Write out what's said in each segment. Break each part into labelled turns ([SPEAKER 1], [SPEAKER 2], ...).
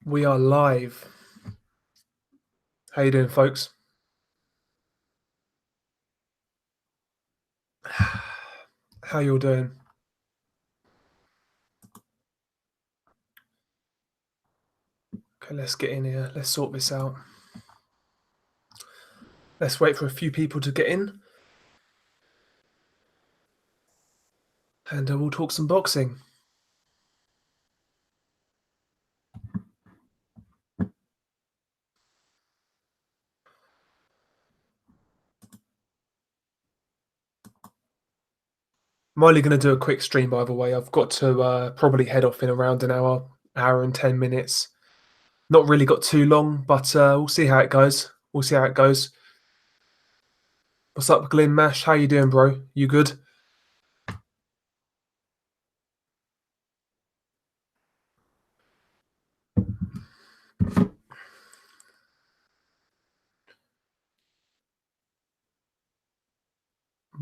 [SPEAKER 1] We are live. How you doing, folks? How you all doing? Okay, let's get in here. Let's sort this out. Let's wait for a few people to get in, and we'll talk some boxing. I'm only going to do a quick stream, by the way. I've got to probably head off in around an hour and 10 minutes. Not really got too long, but we'll see how it goes. We'll see how it goes. What's up, Glenn Mash? How you doing, bro? You good?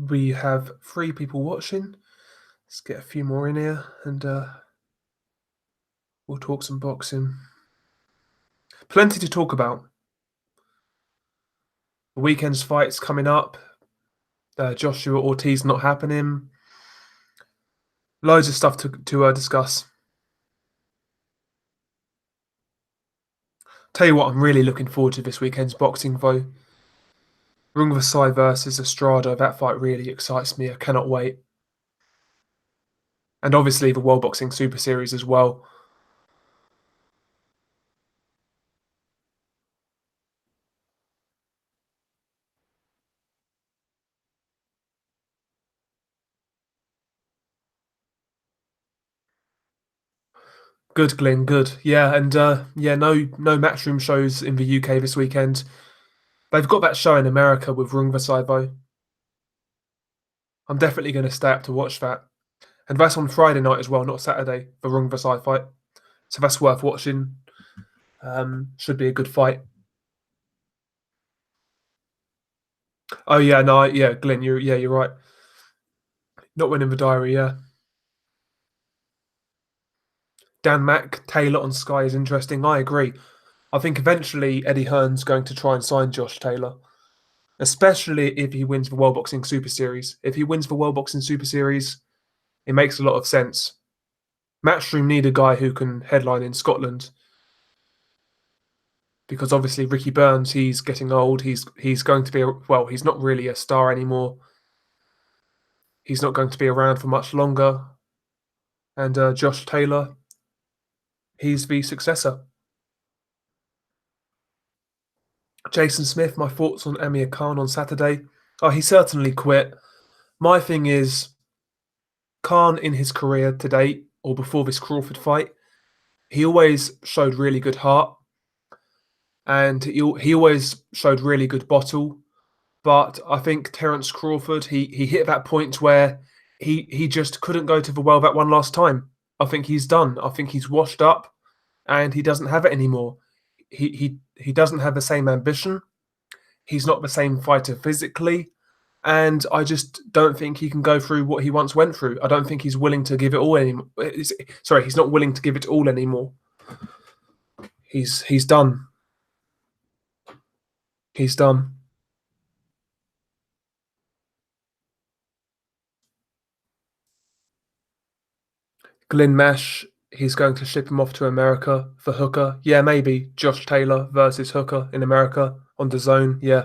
[SPEAKER 1] We have 3 people watching. Let's get a few more in here, and we'll talk some boxing. Plenty to talk about. The weekend's fights coming up. Joshua Ortiz not happening. Loads of stuff to discuss. Tell you what, I'm really looking forward to this weekend's boxing, though. Rungvisai versus Estrada, that fight really excites me. I cannot wait. And obviously the World Boxing Super Series as well. Good, Glenn, good. Yeah, and no matchroom shows in the UK this weekend. They've got that show in America with Rungvisai, though. I'm definitely going to stay up to watch that. And that's on Friday night as well, not Saturday, the Rungvisai fight. So that's worth watching. Should be a good fight. Oh yeah, no, yeah, Glenn, you're right. Not winning the diary, yeah. Dan Mack, Taylor on Sky is interesting. I agree. I think eventually Eddie Hearn's going to try and sign Josh Taylor, especially if he wins the World Boxing Super Series. If he wins the World Boxing Super Series, it makes a lot of sense. Matchroom need a guy who can headline in Scotland, because obviously Ricky Burns, he's getting old. He's going to be he's not really a star anymore. He's not going to be around for much longer. And Josh Taylor, he's the successor. Jason Smith, my thoughts on Amir Khan on Saturday. Oh, he certainly quit. My thing is, Khan in his career to date, or before this Crawford fight, he always showed really good heart, and he always showed really good bottle. But I think Terence Crawford, he hit that point where he just couldn't go to the well that one last time. I think he's done. I think he's washed up, and he doesn't have it anymore. He doesn't have the same ambition. He's not the same fighter physically. And I just don't think he can go through what he once went through. I don't think he's willing to give it all anymore. Sorry, he's not willing to give it all anymore. He's done. He's done. Glenn Mash, he's going to ship him off to America for Hooker. Yeah, maybe. Josh Taylor versus Hooker in America on the zone. Yeah.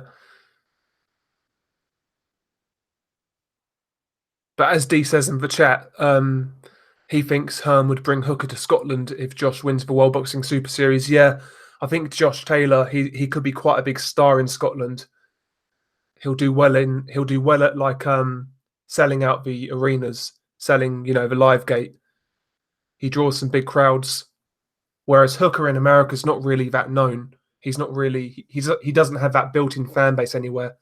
[SPEAKER 1] But as D says in the chat, he thinks Hearn would bring Hooker to Scotland if Josh wins the World Boxing Super Series. Yeah, I think Josh Taylor, he could be quite a big star in Scotland. He'll do well at like selling out the arenas, selling, the live gate. He draws some big crowds. Whereas Hooker in America is not really that known. He's not really he doesn't have that built-in fan base anywhere.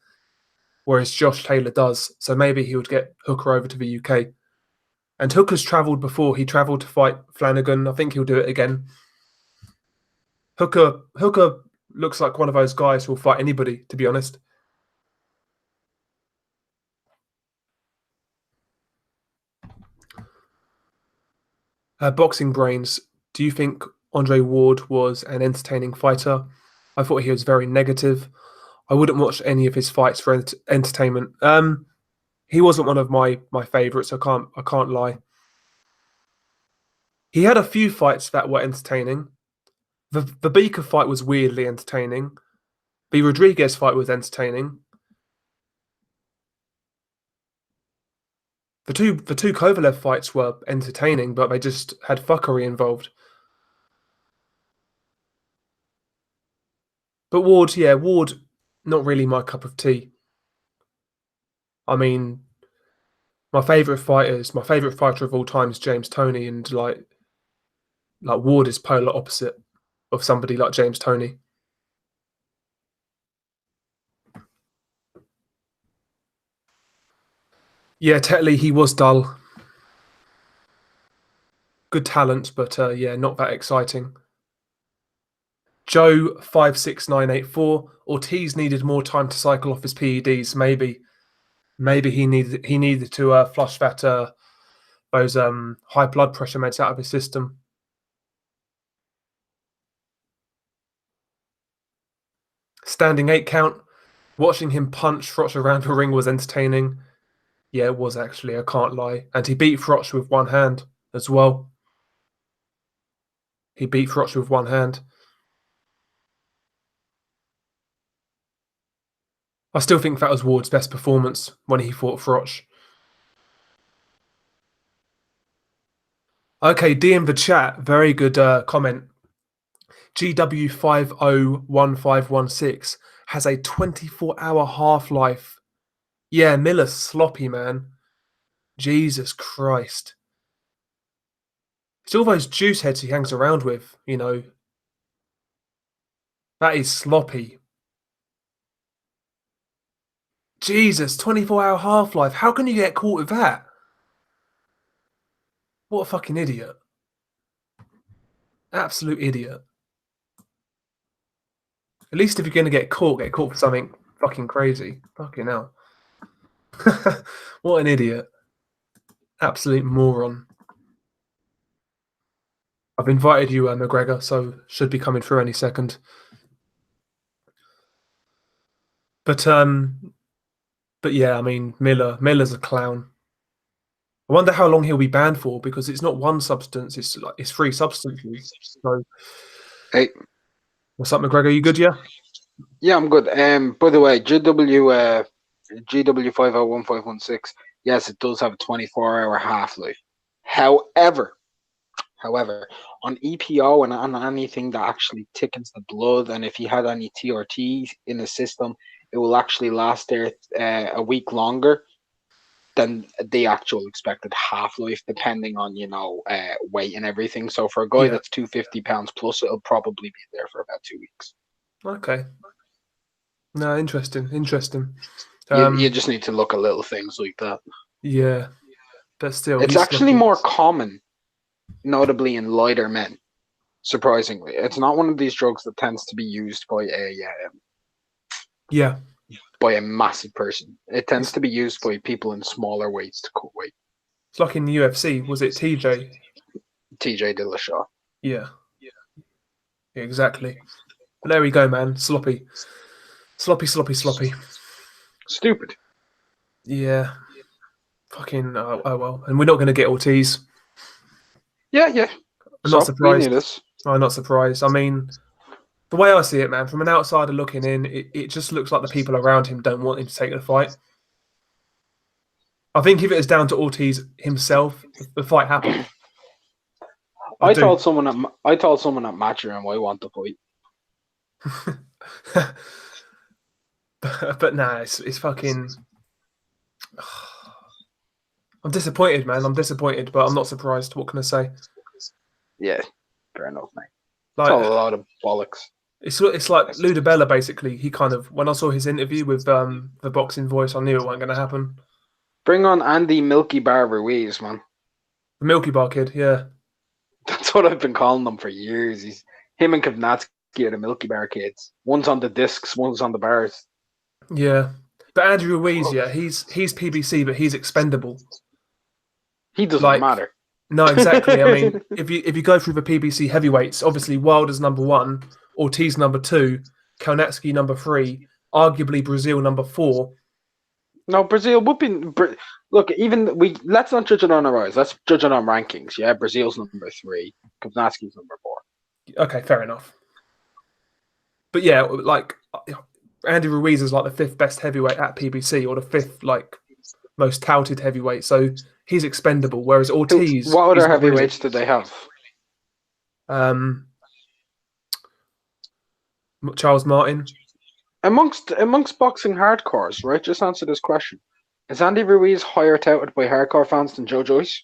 [SPEAKER 1] Whereas Josh Taylor does. So maybe he would get Hooker over to the UK. And Hooker's travelled before. He travelled to fight Flanagan. I think he'll do it again. Hooker looks like one of those guys who'll fight anybody, to be honest. Boxing brains. Do you think Andre Ward was an entertaining fighter. I thought he was very negative. I wouldn't watch any of his fights for entertainment. He wasn't one of my favourites. I can't lie. He had a few fights that were entertaining. The Beaker fight was weirdly entertaining. The Rodriguez fight was entertaining. The two Kovalev fights were entertaining, but they just had fuckery involved. But Ward, yeah, Ward, not really my cup of tea. I mean, my favourite fighter of all time is James Toney, and like Ward is polar opposite of somebody like James Toney. Yeah, Tetley, he was dull. Good talent, but yeah, not that exciting. Joe 56984. Ortiz needed more time to cycle off his PEDs. Maybe he needed to flush those high blood pressure meds out of his system. Standing 8 count. Watching him punch Froch around the ring was entertaining. Yeah, it was actually, I can't lie. And he beat Froch with one hand as well. He beat Froch with one hand. I still think that was Ward's best performance when he fought Froch. Okay, DM the chat. Very good comment. GW501516 has a 24-hour half-life. Yeah, Miller's sloppy, man. Jesus Christ. It's all those juice heads he hangs around with, you know. That is sloppy. Jesus, 24-hour half-life. How can you get caught with that? What a fucking idiot. Absolute idiot. At least if you're going to get caught for something fucking crazy. Fucking hell. What an idiot. Absolute moron. I've invited you, McGregor, so should be coming through any second. But yeah, I mean, Miller's a clown. I wonder how long he'll be banned for, because it's not one substance; it's 3 substances. So,
[SPEAKER 2] hey,
[SPEAKER 1] what's up, McGregor? You good? Yeah.
[SPEAKER 2] Yeah, I'm good. By the way, GW501516. Yes, it does have a 24-hour half-life. However, on EPO and on anything that actually thickens the blood, and if you had any TRT in the system, it will actually last there a week longer than the actual expected half-life, depending on weight and everything. So for a guy that's 250 pounds plus, it'll probably be there for about 2 weeks.
[SPEAKER 1] Okay. No, interesting.
[SPEAKER 2] You just need to look at little things like that.
[SPEAKER 1] Yeah, but still,
[SPEAKER 2] it's actually more common, notably in lighter men. Surprisingly, it's not one of these drugs that tends to be used by a massive person. It tends to be used by people in smaller weights to cut weight.
[SPEAKER 1] It's like in the UFC. Was it TJ?
[SPEAKER 2] TJ Dillashaw.
[SPEAKER 1] Yeah, exactly. But there we go, man. Sloppy.
[SPEAKER 2] Stupid.
[SPEAKER 1] Yeah. Fucking oh well. And we're not going to get Ortiz.
[SPEAKER 2] Yeah.
[SPEAKER 1] I'm not surprised. I'm not surprised. I mean, the way I see it, man, from an outsider looking in, it just looks like the people around him don't want him to take the fight. I think if it was down to Ortiz himself, the fight happened.
[SPEAKER 2] I told someone at Matchroom I want the
[SPEAKER 1] fight. But nah, it's fucking. I'm disappointed, man. I'm disappointed, but I'm not surprised. What can I say?
[SPEAKER 2] Yeah, fair enough, mate. It's all a lot of bollocks.
[SPEAKER 1] It's like Ludabella, basically. He kind of, when I saw his interview with the boxing voice, I knew it wasn't going to happen.
[SPEAKER 2] Bring on Andy Milky Bar Ruiz, man.
[SPEAKER 1] The Milky Bar kid, yeah.
[SPEAKER 2] That's what I've been calling them for years. Him and Kovnatsky are the Milky Bar kids. One's on the discs, one's on the bars.
[SPEAKER 1] Yeah. But Andrew Ruiz, yeah, he's PBC, but he's expendable.
[SPEAKER 2] He doesn't matter.
[SPEAKER 1] No, exactly. I mean, if you go through the PBC heavyweights, obviously Wilder's number one, Ortiz number two, Kalnatsky number three, arguably Brazil number four.
[SPEAKER 2] No, Brazil would be. Look, even let's not judge it on our eyes. Let's judge it on rankings. Yeah, Brazil's number three, Kovnatski's number four.
[SPEAKER 1] Okay, fair enough. But yeah, like Andy Ruiz is like the fifth best heavyweight at PBC, or the fifth like most touted heavyweight. So he's expendable. Whereas Ortiz,
[SPEAKER 2] What
[SPEAKER 1] he's
[SPEAKER 2] other
[SPEAKER 1] not really.
[SPEAKER 2] heavyweights did they have?
[SPEAKER 1] Charles Martin.
[SPEAKER 2] Amongst boxing hardcores, right? Just answer this question: is Andy Ruiz higher touted by hardcore fans than Joe Joyce?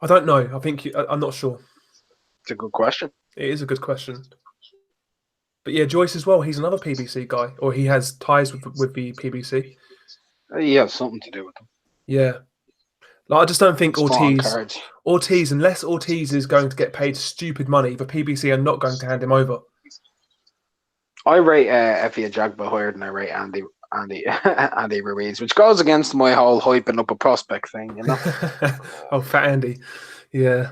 [SPEAKER 1] I don't know. I'm not sure.
[SPEAKER 2] It's a good question.
[SPEAKER 1] It is a good question. But yeah, Joyce as well. He's another PBC guy, or he has ties with the PBC.
[SPEAKER 2] He has something to do with them.
[SPEAKER 1] Yeah. Like, I just don't think
[SPEAKER 2] Spawn
[SPEAKER 1] Ortiz,
[SPEAKER 2] cards.
[SPEAKER 1] unless Ortiz is going to get paid stupid money, the PBC are not going to hand him over.
[SPEAKER 2] I rate Effie Ajagba higher than I rate Andy Ruiz, which goes against my whole hyping up a prospect thing, you know.
[SPEAKER 1] Oh, Fat Andy. Yeah.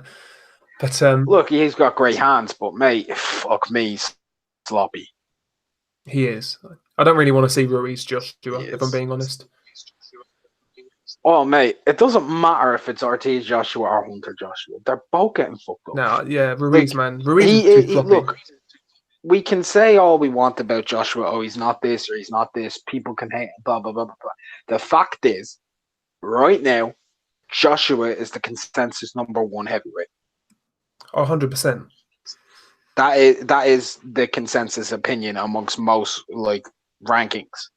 [SPEAKER 1] But
[SPEAKER 2] look, he's got great hands, but mate, fuck me, sloppy.
[SPEAKER 1] He is. I don't really want to see Ruiz Joshua, if I'm being honest.
[SPEAKER 2] Oh, mate, it doesn't matter if it's Ortiz Joshua or Hunter Joshua. They're both getting fucked up.
[SPEAKER 1] No, yeah, Ruiz,
[SPEAKER 2] like,
[SPEAKER 1] man. Ruiz is too floppy.
[SPEAKER 2] Look, we can say all we want about Joshua. Oh, he's not this or he's not this. People can hate him, blah, blah, blah, blah, blah. The fact is, right now, Joshua is the consensus number one heavyweight.
[SPEAKER 1] 100%.
[SPEAKER 2] That is the consensus opinion amongst most like rankings.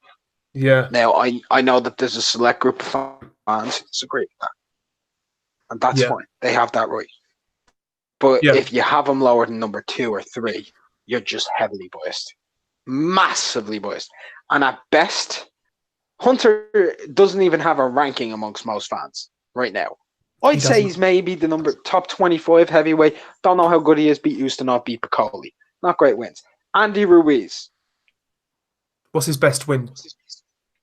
[SPEAKER 1] Yeah.
[SPEAKER 2] Now I know that there's a select group of fans who disagree with that, and that's fine. They have that right. But if you have them lower than number 2 or 3, you're just heavily biased, massively biased, and at best, Hunter doesn't even have a ranking amongst most fans right now. I'd say he's maybe the top 25 heavyweight. Don't know how good he is. Beat Ustinov, beat Piccoli. Not great wins. Andy Ruiz.
[SPEAKER 1] What's his best win?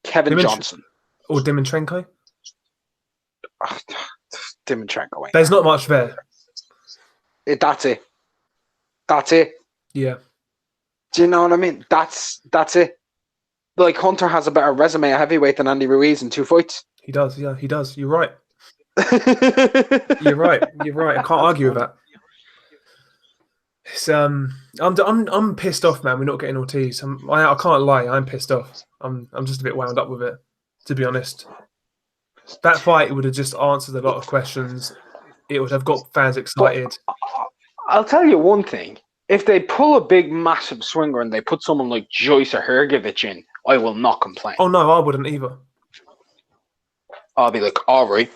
[SPEAKER 2] Kevin Johnson.
[SPEAKER 1] Or Dimitrenko?
[SPEAKER 2] Dimitrenko.
[SPEAKER 1] There's not much there.
[SPEAKER 2] That's it. That's it.
[SPEAKER 1] Yeah.
[SPEAKER 2] Do you know what I mean? That's it. Like, Hunter has a better resume at heavyweight than Andy Ruiz in 2 fights.
[SPEAKER 1] He does, yeah, he does. You're right. You're right. I can't argue with that. It's, I'm pissed off, man. We're not getting Ortiz. I can't lie. I'm pissed off. I'm just a bit wound up with it, to be honest. That fight would have just answered a lot of questions. It would have got fans excited.
[SPEAKER 2] But I'll tell you one thing. If they pull a big, massive swinger and they put someone like Joyce or Hergovich in, I will not complain.
[SPEAKER 1] Oh, no, I wouldn't either.
[SPEAKER 2] I'll be like, all right.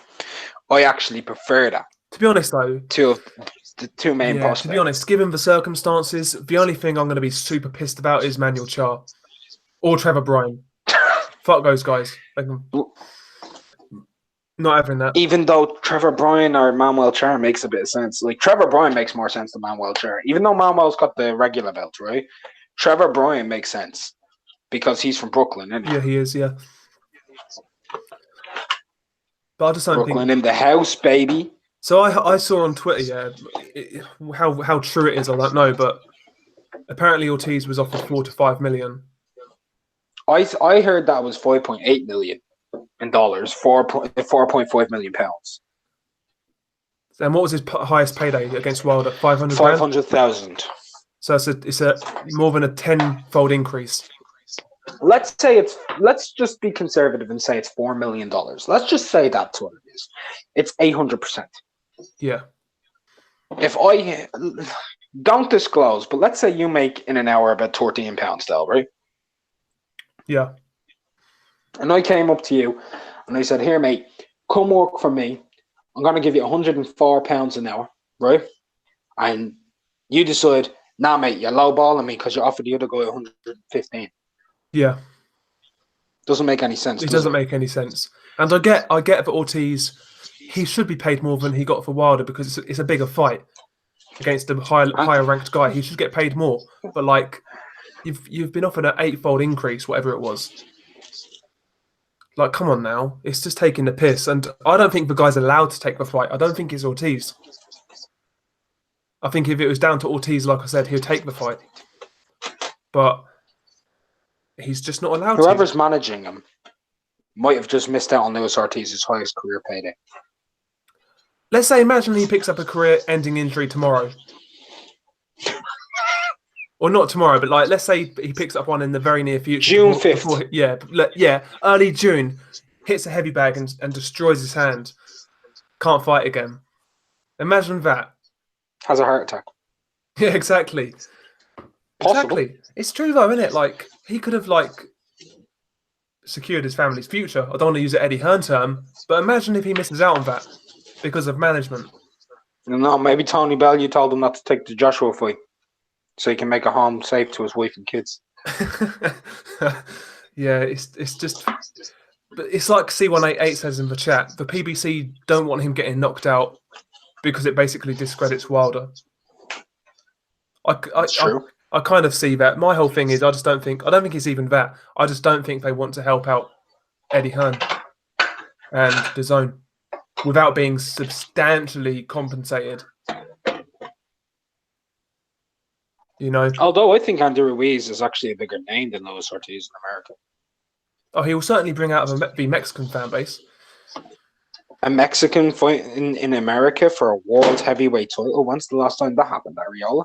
[SPEAKER 2] I actually prefer that.
[SPEAKER 1] To be honest, though,
[SPEAKER 2] the two main prospects.
[SPEAKER 1] To be honest, given the circumstances, the only thing I'm going to be super pissed about is Manuel Char or Trevor Bryan. Fuck those guys. Not having that.
[SPEAKER 2] Even though Trevor Bryan or Manuel Char makes a bit of sense. Like, Trevor Bryan makes more sense than Manuel Char. Even though Manuel's got the regular belt, right? Trevor Bryan makes sense because he's from Brooklyn, isn't he?
[SPEAKER 1] Yeah, he is, yeah. But I just don't
[SPEAKER 2] Brooklyn in the house, baby.
[SPEAKER 1] So I saw on Twitter, how true it is, I don't know, but apparently Ortiz was offered 4 to 5 million.
[SPEAKER 2] I heard that was 5.8 million in dollars, 4.5 million pounds.
[SPEAKER 1] And what was his highest payday against Wilder? 500,000.
[SPEAKER 2] 500,000.
[SPEAKER 1] So it's a more than a 10-fold increase.
[SPEAKER 2] Let's just be conservative and say it's $4 million. Let's just say that's what it is. It's 800%.
[SPEAKER 1] Yeah.
[SPEAKER 2] If I don't disclose, but let's say you make in an hour about £13 still, right?
[SPEAKER 1] Yeah.
[SPEAKER 2] And I came up to you and I said, here, mate, come work for me. I'm going to give you £104 an hour, right? And you decide, nah, mate, you're lowballing me because you offered the other guy 115.
[SPEAKER 1] Yeah.
[SPEAKER 2] Doesn't make any sense.
[SPEAKER 1] It doesn't make any sense. And I get that Ortiz, he should be paid more than he got for Wilder because it's a bigger fight against a higher ranked guy. He should get paid more. But like, you've been offered an 8-fold increase, whatever it was. Like, come on now. It's just taking the piss. And I don't think the guy's allowed to take the fight. I don't think it's Ortiz. I think if it was down to Ortiz, like I said, he'd take the fight. But he's just not allowed
[SPEAKER 2] Whoever's
[SPEAKER 1] to.
[SPEAKER 2] managing him might have just missed out on Luis Ortiz's highest career payday.
[SPEAKER 1] Let's say, imagine he picks up a career-ending injury tomorrow. Or not tomorrow, but like, let's say he picks up one in the very near future.
[SPEAKER 2] June 5th.
[SPEAKER 1] Yeah, early June. Hits a heavy bag and destroys his hand. Can't fight again. Imagine that.
[SPEAKER 2] Has a heart attack.
[SPEAKER 1] Yeah, exactly.
[SPEAKER 2] Possible.
[SPEAKER 1] Exactly. It's true though, isn't it? Like, he could have secured his family's future. I don't want to use an Eddie Hearn term, but imagine if he misses out on that because of management.
[SPEAKER 2] No, maybe Tony Bellew told him not to take the Joshua fight so he can make a home safe to his wife and kids.
[SPEAKER 1] Yeah, it's just... But it's like C188 says in the chat, the PBC don't want him getting knocked out because it basically discredits Wilder. I kind of see that. My whole thing is I don't think it's even that. I just don't think they want to help out Eddie Hearn and DAZN without being substantially compensated. You know?
[SPEAKER 2] Although I think Andy Ruiz is actually a bigger name than Luis Ortiz in America.
[SPEAKER 1] Oh, he will certainly bring out the Mexican fan base.
[SPEAKER 2] A Mexican fight in America for a world heavyweight title. When's the last time that happened? Ariola?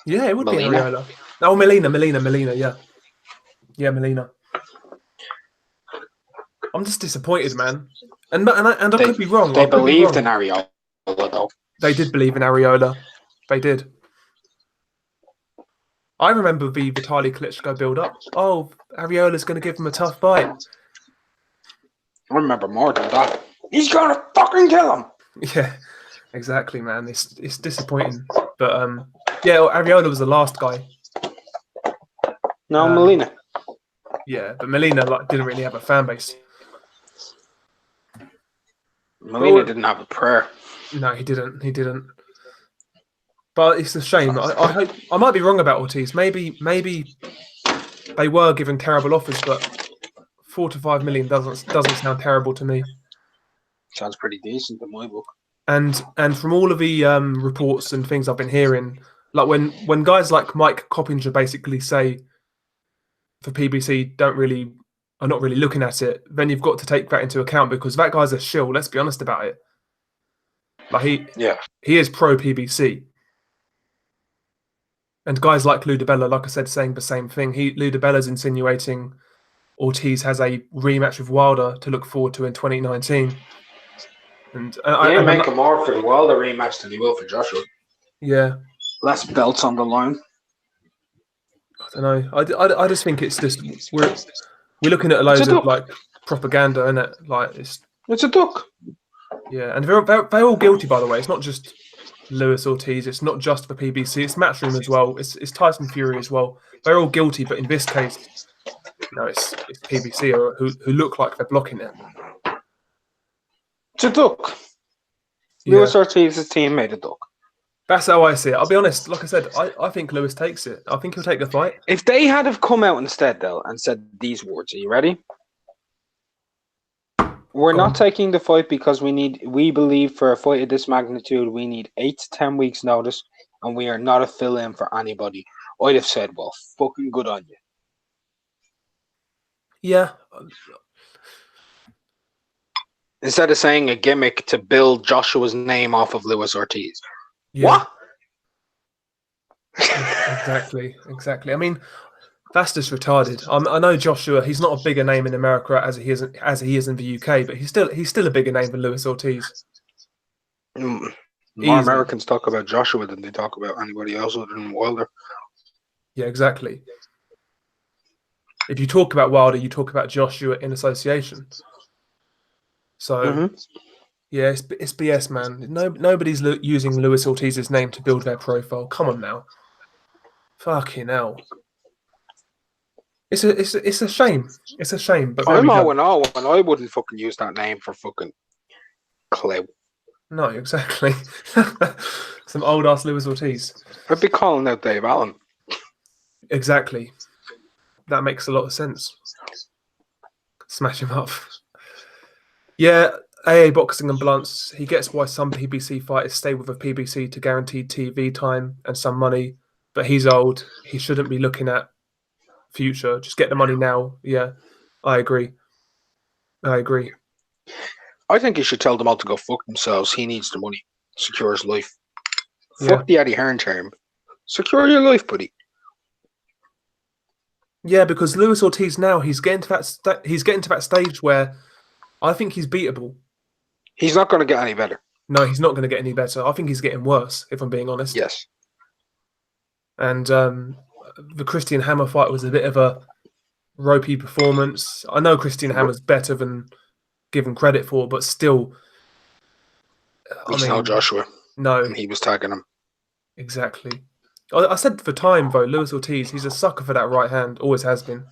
[SPEAKER 1] Yeah, it would
[SPEAKER 2] Molina?
[SPEAKER 1] be Ariola. Oh, Molina, yeah. Yeah, Molina. I'm just disappointed, man. And I could be wrong.
[SPEAKER 2] They believed in Ariola, though.
[SPEAKER 1] They did believe in Ariola. They did. I remember the Vitaly Klitschko build-up. Oh, Ariola's going to give him a tough fight.
[SPEAKER 2] I remember more than that. He's going to fucking kill him!
[SPEAKER 1] Yeah, exactly, man. It's disappointing. But, yeah, Ariola was the last guy.
[SPEAKER 2] No, Molina.
[SPEAKER 1] Yeah, but Molina didn't really have a fan base.
[SPEAKER 2] Molina didn't have a prayer.
[SPEAKER 1] No, he didn't. But it's a shame. I hope I might be wrong about Ortiz. Maybe they were given terrible offers, but 4 to 5 million doesn't sound terrible to me.
[SPEAKER 2] Sounds pretty decent in my book.
[SPEAKER 1] And from all of the reports and things I've been hearing, like when guys like Mike Coppinger basically say for PBC are not really looking at it, then you've got to take that into account because that guy's a shill. Let's be honest about it. Like he is pro PBC. And guys like Lou DiBella, like I said, saying the same thing. Lou DiBella's insinuating Ortiz has a rematch with Wilder to look forward to in 2019. And
[SPEAKER 2] he'll make him more for the Wilder rematch than he will for Joshua.
[SPEAKER 1] Yeah.
[SPEAKER 2] Less belts on the line.
[SPEAKER 1] I don't know. I just think it's just we're looking at loads of propaganda, isn't it? Like
[SPEAKER 2] it's a duck.
[SPEAKER 1] Yeah, and they're all guilty, by the way. It's not just Luis Ortiz. It's not just the PBC. It's Matchroom as well. It's Tyson Fury as well. They're all guilty, but in this case, it's PBC who look like they're blocking it.
[SPEAKER 2] It's a duck.
[SPEAKER 1] Yeah.
[SPEAKER 2] Luis Ortiz's team made a duck.
[SPEAKER 1] That's how I see it. I'll be honest. Like I said, I think Luis takes it. I think he'll take the fight.
[SPEAKER 2] If they had have come out instead, though, and said these words, are you ready? We're not taking the fight because we believe for a fight of this magnitude, we need 8 to 10 weeks notice, and we are not a fill-in for anybody. I'd have said, well, fucking good on you.
[SPEAKER 1] Yeah.
[SPEAKER 2] Instead of saying a gimmick to build Joshua's name off of Luis Ortiz.
[SPEAKER 1] Yeah.
[SPEAKER 2] What?
[SPEAKER 1] Exactly. I mean, that's just retarded. I know Joshua. He's not a bigger name in America as he is in the UK, but he's still a bigger name than Luis Ortiz.
[SPEAKER 2] More
[SPEAKER 1] Easy.
[SPEAKER 2] Americans talk about Joshua than they talk about anybody else other than Wilder.
[SPEAKER 1] Yeah, exactly. If you talk about Wilder, you talk about Joshua in association. So, yeah, it's BS, man. Nobody's using Luis Ortiz's name to build their profile. Come on now. Fucking hell. It's a shame. It's a shame. But
[SPEAKER 2] I'm all in all, and I wouldn't fucking use that name for fucking clout.
[SPEAKER 1] No, exactly. Some old ass Luis Ortiz.
[SPEAKER 2] I'd be calling out Dave Allen.
[SPEAKER 1] Exactly. That makes a lot of sense. Smash him up. Yeah, AA Boxing and Blunts, he gets why some PBC fighters stay with a PBC to guarantee TV time and some money, but he's old. He shouldn't be looking at future. Just get the money now. Yeah, I agree. I agree.
[SPEAKER 2] I think he should tell them all to go fuck themselves. He needs the money. Secure his life.
[SPEAKER 1] Yeah.
[SPEAKER 2] Fuck the Eddie Hearn term. Secure your life, buddy.
[SPEAKER 1] Yeah, because Luis Ortiz now he's getting to that stage where I think he's beatable.
[SPEAKER 2] He's not going to get any better.
[SPEAKER 1] No, he's not going to get any better. I think he's getting worse, if I'm being honest.
[SPEAKER 2] Yes.
[SPEAKER 1] And the Christian Hammer fight was a bit of a ropey performance. I know Christian Hammer's better than given credit for, but still,
[SPEAKER 2] He's no Joshua.
[SPEAKER 1] No,
[SPEAKER 2] and he was tagging him.
[SPEAKER 1] Exactly. I said for time though, Luis Ortiz, he's a sucker for that right hand. Always has been.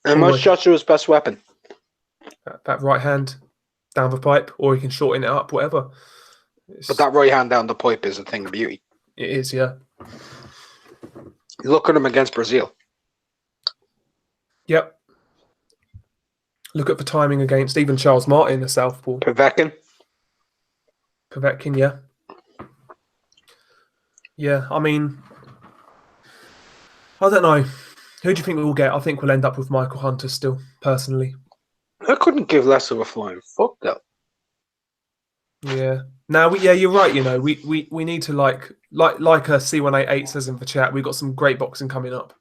[SPEAKER 2] And what's Joshua's best weapon?
[SPEAKER 1] That right hand down the pipe, or he can shorten it up, whatever.
[SPEAKER 2] But that right hand down the pipe is a thing of beauty.
[SPEAKER 1] It is, yeah.
[SPEAKER 2] Look at him against Brazil.
[SPEAKER 1] Yep. Look at the timing against even Charles Martin, the southpaw.
[SPEAKER 2] Povetkin,
[SPEAKER 1] yeah. Yeah, I mean, I don't know. Who do you think we'll get? I think we'll end up with Michael Hunter still, personally.
[SPEAKER 2] I couldn't give less of a flying fuck though.
[SPEAKER 1] Yeah. Now, you're right. You know, we need to like C188 says in the chat. We've got some great boxing coming up.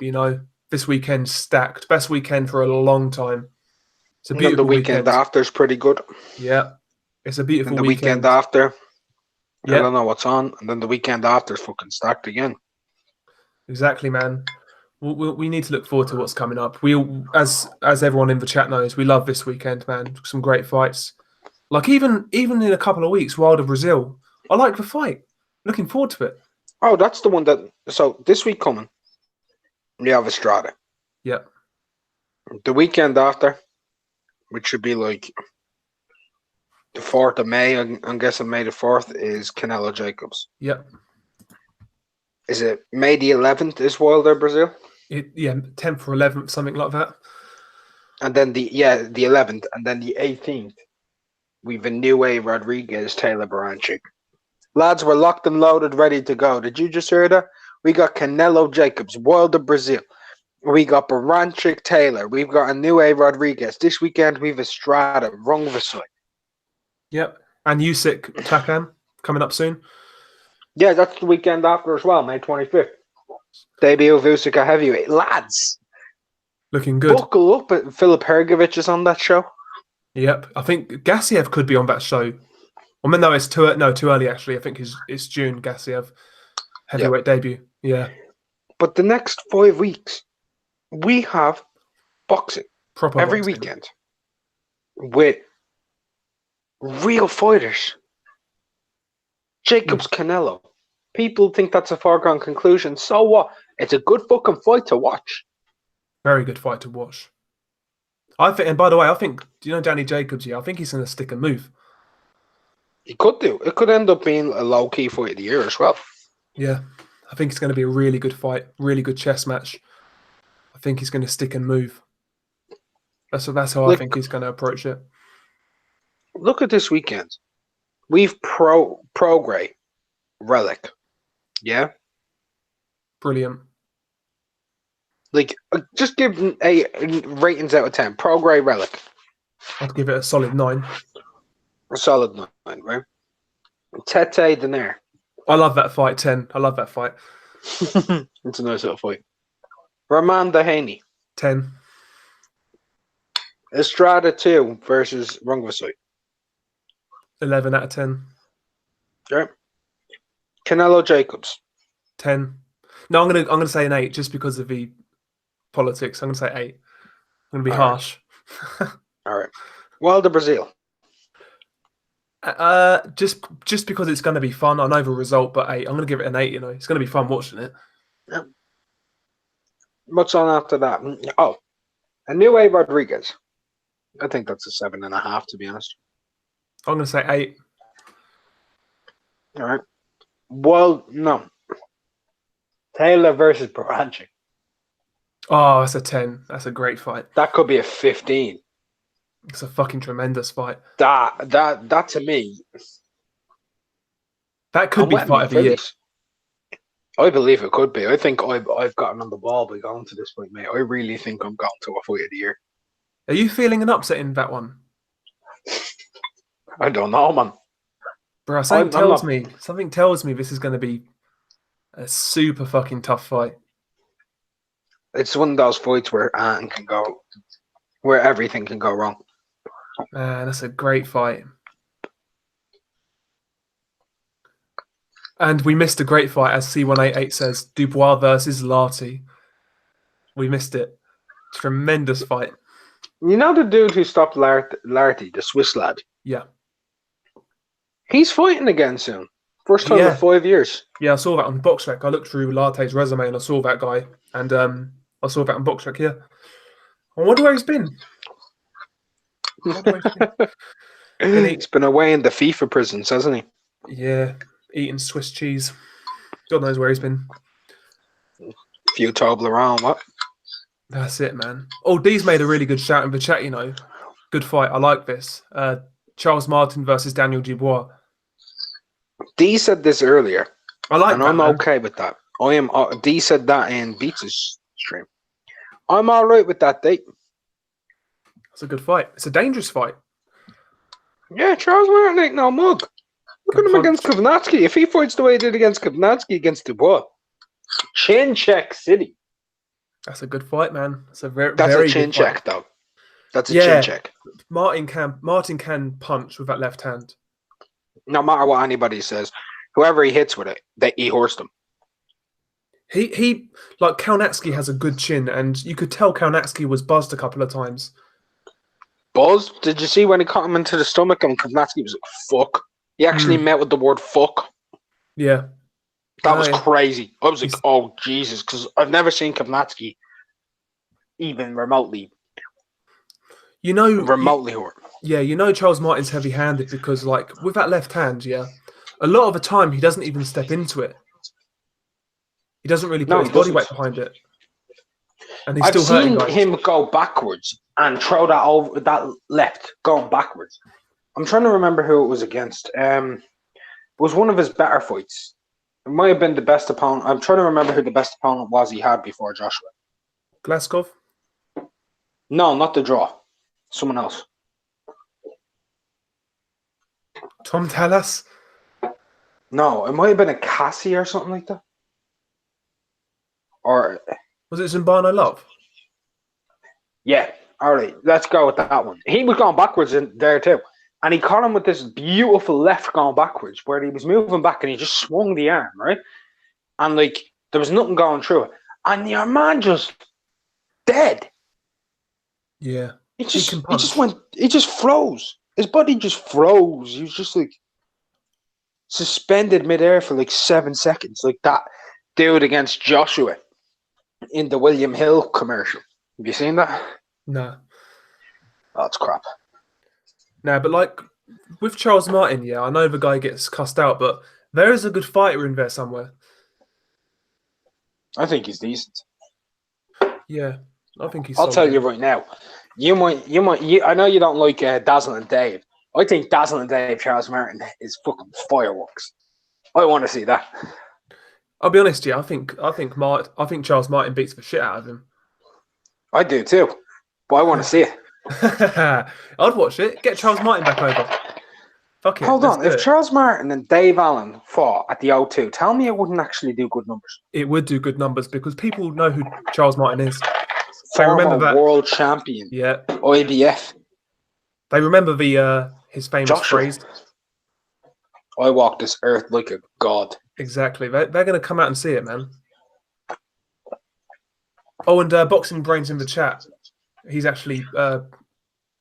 [SPEAKER 1] You know, this weekend's stacked. Best weekend for a long time. It's a beautiful
[SPEAKER 2] the weekend after's pretty good.
[SPEAKER 1] Yeah, it's a beautiful
[SPEAKER 2] and the
[SPEAKER 1] weekend.
[SPEAKER 2] after.
[SPEAKER 1] Yeah.
[SPEAKER 2] I don't know what's on, and then the weekend after is fucking stacked again.
[SPEAKER 1] Exactly, man. We need to look forward to what's coming up. We, as everyone in the chat knows, we love this weekend, man. Some great fights. Like even in a couple of weeks, Wilder Brazil. I like the fight. Looking forward to it.
[SPEAKER 2] Oh, that's the one that. So this week coming, we have Estrada.
[SPEAKER 1] Yeah.
[SPEAKER 2] The weekend after, which should be like the 4th of May. I'm guessing May the 4th is Canelo Jacobs.
[SPEAKER 1] Yep.
[SPEAKER 2] Is it May the 11th is Wilder Brazil?
[SPEAKER 1] 10th or 11th, something like that.
[SPEAKER 2] And then the 11th, and then the 18th, we've a new A Rodriguez Taylor Baranchik. Lads, we're locked and loaded, ready to go. Did you just hear that? We got Canelo Jacobs, Wilder Brazil. We got Baranchik Taylor. We've got a new A Rodriguez. This weekend we've Estrada, Rungvisai.
[SPEAKER 1] Yep. And Usyk Takan coming up soon.
[SPEAKER 2] Yeah, that's the weekend after as well, May 25th. Debut of Usyk at heavyweight. Lads,
[SPEAKER 1] looking good.
[SPEAKER 2] Buckle up. Filip Hrgovic is on that show.
[SPEAKER 1] Yep. I think Gassiev could be on that show. I mean, no, it's too early, actually. I think it's June, Gassiev. Heavyweight debut. Yeah.
[SPEAKER 2] But the next 5 weeks, we have boxing.
[SPEAKER 1] Proper
[SPEAKER 2] every
[SPEAKER 1] boxing.
[SPEAKER 2] weekend. With real fighters. Jacobs Canelo. People think that's a foregone conclusion. So what? It's a good fucking fight to watch.
[SPEAKER 1] Very good fight to watch. I think, and by the way, I think, do you know Danny Jacobs? Yeah, I think he's going to stick and move.
[SPEAKER 2] He could do. It could end up being a low-key fight of the year as well.
[SPEAKER 1] Yeah, I think it's going to be a really good fight, really good chess match. I think he's going to stick and move. That's how I think he's going to approach it.
[SPEAKER 2] Look at this weekend. We've Prograis Relic. Yeah?
[SPEAKER 1] Brilliant.
[SPEAKER 2] Like, just give a ratings out of 10. Prograis Relic.
[SPEAKER 1] I'd give it a solid 9.
[SPEAKER 2] A solid 9, right? Tete Denaire.
[SPEAKER 1] I love that fight, 10. I love that fight.
[SPEAKER 2] It's a nice little fight. Rahman Dehaney.
[SPEAKER 1] 10.
[SPEAKER 2] Estrada 2 versus Rungvisai.
[SPEAKER 1] 11 out of 10.
[SPEAKER 2] Okay. Canelo Jacobs.
[SPEAKER 1] 10. No, I'm gonna say an 8 just because of the politics. I'm gonna say 8. I'm gonna be harsh.
[SPEAKER 2] All right. Wilder Brazil.
[SPEAKER 1] Just because it's gonna be fun. I know the result, but 8. I'm gonna give it an 8. You know, it's gonna be fun watching it.
[SPEAKER 2] Yeah. What's on after that? Oh, a new A Rodriguez. I think that's a 7.5, to be honest.
[SPEAKER 1] I'm gonna say 8.
[SPEAKER 2] All right. Well, no. Taylor versus Baranchik.
[SPEAKER 1] Oh, that's a 10. That's a great fight.
[SPEAKER 2] That could be a 15.
[SPEAKER 1] It's a fucking tremendous fight.
[SPEAKER 2] That to me,
[SPEAKER 1] That could
[SPEAKER 2] I'm
[SPEAKER 1] be
[SPEAKER 2] wetting my
[SPEAKER 1] fight of the year.
[SPEAKER 2] willies. I believe it could be. I think I've gotten on the ball by going to this point, mate. I really think I'm going to a fight of the year.
[SPEAKER 1] Are you feeling an upset in that one?
[SPEAKER 2] I don't know, man.
[SPEAKER 1] Bro,
[SPEAKER 2] I'm not.
[SPEAKER 1] something tells me this is going to be a super fucking tough fight.
[SPEAKER 2] It's one of those fights where where everything can go wrong.
[SPEAKER 1] Man, that's a great fight. And we missed a great fight, as C188 says, Dubois versus Larty. We missed it. Tremendous fight.
[SPEAKER 2] You know the dude who stopped Larty, the Swiss lad?
[SPEAKER 1] Yeah.
[SPEAKER 2] He's fighting again soon. First time
[SPEAKER 1] Yeah.
[SPEAKER 2] in 5 years.
[SPEAKER 1] Yeah, I saw that on BoxRec. I looked through Larte's resume and I saw that guy. And I saw that on BoxRec, yeah. I wonder where he's been.
[SPEAKER 2] He's been away in the FIFA prisons, hasn't he?
[SPEAKER 1] Yeah, eating Swiss cheese. God knows where he's been.
[SPEAKER 2] Few Toblerone, what?
[SPEAKER 1] That's it, man. Oh, Dee's made a really good shout in the chat, you know. Good fight. I like this. Charles Martin versus Daniel Dubois.
[SPEAKER 2] D said this earlier.
[SPEAKER 1] I like
[SPEAKER 2] and
[SPEAKER 1] that,
[SPEAKER 2] I'm
[SPEAKER 1] man.
[SPEAKER 2] okay with that. I am. D said that in Beats' stream. I'm all right with that date.
[SPEAKER 1] It's a good fight. It's a dangerous fight.
[SPEAKER 2] Yeah, Charles Martin ain't no mug. Look at him against Kovnatsky. If he fights the way he did against Kovnatsky against Dubois, chin check city.
[SPEAKER 1] That's a good fight, man. That's a very
[SPEAKER 2] a chin check, though. That's a chin check.
[SPEAKER 1] Martin can punch with that left hand.
[SPEAKER 2] No matter what anybody says, whoever he hits with it, he horsed him.
[SPEAKER 1] He like Kaunatsky has a good chin, and you could tell Kaunatsky was buzzed a couple of times.
[SPEAKER 2] Buzz? Did you see when he caught him into the stomach and Kovnatsky was like, fuck? He actually met with the word fuck.
[SPEAKER 1] Yeah.
[SPEAKER 2] That was crazy. I was like, oh, Jesus, because I've never seen Kovnatsky even remotely. Hurt.
[SPEAKER 1] Yeah, you know Charles Martin's heavy-handed because, like, with that left hand, a lot of the time he doesn't even step into it. He doesn't really put his body weight behind it. And he's still hurting guys.
[SPEAKER 2] I've seen him go backwards and throw that over that left going backwards. I'm trying to remember who it was against. It was one of his better fights. It might have been the best opponent. I'm trying to remember who the best opponent was he had before Joshua.
[SPEAKER 1] Glaskov?
[SPEAKER 2] No, not the draw. Someone else.
[SPEAKER 1] Tom Tallis?
[SPEAKER 2] No, it might have been a Cassie or something like that. Or
[SPEAKER 1] was it Zumbano Love?
[SPEAKER 2] Yeah. All right, let's go with that one. He was going backwards in there too. And he caught him with this beautiful left going backwards where he was moving back and he just swung the arm, right? And like there was nothing going through it. And your man just dead.
[SPEAKER 1] Yeah.
[SPEAKER 2] He just froze. His body just froze. He was just like suspended midair for like 7 seconds. Like that dude against Joshua in the William Hill commercial. Have you seen that?
[SPEAKER 1] No.
[SPEAKER 2] Oh, that's crap.
[SPEAKER 1] No, but like with Charles Martin, I know the guy gets cussed out, but there is a good fighter in there somewhere.
[SPEAKER 2] I think he's decent.
[SPEAKER 1] Yeah, I think he's.
[SPEAKER 2] I'll tell you right now. You might. I know you don't like Dazzle and Dave. I think Dazzle and Dave Charles Martin is fucking fireworks. I want to see that.
[SPEAKER 1] I'll be honest, I think Charles Martin beats the shit out of him.
[SPEAKER 2] I do too, but I want to see it.
[SPEAKER 1] I'd watch it. Get Charles Martin back over. Fuck it.
[SPEAKER 2] Hold on. If Charles Martin and Dave Allen fought at the O2, tell me it wouldn't actually do good numbers.
[SPEAKER 1] It would do good numbers because people know who Charles Martin is.
[SPEAKER 2] They remember that world champion.
[SPEAKER 1] Yeah.
[SPEAKER 2] IBF.
[SPEAKER 1] They remember his famous phrase.
[SPEAKER 2] I walk this earth like a god.
[SPEAKER 1] Exactly. They're going to come out and see it, man. Oh, and Boxing Brains in the chat. He's actually put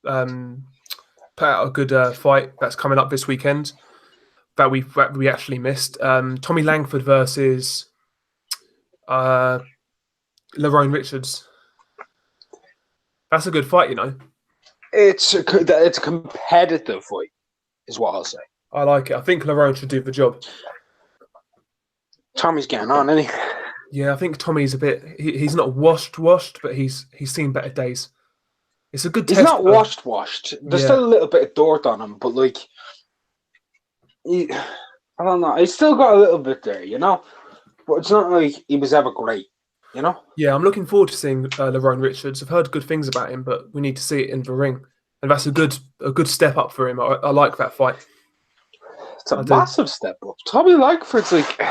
[SPEAKER 1] out a good fight that's coming up this weekend that we actually missed. Tommy Langford versus Lerone Richards. That's a good fight, you know.
[SPEAKER 2] It's a competitive fight, is what I'll say.
[SPEAKER 1] I like it. I think Lerone should do the job.
[SPEAKER 2] Tommy's getting on, isn't he?
[SPEAKER 1] Yeah, I think Tommy's a bit. He's not washed, but he's seen better days. It's a good
[SPEAKER 2] He's
[SPEAKER 1] test
[SPEAKER 2] not
[SPEAKER 1] of
[SPEAKER 2] washed. There's
[SPEAKER 1] yeah,
[SPEAKER 2] still a little bit of dirt on him, but like, I don't know. He's still got a little bit there, you know. But it's not like he was ever great, you know.
[SPEAKER 1] yeah. I'm looking forward to seeing Lerone Richards. I've heard good things about him, but we need to see it in the ring, and that's a good step up for him. I like that fight.
[SPEAKER 2] It's a
[SPEAKER 1] I do.
[SPEAKER 2] massive step up. Tommy Langford's like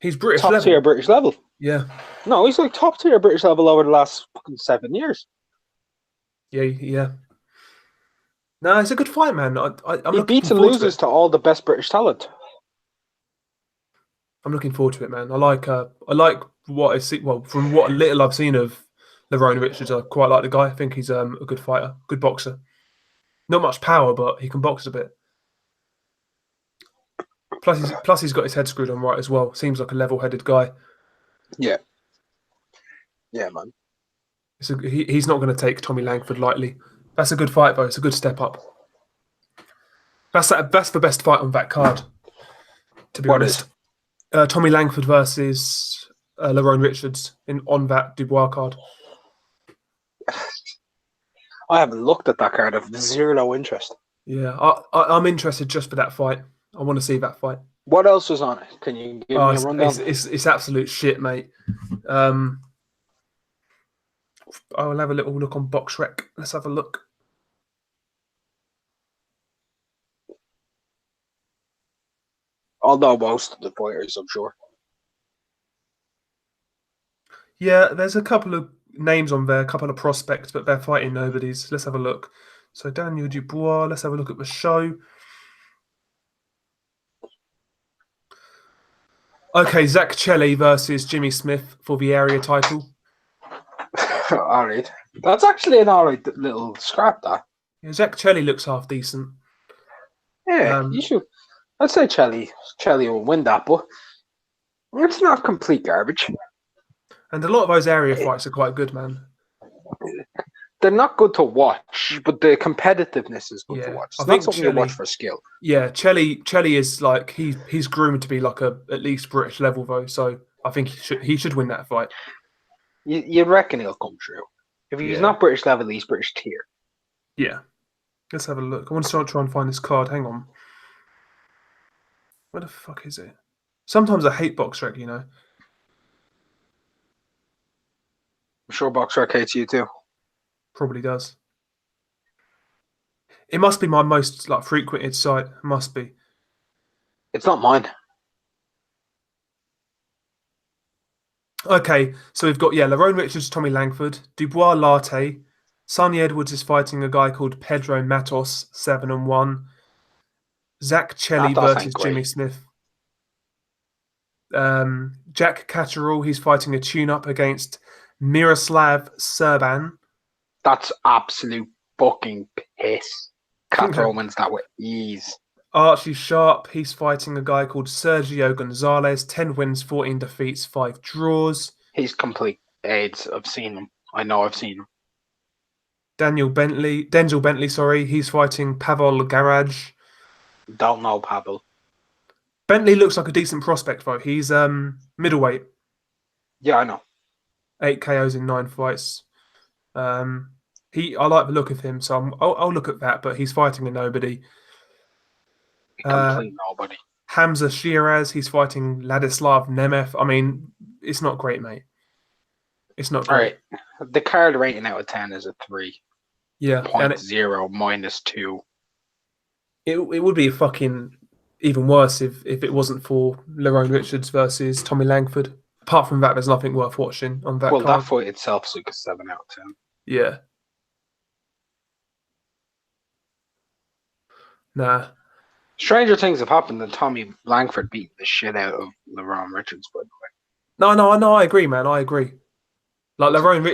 [SPEAKER 1] He's British
[SPEAKER 2] top tier
[SPEAKER 1] level.
[SPEAKER 2] British level.
[SPEAKER 1] Yeah,
[SPEAKER 2] No, he's like top tier British level over the last fucking 7 years.
[SPEAKER 1] yeah. No, it's a good fight, man. I'm
[SPEAKER 2] He
[SPEAKER 1] looking
[SPEAKER 2] beats and
[SPEAKER 1] forward to
[SPEAKER 2] loses
[SPEAKER 1] it.
[SPEAKER 2] to all the best British talent.
[SPEAKER 1] I'm looking forward to it, man. I like what I see. Well, from what little I've seen of Lerone Richards, I quite like the guy. I think he's a good fighter, good boxer. Not much power, but he can box a bit. Plus he's got his head screwed on right as well. Seems like a level-headed guy.
[SPEAKER 2] Yeah, yeah, man.
[SPEAKER 1] He's not going to take Tommy Langford lightly. That's a good fight, though. It's a good step up. That's the best fight on that card, to be
[SPEAKER 2] What is?
[SPEAKER 1] honest. Tommy Langford versus Lerone Richards on that Dubois card.
[SPEAKER 2] I haven't looked at that card. I've zero interest.
[SPEAKER 1] Yeah, I'm interested just for that fight. I want to see that fight.
[SPEAKER 2] What else was on it? Can you give
[SPEAKER 1] Oh,
[SPEAKER 2] me a rundown?
[SPEAKER 1] it's absolute shit, mate. I'll have a little look on BoxRec. Let's have a look.
[SPEAKER 2] Although most of the fighters, I'm sure.
[SPEAKER 1] Yeah, there's a couple of names on there, a couple of prospects, but they're fighting nobodies. Let's have a look. So Daniel Dubois. Let's have a look at the show. Okay, Zach Chelli versus Jimmy Smith for the area title.
[SPEAKER 2] All right, that's actually an all right little scrap. That.
[SPEAKER 1] Yeah, Zach Chelli looks half decent.
[SPEAKER 2] Yeah, you should. I'd say Chelly will win that, but it's not complete garbage.
[SPEAKER 1] And a lot of those area fights are quite good, man.
[SPEAKER 2] They're not good to watch, but the competitiveness is good to
[SPEAKER 1] Yeah,
[SPEAKER 2] watch.
[SPEAKER 1] I
[SPEAKER 2] It's
[SPEAKER 1] think
[SPEAKER 2] not something you watch for skill.
[SPEAKER 1] Yeah, Chelly is like he's groomed to be like a at least British level though, so I think he should win that fight.
[SPEAKER 2] You reckon he'll come true? If he's not British level, he's British tier.
[SPEAKER 1] Yeah. Let's have a look. I want to try and find this card. Hang on. Where the fuck is it? Sometimes I hate BoxRec, you know.
[SPEAKER 2] I'm sure BoxRec hates you too.
[SPEAKER 1] Probably does. It must be my most like frequented site. It must be.
[SPEAKER 2] It's not mine.
[SPEAKER 1] Okay, so we've got Lerone Richards, Tommy Langford, Dubois Latte, Sonny Edwards is fighting a guy called Pedro Matos, 7-1. Zach Chelli
[SPEAKER 2] Matos ain't
[SPEAKER 1] versus
[SPEAKER 2] great.
[SPEAKER 1] Jimmy Smith. Jack Catterall, he's fighting a tune-up against Miroslav Serban.
[SPEAKER 2] That's absolute fucking piss. Catterall wins that with ease.
[SPEAKER 1] Archie Sharp, he's fighting a guy called Sergio Gonzalez. 10 wins, 14 defeats, 5 draws.
[SPEAKER 2] He's complete AIDS. I've seen him. I know I've seen him.
[SPEAKER 1] Denzel Bentley, sorry, he's fighting Pavel Garage.
[SPEAKER 2] Don't know Pavel.
[SPEAKER 1] Bentley looks like a decent prospect though. He's middleweight.
[SPEAKER 2] Yeah, I know.
[SPEAKER 1] 8 KOs in 9 fights. I like the look of him, so I'll look at that. But he's fighting a nobody.
[SPEAKER 2] Complete nobody.
[SPEAKER 1] Hamza Shiraz, he's fighting Ladislav Nemeth. I mean, it's not great, mate. It's not great.
[SPEAKER 2] All right. The card rating out of 10 is a 3.
[SPEAKER 1] Yeah.
[SPEAKER 2] 0.0 -2.
[SPEAKER 1] It would be fucking even worse if it wasn't for Lerone Richards versus Tommy Langford. Apart from that, there's nothing worth watching on that card.
[SPEAKER 2] That fight itself is like a 7 out of 10.
[SPEAKER 1] Yeah. Nah.
[SPEAKER 2] Stranger things have happened than Tommy Langford beating the shit out of Lerone Richards, by the way.
[SPEAKER 1] No, I agree, man. I agree. Like Lerone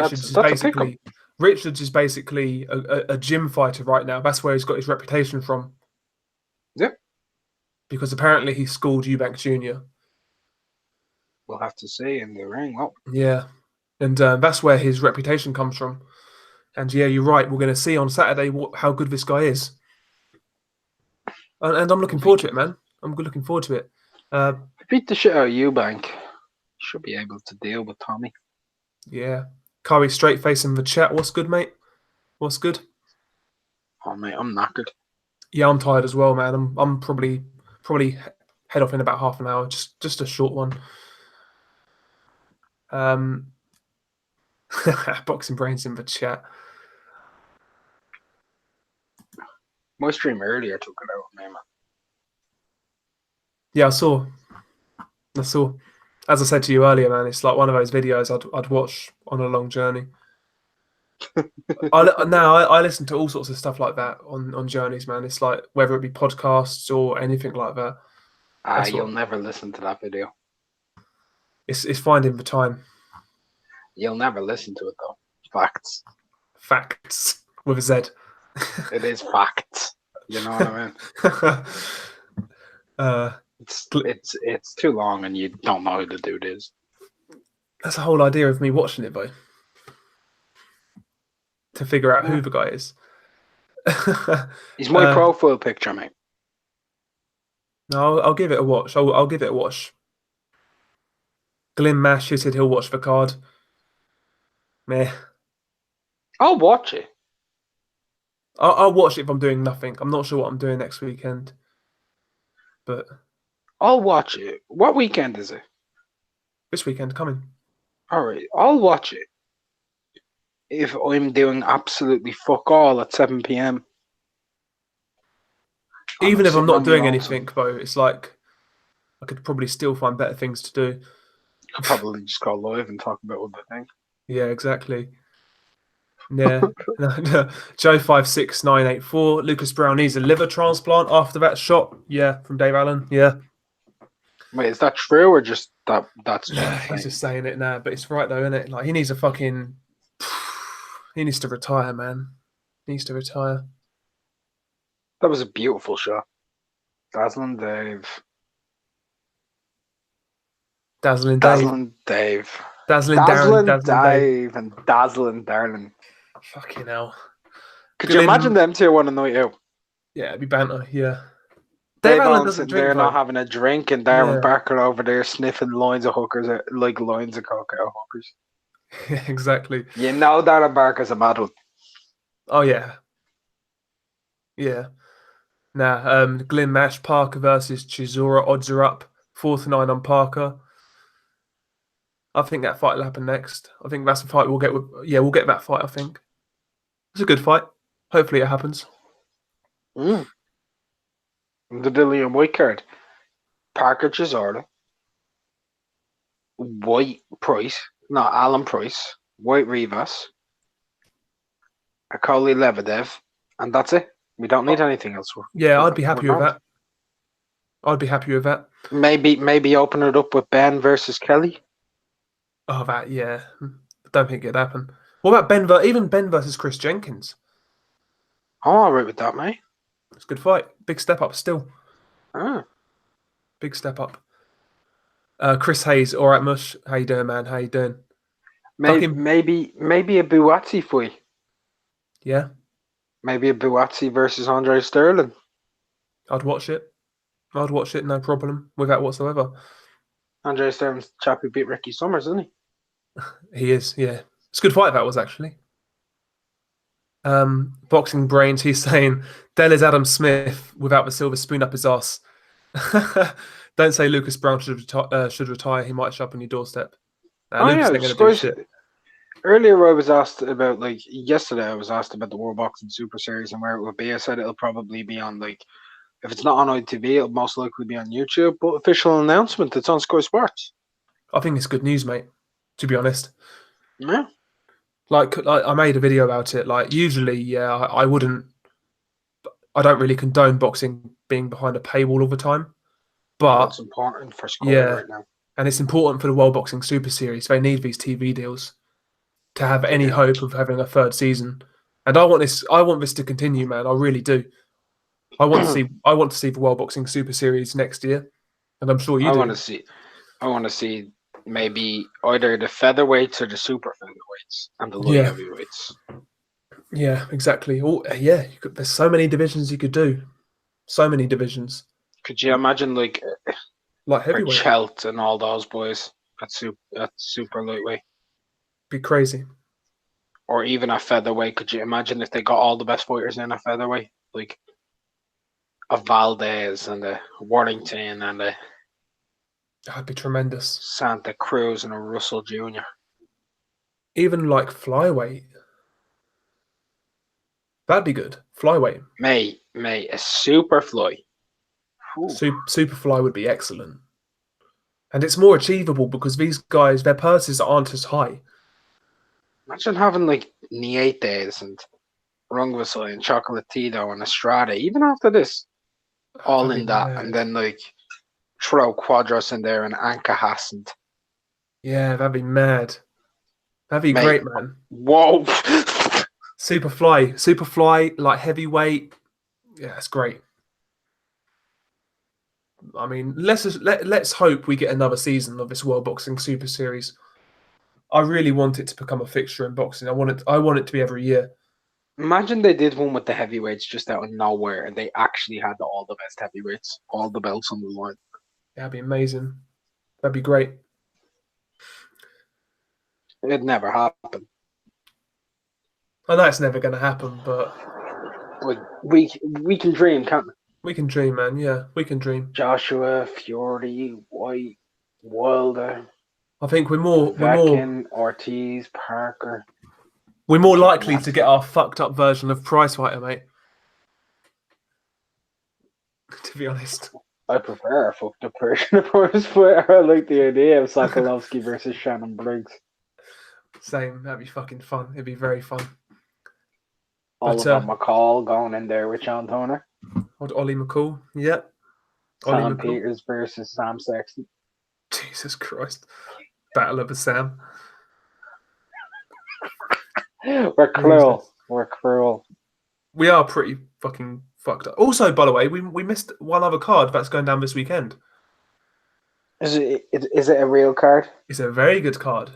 [SPEAKER 1] Richards is basically a gym fighter right now. That's where he's got his reputation from.
[SPEAKER 2] Yeah.
[SPEAKER 1] Because apparently he schooled Eubank Jr.
[SPEAKER 2] We'll have to see in the ring. Well,
[SPEAKER 1] yeah. And that's where his reputation comes from. And yeah, you're right. We're going to see on Saturday how good this guy is. And I'm looking forward to it, man. I'm looking forward to it.
[SPEAKER 2] beat the shit out of Eubank. Should be able to deal with Tommy.
[SPEAKER 1] Yeah. Curry straight face in the chat. What's good, mate? What's good?
[SPEAKER 2] Oh mate, I'm knackered.
[SPEAKER 1] Yeah, I'm tired as well, man. I'm probably head off in about half an hour. Just a short one. Boxing brains in the chat.
[SPEAKER 2] My stream earlier took it out of me, man.
[SPEAKER 1] Yeah, I saw. As I said to you earlier, man, it's like one of those videos I'd watch on a long journey. I listen to all sorts of stuff like that on journeys, man. It's like whether it be podcasts or anything like that. That's
[SPEAKER 2] You'll
[SPEAKER 1] what
[SPEAKER 2] never listen to that video.
[SPEAKER 1] it's finding the time.
[SPEAKER 2] You'll never listen to it though. Facts.
[SPEAKER 1] Facts with a Z.
[SPEAKER 2] It is facts. You know what I mean? It's too long and you don't know who the dude is.
[SPEAKER 1] That's the whole idea of me watching it, though. To figure out who the guy is.
[SPEAKER 2] He's my profile picture, mate.
[SPEAKER 1] No, I'll give it a watch. I'll give it a watch. Glenn Mash, who said he'll watch the card. Meh.
[SPEAKER 2] I'll watch it.
[SPEAKER 1] I'll watch it if I'm doing nothing. I'm not sure what I'm doing next weekend. But
[SPEAKER 2] I'll watch it. What weekend is it?
[SPEAKER 1] this weekend coming.
[SPEAKER 2] Alright, I'll watch it. If I'm doing absolutely fuck all at 7 p.m.
[SPEAKER 1] Even if I'm not doing anything, though, it's like I could probably still find better things to do.
[SPEAKER 2] I'll probably just go live and talk about what I think.
[SPEAKER 1] Yeah, exactly. Yeah. Joe56984. Lucas Brown needs a liver transplant after that shot. Yeah, from Dave Allen. Yeah.
[SPEAKER 2] Wait, is that true or just that's just
[SPEAKER 1] He's just saying it now, but it's right though, isn't it? Like he needs he needs to retire, man. He needs to retire.
[SPEAKER 2] That was a beautiful shot. Dazzling Dave.
[SPEAKER 1] Dazzling
[SPEAKER 2] Dave.
[SPEAKER 1] Dazzling
[SPEAKER 2] Dave and Dazzling Darling.
[SPEAKER 1] Fucking hell.
[SPEAKER 2] Could you imagine them two on a night out?
[SPEAKER 1] Yeah, it'd be banter, yeah.
[SPEAKER 2] Dave Allen doesn't drink. They're not having a drink, and Darren Barker over there sniffing lines of hookers, like lines of coke out of hookers.
[SPEAKER 1] Yeah, exactly.
[SPEAKER 2] You know Darren Barker's a mad one.
[SPEAKER 1] Oh yeah. Yeah. Now, Glenn Mash, Parker versus Chisora. Odds are up 4-9 on Parker. I think that fight will happen next. I think that's the fight we'll get. We'll get that fight. I think it's a good fight. Hopefully, it happens.
[SPEAKER 2] The Dillian White card: Parker Chisora, White Price, not Alan Price, White Rivas, Akoli Lebedev, and that's it. We don't need anything else.
[SPEAKER 1] I'd be happy with that. I'd be happy with that.
[SPEAKER 2] Maybe open it up with Ben versus Kelly.
[SPEAKER 1] Oh, that, yeah. I don't think it'd happen. What about even Ben versus Chris Jenkins?
[SPEAKER 2] I'm all right with that, mate.
[SPEAKER 1] It's a good fight. Big step up still.
[SPEAKER 2] Ah.
[SPEAKER 1] Big step up. Chris Hayes, all right, Mush. How you doing, man? How you doing?
[SPEAKER 2] Maybe a Buatsi fight.
[SPEAKER 1] Yeah.
[SPEAKER 2] Maybe a Buatsi versus Andre Sterling.
[SPEAKER 1] I'd watch it. No problem with that whatsoever.
[SPEAKER 2] Andre Sterling's the chap who beat Ricky Summers, isn't he?
[SPEAKER 1] He is, yeah. It's a good fight that was, actually. Boxing Brains, he's saying, Dell is Adam Smith without the silver spoon up his ass. Don't say Lucas Brown should retire. He might show up on your doorstep. Lucas ain't going to do shit.
[SPEAKER 2] Earlier I was asked about, yesterday I was asked about the World Boxing Super Series and where it would be. I said it'll probably be on, if it's not on ITV, it'll most likely be on YouTube. But official announcement, it's on Sky Sports.
[SPEAKER 1] I think it's good news, mate, to be honest.
[SPEAKER 2] Yeah.
[SPEAKER 1] I made a video about it. Usually, I wouldn't. I don't really condone boxing being behind a paywall all the time. But
[SPEAKER 2] that's important for Sky right now.
[SPEAKER 1] And it's important for the World Boxing Super Series. They need these TV deals to have any hope of having a third season. And I want this to continue, man. I really do. I want to see the World Boxing Super Series next year, and I'm sure you do.
[SPEAKER 2] I want to see maybe either the featherweights or the super featherweights and the light heavyweights.
[SPEAKER 1] Yeah, exactly. There's so many divisions you could do. So many divisions.
[SPEAKER 2] Could you imagine like
[SPEAKER 1] heavyweight,
[SPEAKER 2] Chelt and all those boys? That's super lightweight.
[SPEAKER 1] Be crazy.
[SPEAKER 2] Or even a featherweight. Could you imagine if they got all the best fighters in a featherweight? Like a Valdez and a Warrington and a
[SPEAKER 1] That'd be tremendous.
[SPEAKER 2] Santa Cruz and a Russell Jr.
[SPEAKER 1] Even like flyweight. That'd be good. Flyweight.
[SPEAKER 2] A super fly.
[SPEAKER 1] Superfly would be excellent. And it's more achievable because these guys, their purses aren't as high.
[SPEAKER 2] Imagine having like Nietes and Rungvisai and Chocolatito and Estrada, even after this, all
[SPEAKER 1] That'd
[SPEAKER 2] in
[SPEAKER 1] be
[SPEAKER 2] that,
[SPEAKER 1] mad.
[SPEAKER 2] and then like throw Quadros in there and Anka Hassan.
[SPEAKER 1] Yeah, that'd be mad. That'd be
[SPEAKER 2] Mate.
[SPEAKER 1] great, man.
[SPEAKER 2] Whoa!
[SPEAKER 1] Superfly, like heavyweight. Yeah, it's great. I mean, let's hope we get another season of this World Boxing Super Series. I really want it to become a fixture in boxing. I want it to be every year.
[SPEAKER 2] Imagine they did one with the heavyweights just out of nowhere, and they actually had all the best heavyweights, all the belts on the line.
[SPEAKER 1] That'd be amazing. That'd be great.
[SPEAKER 2] It never happened.
[SPEAKER 1] I know it's never going to happen, but
[SPEAKER 2] we can dream, can't we?
[SPEAKER 1] we can dream, man. Yeah, we can dream.
[SPEAKER 2] Joshua, Fury, White, Wilder,
[SPEAKER 1] I think we're more
[SPEAKER 2] Ortiz, Parker.
[SPEAKER 1] We're more likely to get our fucked up version of Pricefighter, mate. To be honest.
[SPEAKER 2] I prefer a fucked up version of Pricefighter. I like the idea of Sokolovsky versus Shannon Briggs.
[SPEAKER 1] Same. That'd be fucking fun. It'd be very fun.
[SPEAKER 2] Oliver McCall going in there with John Toner.
[SPEAKER 1] Ollie McCall. Yeah.
[SPEAKER 2] Sam Peters versus Sam Sexton.
[SPEAKER 1] Jesus Christ. Battle of the Sam.
[SPEAKER 2] We're cruel. We're cruel.
[SPEAKER 1] We are pretty fucking fucked up. Also, by the way, we missed one other card that's going down this weekend.
[SPEAKER 2] Is it a real card?
[SPEAKER 1] It's a very good card.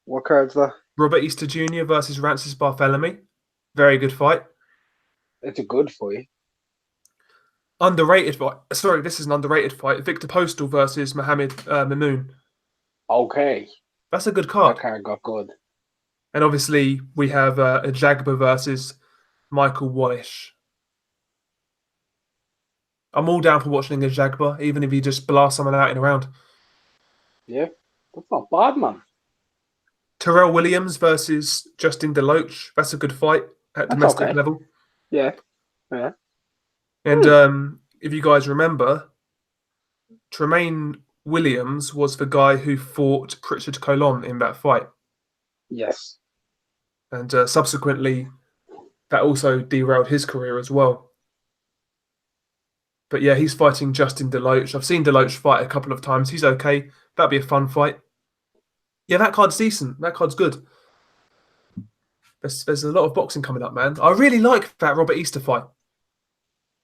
[SPEAKER 2] What card's that?
[SPEAKER 1] Robert Easter Jr. versus Francis Barthélemy. Very good fight.
[SPEAKER 2] It's a good fight.
[SPEAKER 1] Underrated fight. Sorry, this is an underrated fight. Victor Postal versus Mohammed Mimoun.
[SPEAKER 2] Okay.
[SPEAKER 1] That's a good card.
[SPEAKER 2] That card got good. And
[SPEAKER 1] obviously, we have a Jagba versus Michael Wallish. I'm all down for watching a Jagba, even if he just blasts someone out in a round.
[SPEAKER 2] Yeah, that's not bad, man.
[SPEAKER 1] Terrell Williams versus Justin DeLoach. That's a good fight at domestic level.
[SPEAKER 2] Yeah, yeah.
[SPEAKER 1] And if you guys remember, Tremaine Williams was the guy who fought Pritchard Colon in that fight.
[SPEAKER 2] Yes.
[SPEAKER 1] And subsequently, that also derailed his career as well. But yeah, he's fighting Justin DeLoach. I've seen DeLoach fight a couple of times. He's okay. That'd be a fun fight. Yeah, that card's decent. That card's good. There's a lot of boxing coming up, man. I really like that Robert Easter fight.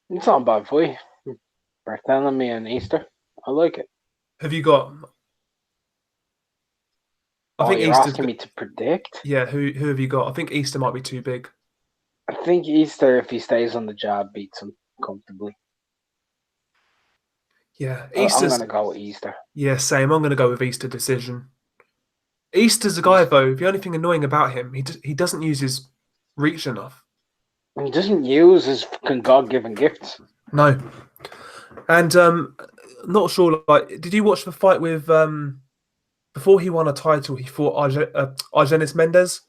[SPEAKER 2] It's not a bad fight. Barthélemy and Easter. I like it.
[SPEAKER 1] Have you got...
[SPEAKER 2] I think you're asking me to predict?
[SPEAKER 1] Yeah, who have you got? I think Easter might be too big.
[SPEAKER 2] I think Easter, if he stays on the jab, beats him comfortably.
[SPEAKER 1] Yeah,
[SPEAKER 2] I'm going to go with Easter.
[SPEAKER 1] Yeah, same. I'm going to go with Easter decision. Easter's a guy, though. The only thing annoying about him, he doesn't use his reach enough.
[SPEAKER 2] He doesn't use his fucking God-given gifts.
[SPEAKER 1] No. And not sure, like, did you watch the fight with, before he won a title, he fought Argenis Mendez?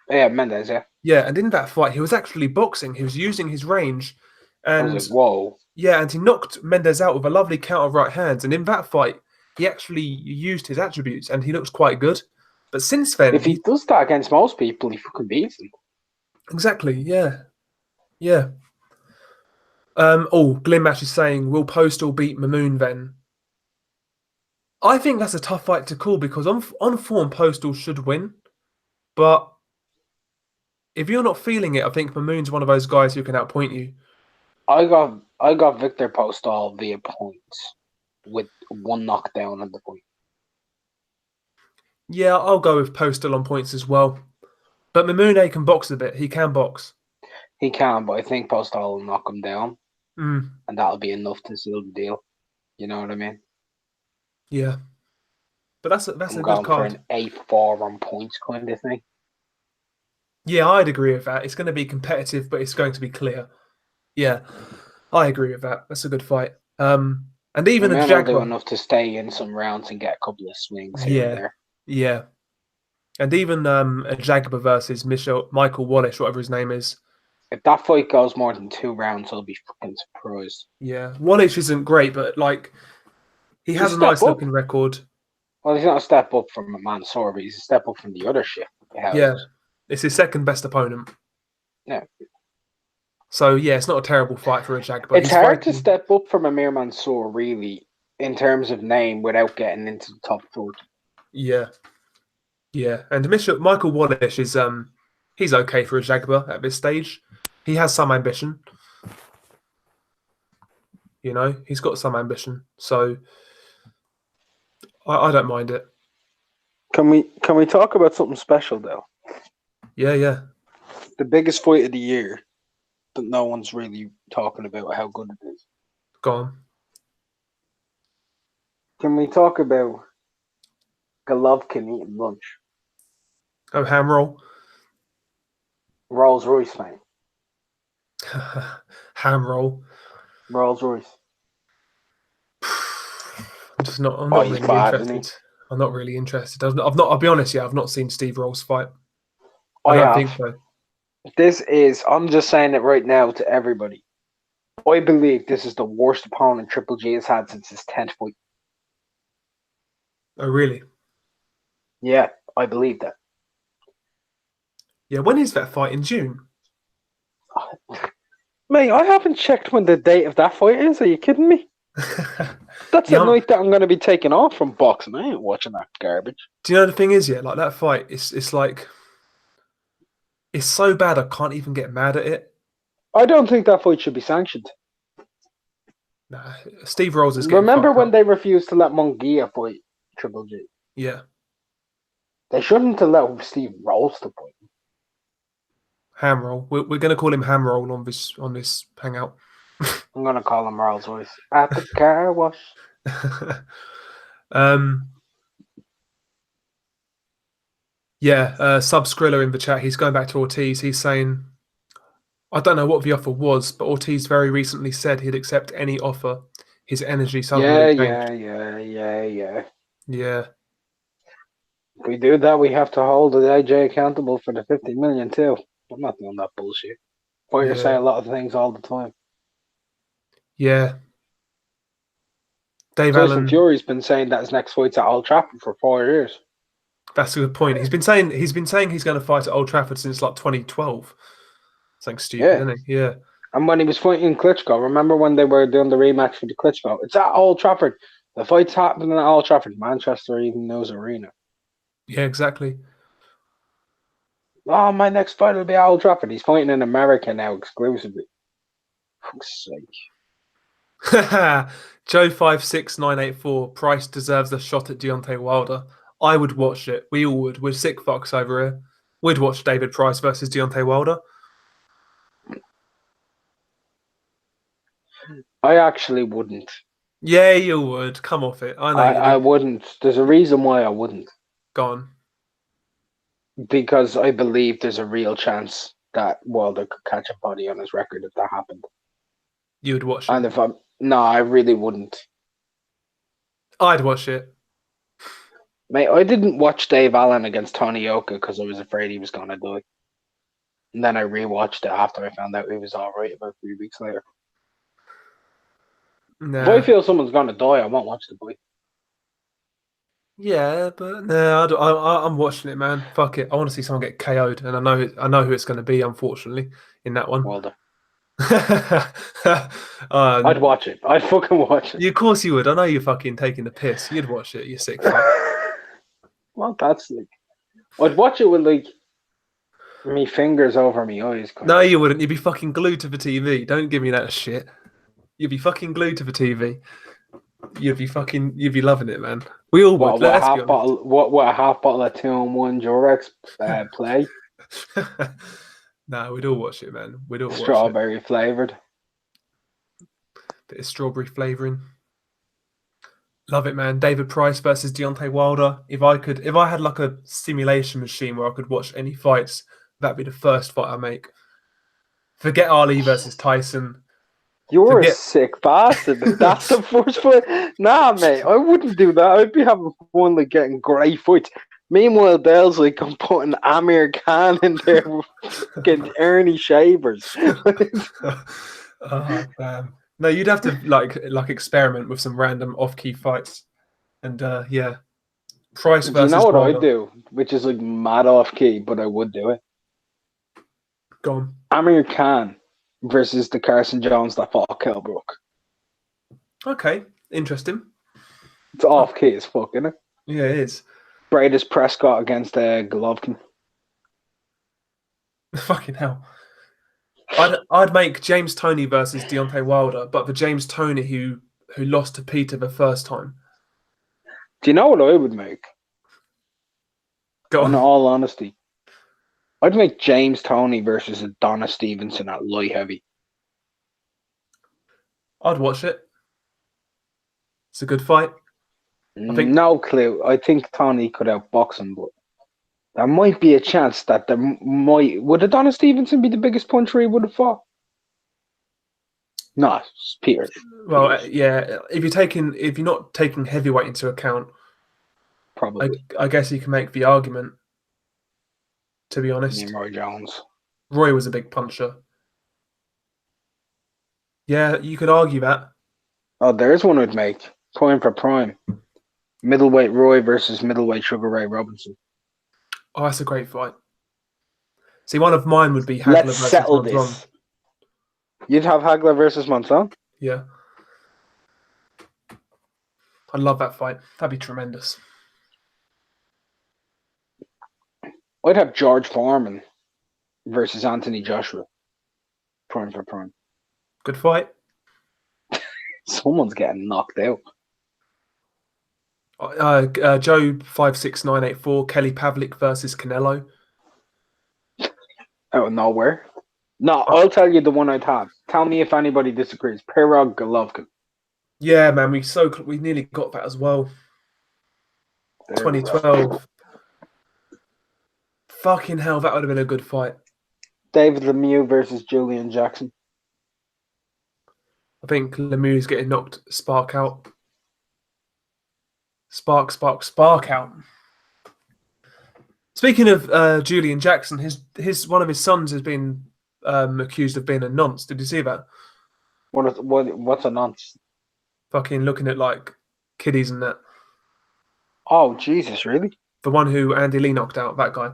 [SPEAKER 2] Yeah, Mendez, yeah.
[SPEAKER 1] Yeah, and in that fight, he was actually boxing. He was using his range. And
[SPEAKER 2] I was like, whoa.
[SPEAKER 1] Yeah, and he knocked Mendez out with a lovely counter right hand. And in that fight, he actually used his attributes, and he looks quite good. But since then...
[SPEAKER 2] If he does that against most people, he fucking beats them.
[SPEAKER 1] Exactly, yeah. Yeah. Glenn Mash is saying, will Postal beat Mimoun then? I think that's a tough fight to call because on form, Postal should win. But if you're not feeling it, I think Mimoun's one of those guys who can outpoint you.
[SPEAKER 2] I got Victor Postal via points with one knockdown at the point.
[SPEAKER 1] Yeah, I'll go with Postal on points as well. But Mimoun can box a bit. He can box.
[SPEAKER 2] He can, but I think Postal will knock him down.
[SPEAKER 1] Mm.
[SPEAKER 2] And that'll be enough to seal the deal. You know what I mean?
[SPEAKER 1] Yeah. But that's
[SPEAKER 2] I'm
[SPEAKER 1] a good
[SPEAKER 2] going for
[SPEAKER 1] card.
[SPEAKER 2] an 8-4 on points kind of thing.
[SPEAKER 1] Yeah, I'd agree with that. It's going to be competitive, but it's going to be clear. Yeah, I agree with that. That's a good fight. And
[SPEAKER 2] The
[SPEAKER 1] even a
[SPEAKER 2] man will do
[SPEAKER 1] Jaguar.
[SPEAKER 2] enough to stay in some rounds and get a couple of swings here and
[SPEAKER 1] Yeah,
[SPEAKER 2] there.
[SPEAKER 1] yeah. And even a Jaguar versus Michael Wallace, whatever his name is.
[SPEAKER 2] If that fight goes more than 2 rounds, I'll be fucking surprised.
[SPEAKER 1] Yeah, Wallace isn't great, but like he
[SPEAKER 2] He's
[SPEAKER 1] has
[SPEAKER 2] a
[SPEAKER 1] a
[SPEAKER 2] step
[SPEAKER 1] nice
[SPEAKER 2] up.
[SPEAKER 1] looking record.
[SPEAKER 2] Well, he's not a step up from a Mansour, but he's a step up from the other shit he
[SPEAKER 1] Yeah,
[SPEAKER 2] has.
[SPEAKER 1] it's his second best opponent.
[SPEAKER 2] Yeah.
[SPEAKER 1] So yeah, it's not a terrible fight for a Jaguar.
[SPEAKER 2] It's
[SPEAKER 1] He's
[SPEAKER 2] hard to
[SPEAKER 1] fighting.
[SPEAKER 2] step up from Amir Mansour, really, in terms of name without getting into the top 40.
[SPEAKER 1] Yeah, yeah. And Michael Wallace is he's okay for a Jaguar at this stage. He has some ambition. You know, he's got some ambition. So I don't mind it.
[SPEAKER 2] Can we talk about something special though?
[SPEAKER 1] Yeah, yeah.
[SPEAKER 2] The biggest fight of the year that no one's really talking about how good it is.
[SPEAKER 1] Go on.
[SPEAKER 2] Can we talk about Golovkin eating lunch?
[SPEAKER 1] Oh, ham roll.
[SPEAKER 2] Rolls Royce, mate.
[SPEAKER 1] Ham roll.
[SPEAKER 2] Rolls Royce.
[SPEAKER 1] I'm just not. I'm
[SPEAKER 2] Oh,
[SPEAKER 1] not
[SPEAKER 2] he's
[SPEAKER 1] really
[SPEAKER 2] bad, isn't he?
[SPEAKER 1] interested. I'm not really interested. I've not. I'll be honest. Yeah, I've not seen Steve Rolls fight. I
[SPEAKER 2] I
[SPEAKER 1] don't
[SPEAKER 2] have.
[SPEAKER 1] think so.
[SPEAKER 2] I'm just saying it right now to everybody. I believe this is the worst opponent Triple G has had since his 10th fight.
[SPEAKER 1] Oh, really?
[SPEAKER 2] Yeah, I believe that.
[SPEAKER 1] Yeah. When is that fight? In June?
[SPEAKER 2] Mate, I haven't checked when the date of that fight is. Are you kidding me? That's the
[SPEAKER 1] Yeah.
[SPEAKER 2] night that I'm going to be taking off from boxing. I ain't watching that garbage.
[SPEAKER 1] Do you know the thing is? Yeah, like that fight. It's like it's so bad. I can't even get mad at it.
[SPEAKER 2] I don't think that fight should be sanctioned.
[SPEAKER 1] Nah, Steve Rolls is getting
[SPEAKER 2] Remember
[SPEAKER 1] fucked
[SPEAKER 2] when
[SPEAKER 1] up.
[SPEAKER 2] they refused to let Munguia fight Triple G?
[SPEAKER 1] Yeah.
[SPEAKER 2] They shouldn't have let Steve Rolls to fight.
[SPEAKER 1] Ham roll. We're going to call him ham roll on this hangout.
[SPEAKER 2] I'm going to call him Rolls Royce. At the car wash.
[SPEAKER 1] um. Yeah, Sub Skrilla in the chat. He's going back to Ortiz. He's saying, I don't know what the offer was, but Ortiz very recently said he'd accept any offer. His energy suddenly changed.
[SPEAKER 2] Yeah.
[SPEAKER 1] Yeah,
[SPEAKER 2] If we do that, we have to hold the AJ accountable for the 50 million too. I'm not doing that bullshit. Fighters say
[SPEAKER 1] yeah,
[SPEAKER 2] a lot of things all the time.
[SPEAKER 1] yeah. Dave
[SPEAKER 2] Tyson
[SPEAKER 1] Allen.
[SPEAKER 2] Fury's been saying that his next fight's at Old Trafford for 4 years.
[SPEAKER 1] That's a good point. He's saying he's going to fight at Old Trafford since like 2012. Something stupid,
[SPEAKER 2] Yeah.
[SPEAKER 1] isn't he? Yeah,
[SPEAKER 2] And when he was fighting Klitschko, remember when they were doing the rematch for the Klitschko? It's at Old Trafford. The fight's happening at Old Trafford, Manchester Evening Arena.
[SPEAKER 1] yeah, exactly.
[SPEAKER 2] Oh, my next fight will be at Old Trafford. He's fighting in America now exclusively. For fuck's sake.
[SPEAKER 1] Joe56984. Price deserves a shot at Deontay Wilder. I would watch it. We all would. We're sick fucks over here. We'd watch David Price versus Deontay Wilder.
[SPEAKER 2] I actually wouldn't.
[SPEAKER 1] Yeah, you would. Come off it. I know you
[SPEAKER 2] I
[SPEAKER 1] do.
[SPEAKER 2] wouldn't. There's a reason why I wouldn't.
[SPEAKER 1] Go on.
[SPEAKER 2] Because I believe there's a real chance that Wilder could catch a body on his record if that happened.
[SPEAKER 1] You would watch
[SPEAKER 2] And
[SPEAKER 1] it.
[SPEAKER 2] if I'm no, I really wouldn't.
[SPEAKER 1] I'd watch it.
[SPEAKER 2] Mate, I didn't watch Dave Allen against Tony Yoka because I was afraid he was gonna die. And then I rewatched it after I found out he was alright about 3 weeks later. If I
[SPEAKER 1] Nah.
[SPEAKER 2] feel someone's gonna die, I won't watch the fight.
[SPEAKER 1] Yeah, but nah, I'm watching it, man. Fuck it. I want to see someone get KO'd, and I know who it's going to be, unfortunately, in that one.
[SPEAKER 2] Wilder.
[SPEAKER 1] Um,
[SPEAKER 2] I'd watch it. I'd fucking watch it.
[SPEAKER 1] of course you would. I know you're fucking taking the piss. You'd watch it, you sick fuck.
[SPEAKER 2] Well, that's like I'd watch it with like me fingers over me eyes.
[SPEAKER 1] No, you wouldn't. You'd be fucking glued to the TV. Don't give me that shit. You'd be fucking glued to the TV. You'd be loving it, man. We all would.
[SPEAKER 2] What
[SPEAKER 1] Let's
[SPEAKER 2] a
[SPEAKER 1] be
[SPEAKER 2] half bottle? What a half bottle of 2-in-1 Durex play?
[SPEAKER 1] honest. No, we'd all watch it, man. We'd all watch it.
[SPEAKER 2] Strawberry flavored.
[SPEAKER 1] Bit of strawberry flavouring. Love it, man. David Price versus Deontay Wilder. If I had like a simulation machine where I could watch any fights, that'd be the first fight I make. Forget Ali versus Tyson.
[SPEAKER 2] You're a
[SPEAKER 1] Forget.
[SPEAKER 2] sick bastard. If that's the first fight, nah, mate, I wouldn't do that. I'd be having fun, like getting great fights. Meanwhile, Bell's like, I'm putting Amir Khan in there with fucking Ernie Shavers.
[SPEAKER 1] Oh man. No, you'd have to like experiment with some random off-key fights, and yeah, Price
[SPEAKER 2] Do you know
[SPEAKER 1] versus
[SPEAKER 2] what I'd
[SPEAKER 1] Wilder.
[SPEAKER 2] do? Which is like mad off key, but I would do it.
[SPEAKER 1] Gone.
[SPEAKER 2] Amir Khan versus the Carson Jones that fought Kell Brook.
[SPEAKER 1] Okay, interesting.
[SPEAKER 2] It's off key as fuck, isn't it?
[SPEAKER 1] Yeah, it is.
[SPEAKER 2] Bradis Prescott against Golovkin.
[SPEAKER 1] Fucking hell. I'd make James Toney versus Deontay Wilder, but the James Toney who lost to Peter the first time.
[SPEAKER 2] Do you know what I would make?
[SPEAKER 1] Go
[SPEAKER 2] In
[SPEAKER 1] on.
[SPEAKER 2] all honesty, I'd make James Toney versus Adonis Stevenson at light heavy.
[SPEAKER 1] I'd watch it. It's a good fight. I think.
[SPEAKER 2] No clue. I think Tony could outbox him, but there might be a chance that there might. Would Adonis Stevenson be the biggest puncher he would have fought? No, it's Peter.
[SPEAKER 1] Well, yeah. If you're not taking heavyweight into account,
[SPEAKER 2] Probably.
[SPEAKER 1] I guess you can make the argument. To be honest,
[SPEAKER 2] Roy Jones.
[SPEAKER 1] Roy was a big puncher. Yeah, you could argue that.
[SPEAKER 2] Oh, there's one I'd make. Prime for prime. Middleweight Roy versus middleweight Sugar Ray Robinson.
[SPEAKER 1] Oh, that's a great fight. See, one of mine would be Hagler
[SPEAKER 2] Let's
[SPEAKER 1] versus
[SPEAKER 2] settle
[SPEAKER 1] Monzon.
[SPEAKER 2] this. You'd have Hagler versus Monzon?
[SPEAKER 1] Yeah. I'd love that fight. That'd be tremendous.
[SPEAKER 2] I'd have George Foreman versus Anthony Joshua. Prime for prime.
[SPEAKER 1] Good fight.
[SPEAKER 2] Someone's getting knocked out.
[SPEAKER 1] Joe 56984, Kelly Pavlik versus Canelo.
[SPEAKER 2] Out of nowhere. No, I'll tell you the one I'd have. Tell me if anybody disagrees. Pirog Golovkin.
[SPEAKER 1] Yeah, man, we nearly got that as well. 2012. Fucking hell, that would have been a good fight.
[SPEAKER 2] David Lemieux versus Julian Jackson.
[SPEAKER 1] I think Lemieux's getting knocked spark out. Spark out. Speaking of Julian Jackson, his one of his sons has been accused of being a nonce. Did you see that?
[SPEAKER 2] What's a nonce?
[SPEAKER 1] Fucking looking at like kiddies and that.
[SPEAKER 2] Oh, Jesus, really?
[SPEAKER 1] The one who Andy Lee knocked out, that guy.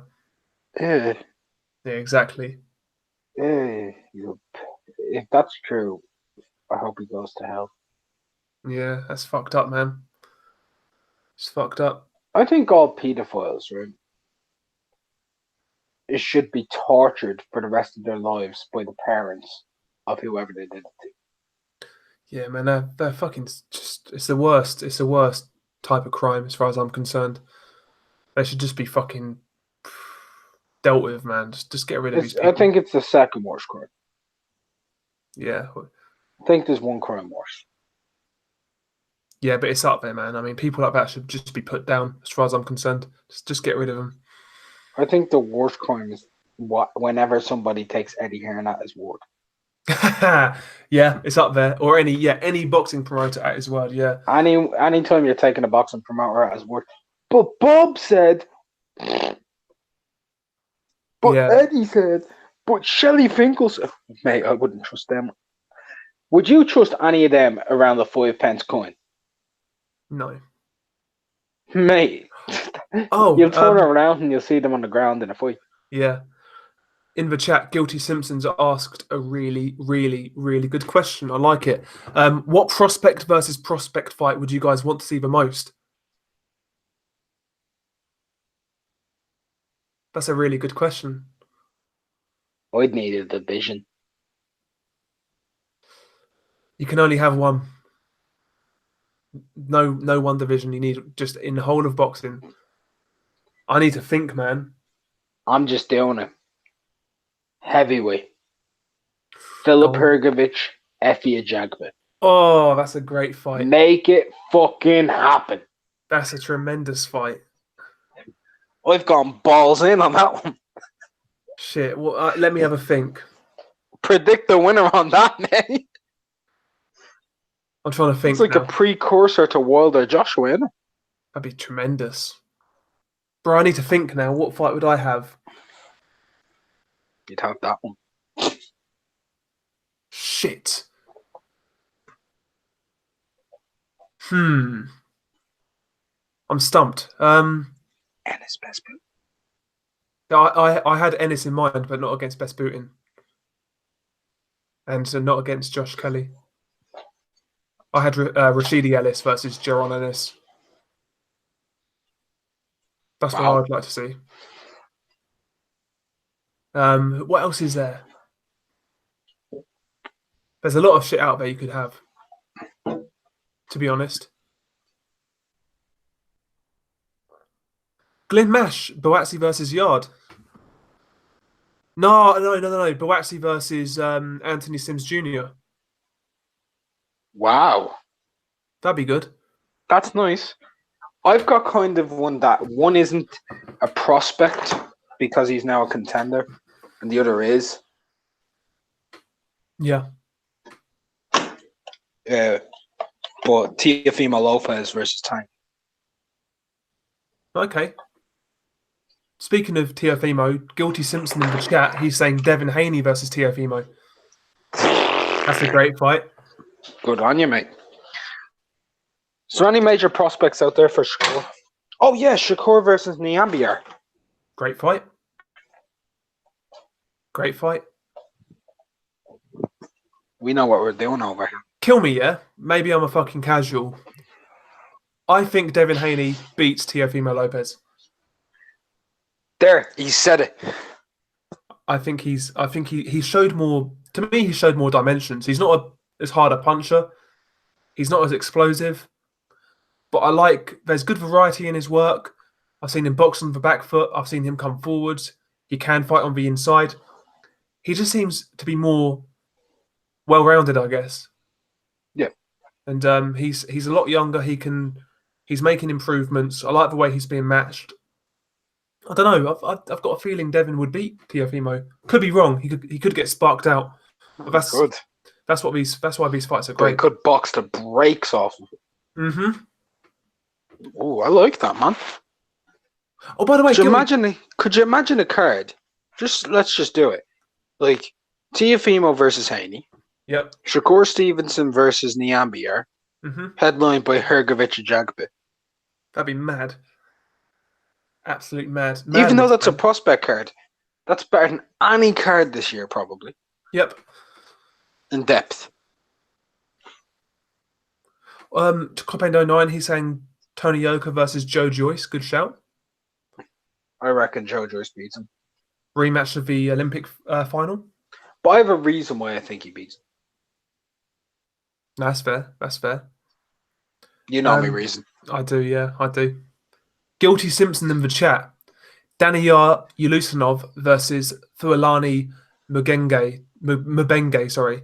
[SPEAKER 2] Yeah.
[SPEAKER 1] Yeah, exactly.
[SPEAKER 2] If that's true, I hope he goes to hell.
[SPEAKER 1] Yeah, that's fucked up, man. It's fucked up.
[SPEAKER 2] I think all paedophiles, right, it should be tortured for the rest of their lives by the parents of whoever they did it to.
[SPEAKER 1] Yeah, man, they're fucking just. It's the worst. It's the worst type of crime, as far as I'm concerned. They should just be fucking dealt with, man. Just get rid of these people.
[SPEAKER 2] I think it's the second worst crime.
[SPEAKER 1] Yeah.
[SPEAKER 2] I think there's one crime worse.
[SPEAKER 1] Yeah, but it's up there, man. I mean, people like that should just be put down, as far as I'm concerned. Just get rid of them.
[SPEAKER 2] I think the worst crime is whenever somebody takes Eddie Hearn at his word.
[SPEAKER 1] Yeah, it's up there. Or any boxing promoter at his word. Yeah.
[SPEAKER 2] Anytime you're taking a boxing promoter at his word. But Bob said. But
[SPEAKER 1] Yeah.
[SPEAKER 2] Eddie said. But Shelley Finkel said. Mate, I wouldn't trust them. Would you trust any of them around the 5 pence coin?
[SPEAKER 1] No.
[SPEAKER 2] Mate.
[SPEAKER 1] Oh,
[SPEAKER 2] you'll turn around and you'll see them on the ground in a fight.
[SPEAKER 1] Yeah. In the chat, Guilty Simpsons asked a really, really, really good question. I like it. What prospect versus prospect fight would you guys want to see the most? That's a really good question.
[SPEAKER 2] I'd need a division.
[SPEAKER 1] You can only have one. No one division. You need just in the whole of boxing. I need to think, man.
[SPEAKER 2] I'm just doing it. Heavyweight. Filip Hrgovic, Efia Jagba.
[SPEAKER 1] Oh, that's a great fight.
[SPEAKER 2] Make it fucking happen.
[SPEAKER 1] That's a tremendous fight.
[SPEAKER 2] I've gone balls in on that one.
[SPEAKER 1] Shit. Well, let me have a think.
[SPEAKER 2] Predict the winner on that, mate.
[SPEAKER 1] I'm trying to think
[SPEAKER 2] It's like
[SPEAKER 1] now.
[SPEAKER 2] a precursor to Wilder Joshua, isn't it?
[SPEAKER 1] That'd be tremendous. Bro, I need to think now. What fight would I have?
[SPEAKER 2] You'd have that one.
[SPEAKER 1] Shit. I'm stumped.
[SPEAKER 2] Ennis best boot.
[SPEAKER 1] I had Ennis in mind, but not against Besputin. And so not against Josh Kelly. I had Rashidi Ellis versus Jaron Ennis. That's what I would like to see. What else is there? There's a lot of shit out there you could have, to be honest. Glenn Mash, Boatsy versus Yard. No. Boatsy versus Anthony Sims Jr.
[SPEAKER 2] Wow.
[SPEAKER 1] That'd be good.
[SPEAKER 2] That's nice. I've got kind of one isn't a prospect because he's now a contender, and the other is.
[SPEAKER 1] Yeah.
[SPEAKER 2] But Teofimo Lopez versus Tank.
[SPEAKER 1] Okay. Speaking of Teofimo, Guilty Simpson in the chat, he's saying Devin Haney versus Teofimo. That's a great fight.
[SPEAKER 2] Good on you, mate. Is there any major prospects out there for Shakur? Oh, yeah, Shakur versus Niambiar.
[SPEAKER 1] Great fight. Great fight.
[SPEAKER 2] We know what we're doing over here.
[SPEAKER 1] Kill me, yeah? Maybe I'm a fucking casual. I think Devin Haney beats Teofimo Lopez.
[SPEAKER 2] There, he said it.
[SPEAKER 1] I think he showed more. To me, he showed more dimensions. He's not as hard a puncher. He's not as explosive. But I like. There's good variety in his work. I've seen him box on the back foot. I've seen him come forwards. He can fight on the inside. He just seems to be more well-rounded, I guess.
[SPEAKER 2] Yeah.
[SPEAKER 1] And he's a lot younger. He's making improvements. I like the way he's being matched. I don't know. I've got a feeling Devin would beat Teofimo. Could be wrong. He could get sparked out. But that's
[SPEAKER 2] good.
[SPEAKER 1] That's why these fights are
[SPEAKER 2] But
[SPEAKER 1] great.
[SPEAKER 2] he could box the brakes off him.
[SPEAKER 1] Mm-hmm.
[SPEAKER 2] Oh, I like that, man.
[SPEAKER 1] Oh, by the way,
[SPEAKER 2] could you imagine a card? Let's just do it. Like Teofimo versus Haney.
[SPEAKER 1] Yep.
[SPEAKER 2] Shakur Stevenson versus Niambiar.
[SPEAKER 1] Mm-hmm.
[SPEAKER 2] Headlined by Hrgovic Jagbe.
[SPEAKER 1] That'd be mad. Absolute mad.
[SPEAKER 2] Even though that's a prospect card, that's better than any card this year, probably.
[SPEAKER 1] Yep.
[SPEAKER 2] In depth.
[SPEAKER 1] To Copendo 09, he's saying Tony Yoka versus Joe Joyce. Good shout.
[SPEAKER 2] I reckon Joe Joyce beats him.
[SPEAKER 1] Rematch of the Olympic final.
[SPEAKER 2] But I have a reason why I think he beats him.
[SPEAKER 1] That's fair. That's fair.
[SPEAKER 2] You know me reason.
[SPEAKER 1] I do, yeah, I do. Guilty Simpson in the chat. Daniyar Yulusanov versus Thuolani Mbenge, sorry.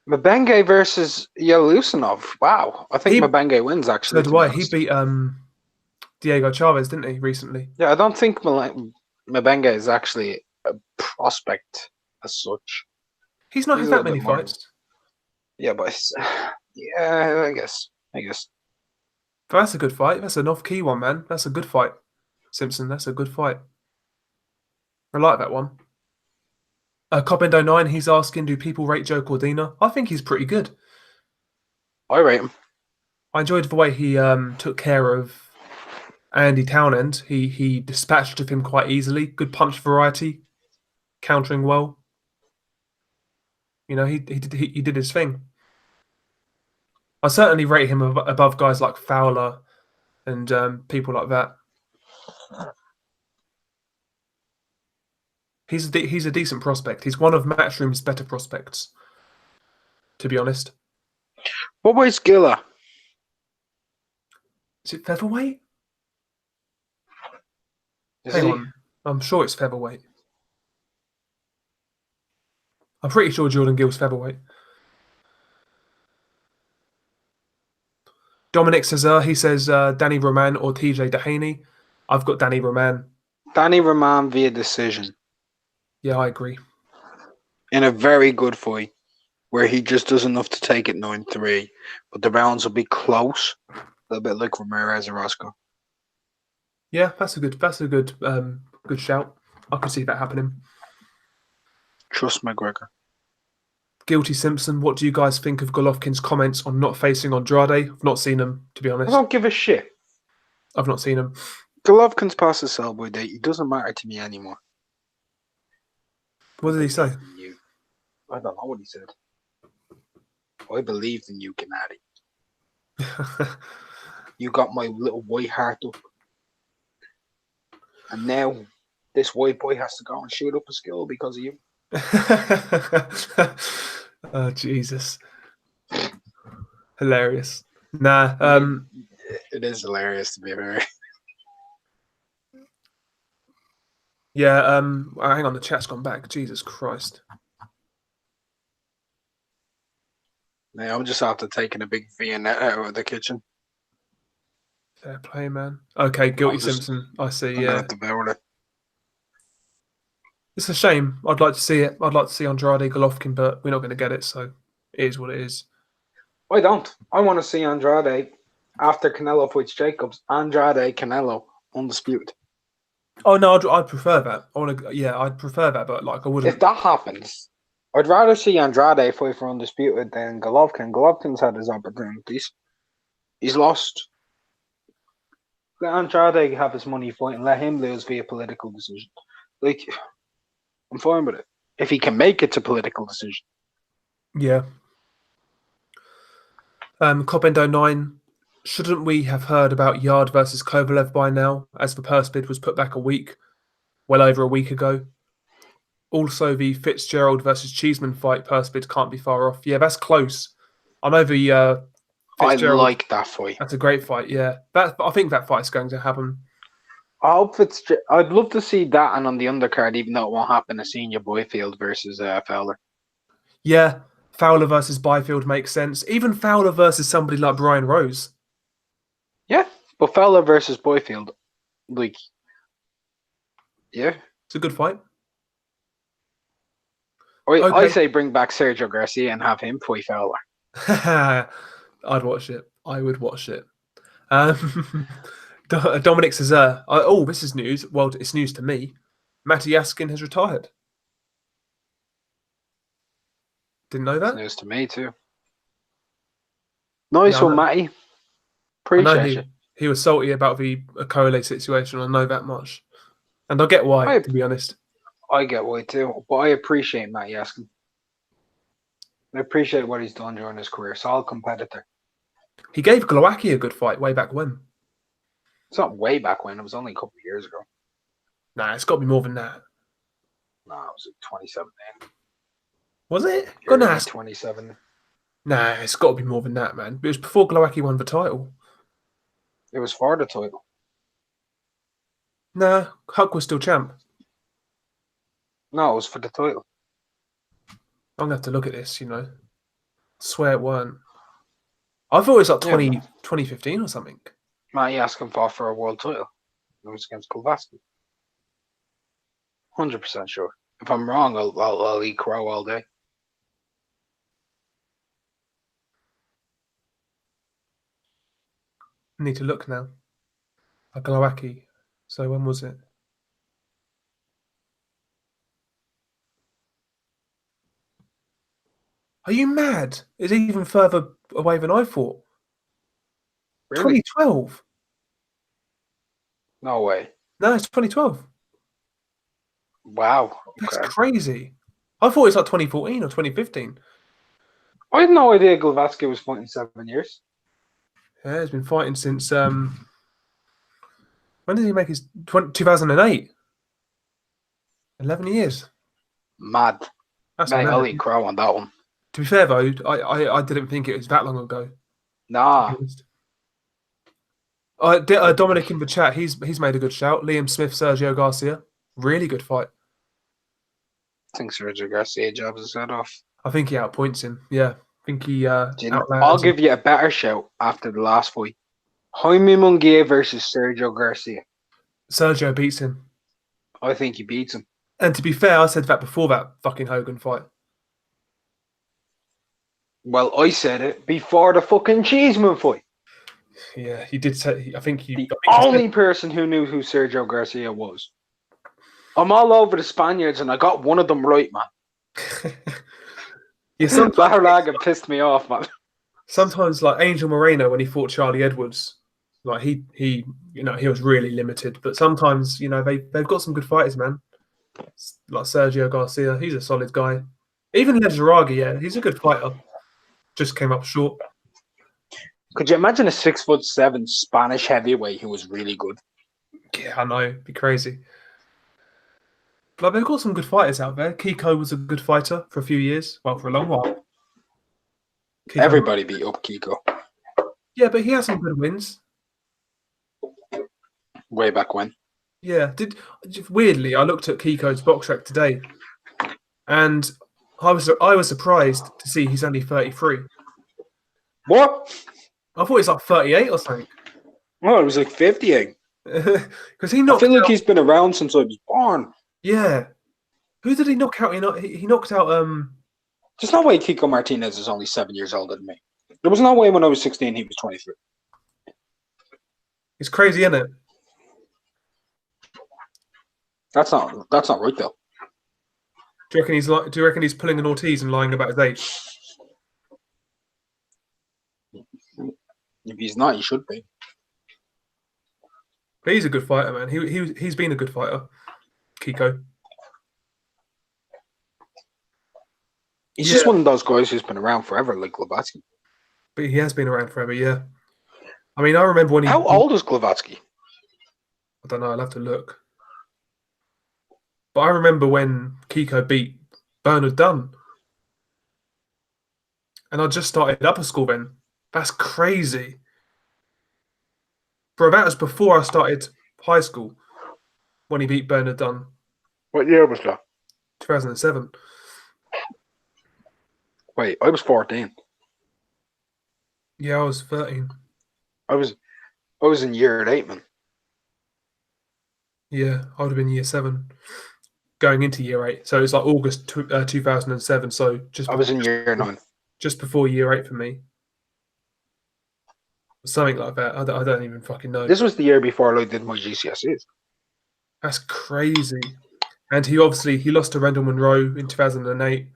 [SPEAKER 2] Mbenge versus Yolusanov. Wow. I think Mbenge wins, actually.
[SPEAKER 1] So do I. He beat Diego Chavez, didn't he, recently?
[SPEAKER 2] Yeah, I don't think Mbenge is actually a prospect as such.
[SPEAKER 1] He's not had that many fights.
[SPEAKER 2] Yeah, but yeah, I guess.
[SPEAKER 1] But that's a good fight. That's an off-key one, man. That's a good fight. Simpson, that's a good fight. I like that one. Copendo 09, he's asking, do people rate Joe Cordina? I think he's pretty good.
[SPEAKER 2] I rate him.
[SPEAKER 1] I enjoyed the way he took care of Andy Townend. He dispatched of him quite easily. Good punch variety. Countering well. You know, he did his thing. I certainly rate him above guys like Fowler and people like that. He's a decent prospect. He's one of Matchroom's better prospects, to be honest.
[SPEAKER 2] What weight's Gilla?
[SPEAKER 1] Is it featherweight? Hang on. I'm sure it's featherweight. I'm pretty sure Jordan Gill's featherweight. Dominic says, he says Danny Roman or TJ Dehaney. I've got Danny Roman.
[SPEAKER 2] Danny Roman via decision
[SPEAKER 1] Yeah, I agree.
[SPEAKER 2] in a very good fight where he just does enough to take it 9-3, but the rounds will be close, a little bit like Ramirez and Roscoe.
[SPEAKER 1] Yeah, that's a good good shout. I could see that happening.
[SPEAKER 2] Trust McGregor.
[SPEAKER 1] Guilty Simpson, what do you guys think of Golovkin's comments on not facing Andrade? I've not seen them, to be
[SPEAKER 2] I
[SPEAKER 1] honest.
[SPEAKER 2] don't give a shit.
[SPEAKER 1] I've not seen them.
[SPEAKER 2] Golovkin's past the sell-by date. It doesn't matter to me anymore.
[SPEAKER 1] What did he say?
[SPEAKER 2] I don't know what he said. I believed in you, Gennady. You got my little white heart up. And now this white boy has to go and shoot up a skill because of you.
[SPEAKER 1] Oh, Jesus. Hilarious. Nah.
[SPEAKER 2] It is hilarious to be fair.
[SPEAKER 1] Yeah, hang on, the chat's gone back. Jesus Christ.
[SPEAKER 2] Now I'm just after taking a big Viennette out of the kitchen.
[SPEAKER 1] Fair play, man. Okay, Guilty Simpson. I see, yeah.
[SPEAKER 2] It.
[SPEAKER 1] It's a shame. I'd like to see it. I'd like to see Andrade Golovkin, but we're not going to get it, so it is what it is.
[SPEAKER 2] I don't. I want to see Andrade after Canelo fights Jacobs. Andrade, Canelo, undisputed.
[SPEAKER 1] Oh no, I'd prefer that. I'd prefer that, but like I wouldn't.
[SPEAKER 2] If that happens, I'd rather see Andrade fight for undisputed than Golovkin. Golovkin's had his opportunities. He's lost. Let Andrade have his money fight and let him lose via political decision. Like, I'm fine with it. If he can make it to political decision.
[SPEAKER 1] Yeah. Copendo 9. Shouldn't we have heard about Yard versus Kovalev by now, as the purse bid was put back well over a week ago? Also, the Fitzgerald versus Cheeseman fight purse bid can't be far off. Yeah, that's close. I know the Fitzgerald.
[SPEAKER 2] I like that fight.
[SPEAKER 1] That's a great fight, yeah. I think that fight's going to happen.
[SPEAKER 2] I'd love to see that, and on the undercard, even though it won't happen, a senior Boyfield versus Fowler.
[SPEAKER 1] Yeah, Fowler versus Byfield makes sense. Even Fowler versus somebody like Brian Rose.
[SPEAKER 2] Yeah, but Fowler versus Boyfield, like, yeah.
[SPEAKER 1] It's a good fight.
[SPEAKER 2] I say bring back Sergio Garcia and have him fight Fowler.
[SPEAKER 1] I'd watch it. I would watch it. Dominic says, this is news. Well, it's news to me. Matty Yaskin has retired. Didn't know that?
[SPEAKER 2] It's news to me too. Nice one, Matty. Appreciate it.
[SPEAKER 1] He was salty about the Okole situation. I know that much. And I get why, to be honest.
[SPEAKER 2] I get why too. But I appreciate Matty Yaskin. I appreciate what he's done during his career. Solid competitor.
[SPEAKER 1] He gave Glowacki a good fight way back when.
[SPEAKER 2] It's not way back when. It was only a couple of years ago.
[SPEAKER 1] Nah, it's got to be more than that.
[SPEAKER 2] No, it was 2017.
[SPEAKER 1] Was it?
[SPEAKER 2] Good night. 27.
[SPEAKER 1] Nah, it's got to be more than that, man. It was before Glowacki won the title.
[SPEAKER 2] It was for the title.
[SPEAKER 1] Nah, Huck was still champ.
[SPEAKER 2] No, it was for the title.
[SPEAKER 1] I'm going to have to look at this, you know. Swear it weren't. I thought it was like 2015 or something.
[SPEAKER 2] Matty Yaskin fought for a world title. It was against Glowacki. 100% sure. If I'm wrong, I'll eat crow all day.
[SPEAKER 1] I need to look now. Glowacki. So when was it? Are you mad? It's even further away than I thought.
[SPEAKER 2] Really?
[SPEAKER 1] 2012.
[SPEAKER 2] No way.
[SPEAKER 1] No, it's 2012.
[SPEAKER 2] Wow.
[SPEAKER 1] That's crazy. I thought it was like 2014 or 2015.
[SPEAKER 2] I had no idea Glowacki was fighting 7 years.
[SPEAKER 1] Yeah, he's been fighting since when did he make his 2008? 11 years.
[SPEAKER 2] Mad.
[SPEAKER 1] That's
[SPEAKER 2] Mate, I'll eat crow on that one.
[SPEAKER 1] To be fair though, I didn't think it was that long ago.
[SPEAKER 2] Nah.
[SPEAKER 1] Dominic in the chat, he's made a good shout. Liam Smith, Sergio Garcia, really good fight.
[SPEAKER 2] I think Sergio Garcia jobs his head off.
[SPEAKER 1] I think he outpoints him. Yeah, think he
[SPEAKER 2] I'll
[SPEAKER 1] outlands him.
[SPEAKER 2] give you a better shout after the last fight. Jaime Munguia versus Sergio Garcia.
[SPEAKER 1] Sergio beats him.
[SPEAKER 2] I think he beats him.
[SPEAKER 1] And to be fair, I said that before that fucking Hogan fight.
[SPEAKER 2] Well, I said it before the fucking Cheeseman fight.
[SPEAKER 1] Yeah, he did say. I think
[SPEAKER 2] The
[SPEAKER 1] he
[SPEAKER 2] only person who knew who Sergio Garcia was. I'm all over the Spaniards, and I got one of them right, man.
[SPEAKER 1] said. Yeah, sometimes,
[SPEAKER 2] Larraga pissed me off, man.
[SPEAKER 1] sometimes like Angel Moreno when he fought Charlie Edwards, like he he was really limited. But sometimes they've got some good fighters, man. Like Sergio Garcia, he's a solid guy. Even Lejaragi, yeah, he's a good fighter. Just came up short.
[SPEAKER 2] Could you imagine a 6'7" Spanish heavyweight who was really good?
[SPEAKER 1] Yeah, I know, it'd be crazy. Like they've got some good fighters out there. Kiko was a good fighter for a few years, well, for a long while. Kiko,
[SPEAKER 2] Everybody beat up Kiko
[SPEAKER 1] yeah, but he has some good wins.
[SPEAKER 2] way back when.
[SPEAKER 1] Yeah, weirdly, I looked at Kiko's box track today, and I was surprised to see he's only 33.
[SPEAKER 2] What?
[SPEAKER 1] I thought he's like 38 or something.
[SPEAKER 2] Oh, it was like 58.
[SPEAKER 1] Because he
[SPEAKER 2] I
[SPEAKER 1] knocked
[SPEAKER 2] feel like
[SPEAKER 1] out.
[SPEAKER 2] he's been around since I was born.
[SPEAKER 1] Yeah, who did he knock out? He knocked out.
[SPEAKER 2] There's no way Kiko Martinez is only 7 years older than me. There was no way when I was 16 he was 23.
[SPEAKER 1] It's crazy, isn't it?
[SPEAKER 2] That's not right though.
[SPEAKER 1] Do you reckon he's pulling an Ortiz and lying about his age?
[SPEAKER 2] If he's not, he should be.
[SPEAKER 1] But he's a good fighter, man. He's been a good fighter, Kiko.
[SPEAKER 2] He's just one of those guys who's been around forever, like Glavatsky.
[SPEAKER 1] But he has been around forever, yeah. I mean, I remember when
[SPEAKER 2] How old is Glavatsky?
[SPEAKER 1] I don't know. I'll have to look. But I remember when Kiko beat Bernard Dunn, and I just started upper school then. That's crazy, bro. That was before I started high school when he beat Bernard Dunn,
[SPEAKER 2] What year was that?
[SPEAKER 1] 2007.
[SPEAKER 2] Wait, I was 14.
[SPEAKER 1] Yeah, I was 13.
[SPEAKER 2] I was in year 8, man.
[SPEAKER 1] Yeah, I would have been year 7, going into year 8. So it's like August 2007. So
[SPEAKER 2] I was in year 9.
[SPEAKER 1] just before year 8 for me. Something like that. I don't even fucking know.
[SPEAKER 2] This was the year before I did my GCSEs.
[SPEAKER 1] That's crazy. And he lost to Rendell Monroe in 2008.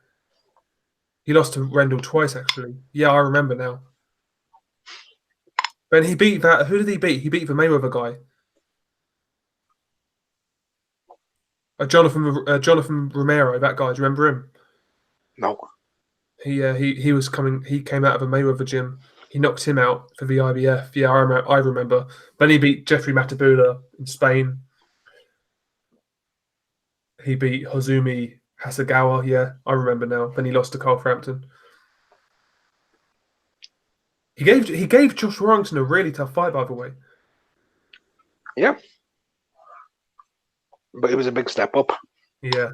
[SPEAKER 1] He lost to Rendell twice, actually. Yeah, I remember now. But he beat that. Who did he beat? He beat the Mayweather guy. Jonathan Romero, that guy. Do you remember him?
[SPEAKER 2] No.
[SPEAKER 1] He was coming. He came out of a Mayweather gym. He knocked him out for the IBF. Yeah, I remember. Then he beat Jeffrey Matabula in Spain. He beat Hozumi Hasagawa. Yeah, I remember now. Then he lost to Carl Frampton. He gave Josh Warrington a really tough fight, by the way.
[SPEAKER 2] Yeah. But it was a big step up.
[SPEAKER 1] Yeah.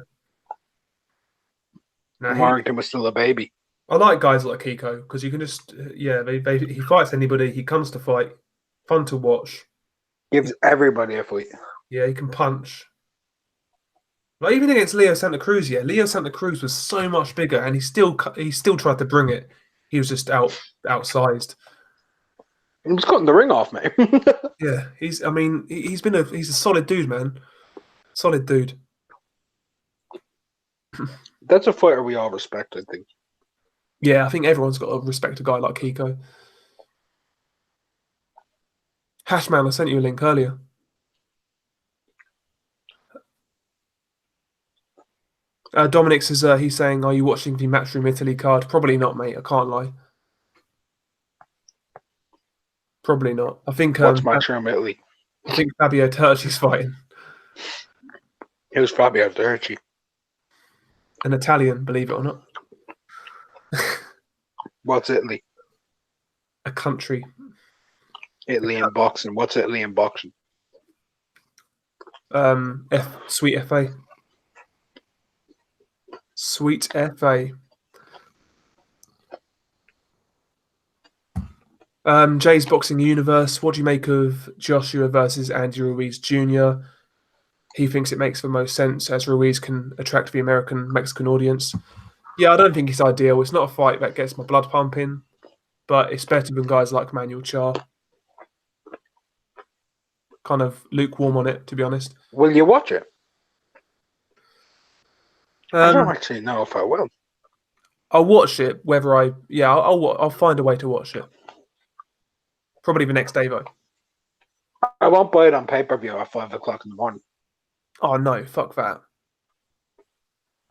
[SPEAKER 2] Warrington was still a baby.
[SPEAKER 1] I like guys like Kiko because you can just he fights anybody. He comes to fight, fun to watch.
[SPEAKER 2] Gives everybody a fight.
[SPEAKER 1] Yeah, he can punch. Like even against Leo Santa Cruz, yeah, Leo Santa Cruz was so much bigger, and he still tried to bring it. He was just outsized.
[SPEAKER 2] He was cutting the ring off, mate.
[SPEAKER 1] Yeah, he's a solid dude, man. Solid dude.
[SPEAKER 2] That's a fighter we all respect, I think.
[SPEAKER 1] Yeah, I think everyone's got to respect a guy like Kiko. Hashman, I sent you a link earlier. Dominic says he's saying, "Are you watching the Matchroom Italy card?" Probably not, mate. I can't lie. Probably not. I think
[SPEAKER 2] What's Matchroom Italy?
[SPEAKER 1] I think Fabio Turchi's fighting.
[SPEAKER 2] It was Fabio Turchi.
[SPEAKER 1] An Italian, believe it or not.
[SPEAKER 2] What's Italy?
[SPEAKER 1] A country.
[SPEAKER 2] Italy in boxing. What's Italy in boxing?
[SPEAKER 1] Sweet FA. Sweet FA. Jay's Boxing Universe. What do you make of Joshua versus Andy Ruiz Jr.? He thinks it makes the most sense as Ruiz can attract the Mexican audience. Yeah, I don't think it's ideal. It's not a fight that gets my blood pumping, but it's better than guys like Manuel Char. Kind of lukewarm on it, to be honest.
[SPEAKER 2] Will you watch it? I don't
[SPEAKER 1] Um,
[SPEAKER 2] actually know if I will.
[SPEAKER 1] I'll watch it. I'll find a way to watch it. Probably the next day though.
[SPEAKER 2] I won't buy it on pay-per-view at 5 o'clock in the morning.
[SPEAKER 1] Oh no, fuck that.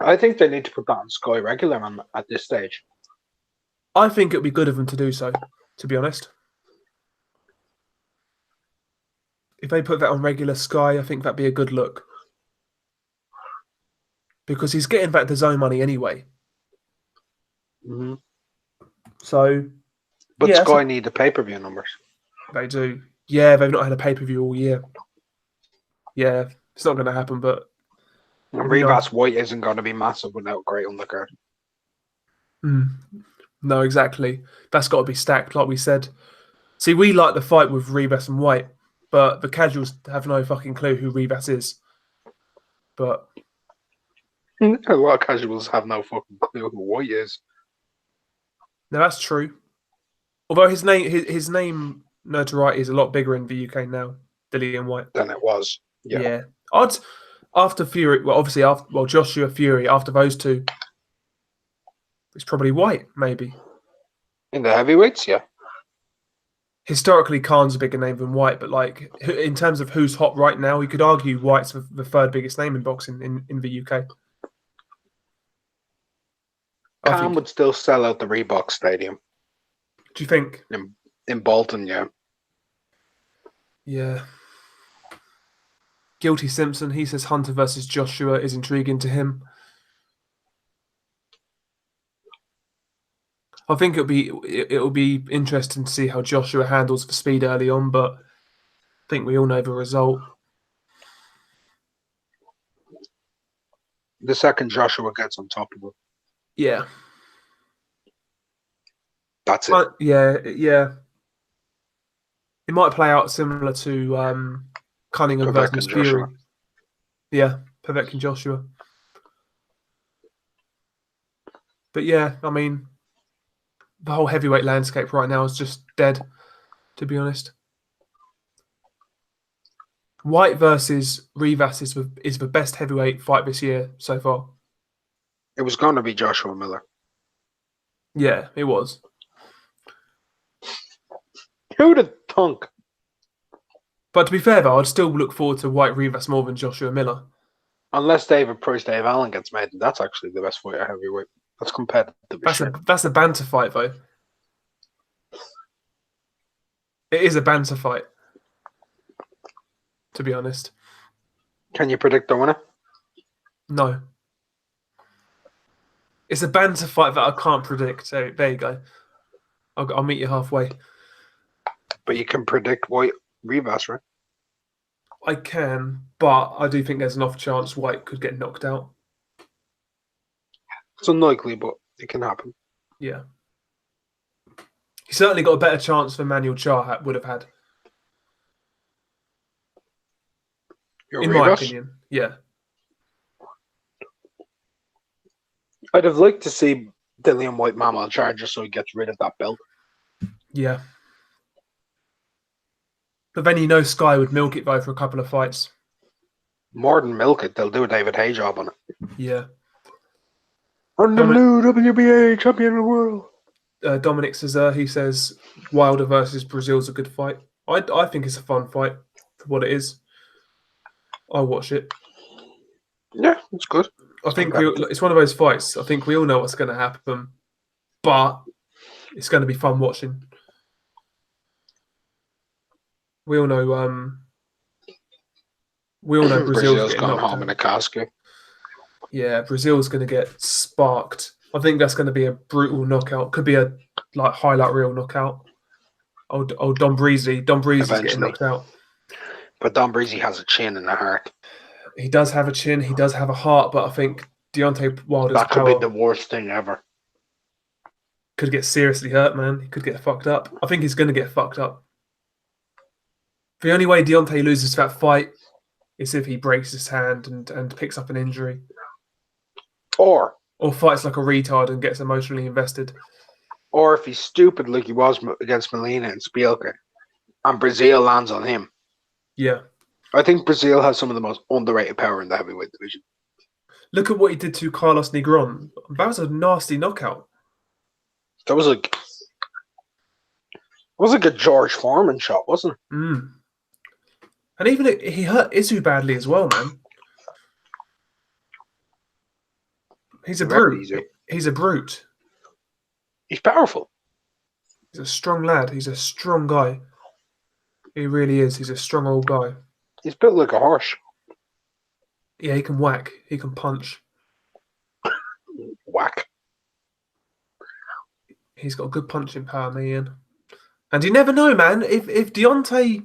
[SPEAKER 2] I think they need to put that on Sky regular at this stage.
[SPEAKER 1] I think it'd be good of them to do so, to be honest. If they put that on regular Sky, I think that'd be a good look. Because he's getting back the zone money anyway.
[SPEAKER 2] Mm-hmm.
[SPEAKER 1] So,
[SPEAKER 2] But
[SPEAKER 1] yeah,
[SPEAKER 2] Sky need the pay-per-view numbers.
[SPEAKER 1] They do. Yeah, they've not had a pay-per-view all year. Yeah, it's not going to happen, but...
[SPEAKER 2] And Rivas White isn't going to be massive without a great undercard.
[SPEAKER 1] No, exactly. That's got to be stacked, like we said. See, we like the fight with Rivas and White, but the casuals have no fucking clue who Rivas is. But...
[SPEAKER 2] A lot of casuals have no fucking clue who White is.
[SPEAKER 1] No, that's true. Although his name notoriety is a lot bigger in the UK now, Dillian White.
[SPEAKER 2] Than it was. Yeah.
[SPEAKER 1] After Fury, Joshua Fury, after those two, it's probably White, maybe.
[SPEAKER 2] In the heavyweights, yeah.
[SPEAKER 1] Historically, Khan's a bigger name than White, but like in terms of who's hot right now, you could argue White's the third biggest name in boxing in the UK.
[SPEAKER 2] Khan would still sell out the Reebok Stadium.
[SPEAKER 1] Do you think?
[SPEAKER 2] In Bolton, yeah.
[SPEAKER 1] Yeah. Guilty Simpson, he says Hunter versus Joshua is intriguing to him. I think it'll be interesting to see how Joshua handles the speed early on, but I think we all know the result.
[SPEAKER 2] The second Joshua gets on top of him.
[SPEAKER 1] Yeah.
[SPEAKER 2] That's it.
[SPEAKER 1] Yeah. It might play out similar to Cunningham versus Fury. Yeah, Povetkin Joshua. But yeah, I mean, the whole heavyweight landscape right now is just dead, to be honest. White versus Rivas is the best heavyweight fight this year so far.
[SPEAKER 2] It was going to be Joshua Miller.
[SPEAKER 1] Yeah, it was.
[SPEAKER 2] Who'd have thunk?
[SPEAKER 1] But to be fair, though, I'd still look forward to White Rivas more than Joshua Miller.
[SPEAKER 2] Unless David Allen gets made, that's actually the best fight at heavyweight. That's competitive.
[SPEAKER 1] That's a banter fight, though. It is a banter fight, to be honest.
[SPEAKER 2] Can you predict the winner?
[SPEAKER 1] No. It's a banter fight that I can't predict. So there you go. I'll meet you halfway.
[SPEAKER 2] But you can predict White Rivas, right?
[SPEAKER 1] I can, but I do think there's an off chance White could get knocked out.
[SPEAKER 2] It's unlikely, but it can happen.
[SPEAKER 1] Yeah. He certainly got a better chance than Manuel Char would have had. In my opinion, yeah.
[SPEAKER 2] I'd have liked to see Dillian White Manuel Char just so he gets rid of that belt.
[SPEAKER 1] Yeah. But then you know Sky would milk it though for a couple of fights.
[SPEAKER 2] More than milk it, they'll do a David Hay job on it.
[SPEAKER 1] Yeah.
[SPEAKER 2] I'm the new WBA champion of the world.
[SPEAKER 1] Dominic says he says Wilder versus Brazil's a good fight. I think it's a fun fight for what it is. I'll watch it.
[SPEAKER 2] Yeah, it's good.
[SPEAKER 1] I think it's one of those fights. I think we all know what's going to happen, but it's going to be fun watching. We all know. Brazil's
[SPEAKER 2] gone home in a casket.
[SPEAKER 1] Yeah, Brazil's going to get sparked. I think that's going to be a brutal knockout. Could be a highlight reel knockout. Don Breezy's getting knocked out.
[SPEAKER 2] But Don Breezy has a chin and a heart.
[SPEAKER 1] He does have a chin. He does have a heart. But I think Deontay Wilder's
[SPEAKER 2] that could be the worst thing ever.
[SPEAKER 1] Could get seriously hurt, man. He could get fucked up. I think he's going to get fucked up. The only way Deontay loses that fight is if he breaks his hand and picks up an injury.
[SPEAKER 2] Or
[SPEAKER 1] fights like a retard and gets emotionally invested.
[SPEAKER 2] Or if he's stupid like he was against Molina and Spielka, and Brazil lands on him.
[SPEAKER 1] Yeah.
[SPEAKER 2] I think Brazil has some of the most underrated power in the heavyweight division.
[SPEAKER 1] Look at what he did to Carlos Negron. That was a nasty knockout.
[SPEAKER 2] That was like a George Foreman shot, wasn't it?
[SPEAKER 1] Mm. And even he hurt Izzu badly as well, man. He's a brute. He's a brute.
[SPEAKER 2] He's powerful.
[SPEAKER 1] He's a strong lad. He's a strong guy. He really is. He's a strong old guy.
[SPEAKER 2] He's built like a horse.
[SPEAKER 1] Yeah, he can whack. He can punch.
[SPEAKER 2] Whack.
[SPEAKER 1] He's got good punching power, man. And you never know, man. If Deontay,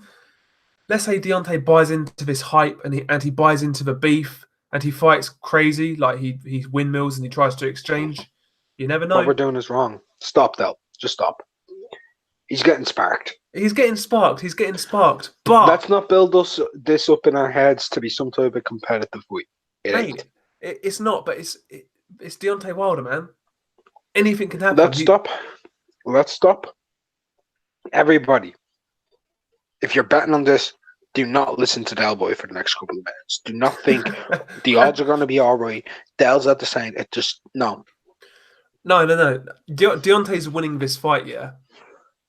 [SPEAKER 1] let's say Deontay buys into this hype and he buys into the beef and he fights crazy, like he windmills and he tries to exchange, you never know.
[SPEAKER 2] What we're doing is wrong. Stop, though. Just stop. He's getting sparked.
[SPEAKER 1] He's getting sparked. But
[SPEAKER 2] let's not build this up in our heads to be some type of competitive fight.
[SPEAKER 1] It's not, but it's Deontay Wilder, man. Anything can happen.
[SPEAKER 2] Let's stop. Everybody, if you're betting on this, do not listen to Del Boy for the next couple of minutes. Do not think the odds are going to be all right. Del's at the same. It just, no.
[SPEAKER 1] No. Deontay's winning this fight, yeah.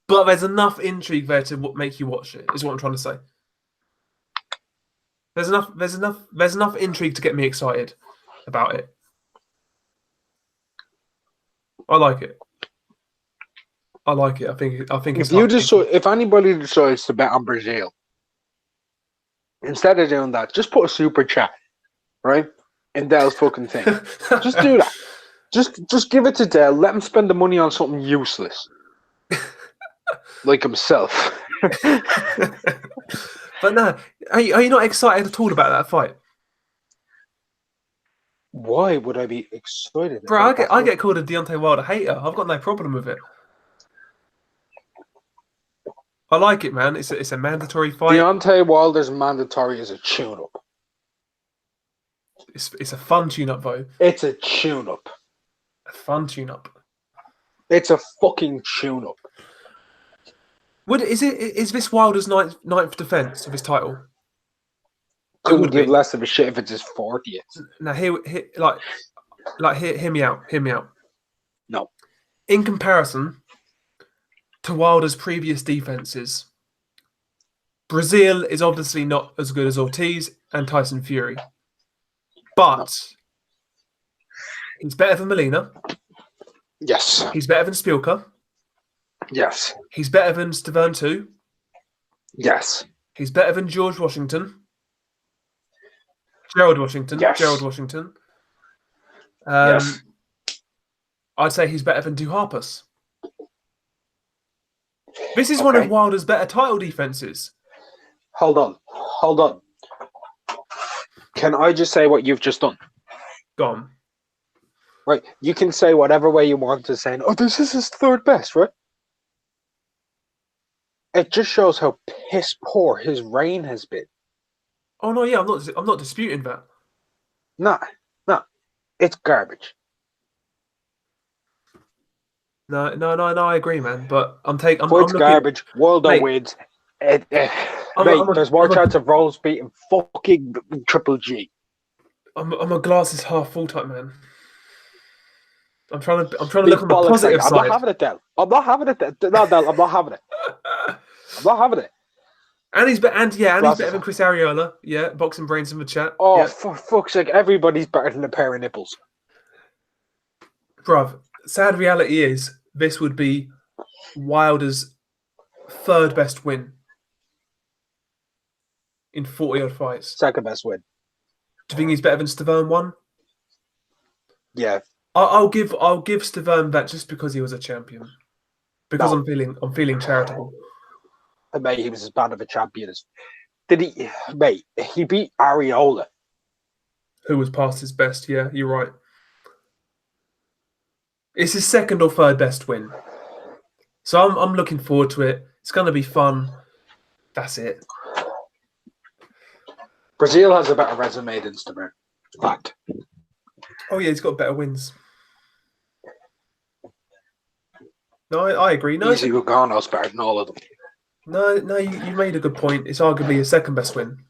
[SPEAKER 1] But there's enough intrigue there to make you watch it, is what I'm trying to say. There's enough intrigue to get me excited about it. I like it. I think
[SPEAKER 2] if anybody decides to bet on Brazil, instead of doing that, just put a super chat, right? In Del's fucking thing. Just do that. Just give it to Del. Let him spend the money on something useless. Like himself.
[SPEAKER 1] But no, are you not excited at all about that fight?
[SPEAKER 2] Why would I be excited?
[SPEAKER 1] Bro, I get called a Deontay Wilder hater. I've got no problem with it. I like it, man. It's a mandatory fight.
[SPEAKER 2] Deontay Wilder's mandatory is a tune-up.
[SPEAKER 1] It's a fun tune-up, though.
[SPEAKER 2] It's a tune-up.
[SPEAKER 1] A fun tune-up.
[SPEAKER 2] It's a fucking tune-up.
[SPEAKER 1] Is this Wilder's ninth defense of his title?
[SPEAKER 2] Couldn't give less of a shit if it's his 40th.
[SPEAKER 1] Now, hear me out. Hear me out.
[SPEAKER 2] No.
[SPEAKER 1] In comparison to Wilder's previous defenses, Brazil is obviously not as good as Ortiz and Tyson Fury, but he's better than Molina.
[SPEAKER 2] Yes.
[SPEAKER 1] He's better than Spielka.
[SPEAKER 2] Yes.
[SPEAKER 1] He's better than Stavern too.
[SPEAKER 2] Yes.
[SPEAKER 1] He's better than Gerald Washington.
[SPEAKER 2] Yes.
[SPEAKER 1] Gerald Washington.
[SPEAKER 2] Yes.
[SPEAKER 1] I'd say he's better than Duhaupas. This is one of Wilder's better title defenses.
[SPEAKER 2] Hold on. Can I just say what you've just done?
[SPEAKER 1] Go on.
[SPEAKER 2] Right. You can say whatever way you want to say, oh, this is his third best, right? It just shows how piss poor his reign has been.
[SPEAKER 1] Oh no, yeah, I'm not disputing that.
[SPEAKER 2] No, it's garbage.
[SPEAKER 1] No, I agree, man. But I'm
[SPEAKER 2] garbage. Wilder wins. There's more chance of Rolls beating fucking Triple G.
[SPEAKER 1] I'm a glasses half full type man. I'm trying to look on the positive side.
[SPEAKER 2] I'm not having it, Del. I'm not having it. No, Del, I'm not having it. I'm not having it.
[SPEAKER 1] And he's better than Chris Arreola. Yeah, boxing brains in the chat.
[SPEAKER 2] Oh,
[SPEAKER 1] yeah.
[SPEAKER 2] For fuck's sake, everybody's better than a pair of nipples.
[SPEAKER 1] Bruv, sad reality is this would be Wilder's third best win in 40-odd fights.
[SPEAKER 2] Second best win.
[SPEAKER 1] Do you think he's better than Stavern 1?
[SPEAKER 2] Yeah.
[SPEAKER 1] I'll give Stavern that just because he was a champion. Because I'm feeling charitable.
[SPEAKER 2] Mate, he was as bad of a champion as. Did he? Mate, he beat Arreola,
[SPEAKER 1] who was past his best. Yeah, you're right. It's his second or third best win. So I'm looking forward to it. It's going to be fun. That's it.
[SPEAKER 2] Brazil has a better resume than Stabber. Fact.
[SPEAKER 1] Oh yeah, he's got better wins. No, I agree. No,
[SPEAKER 2] Easy Lugano's better than all of them.
[SPEAKER 1] no, you made a good point. It's arguably his second best win.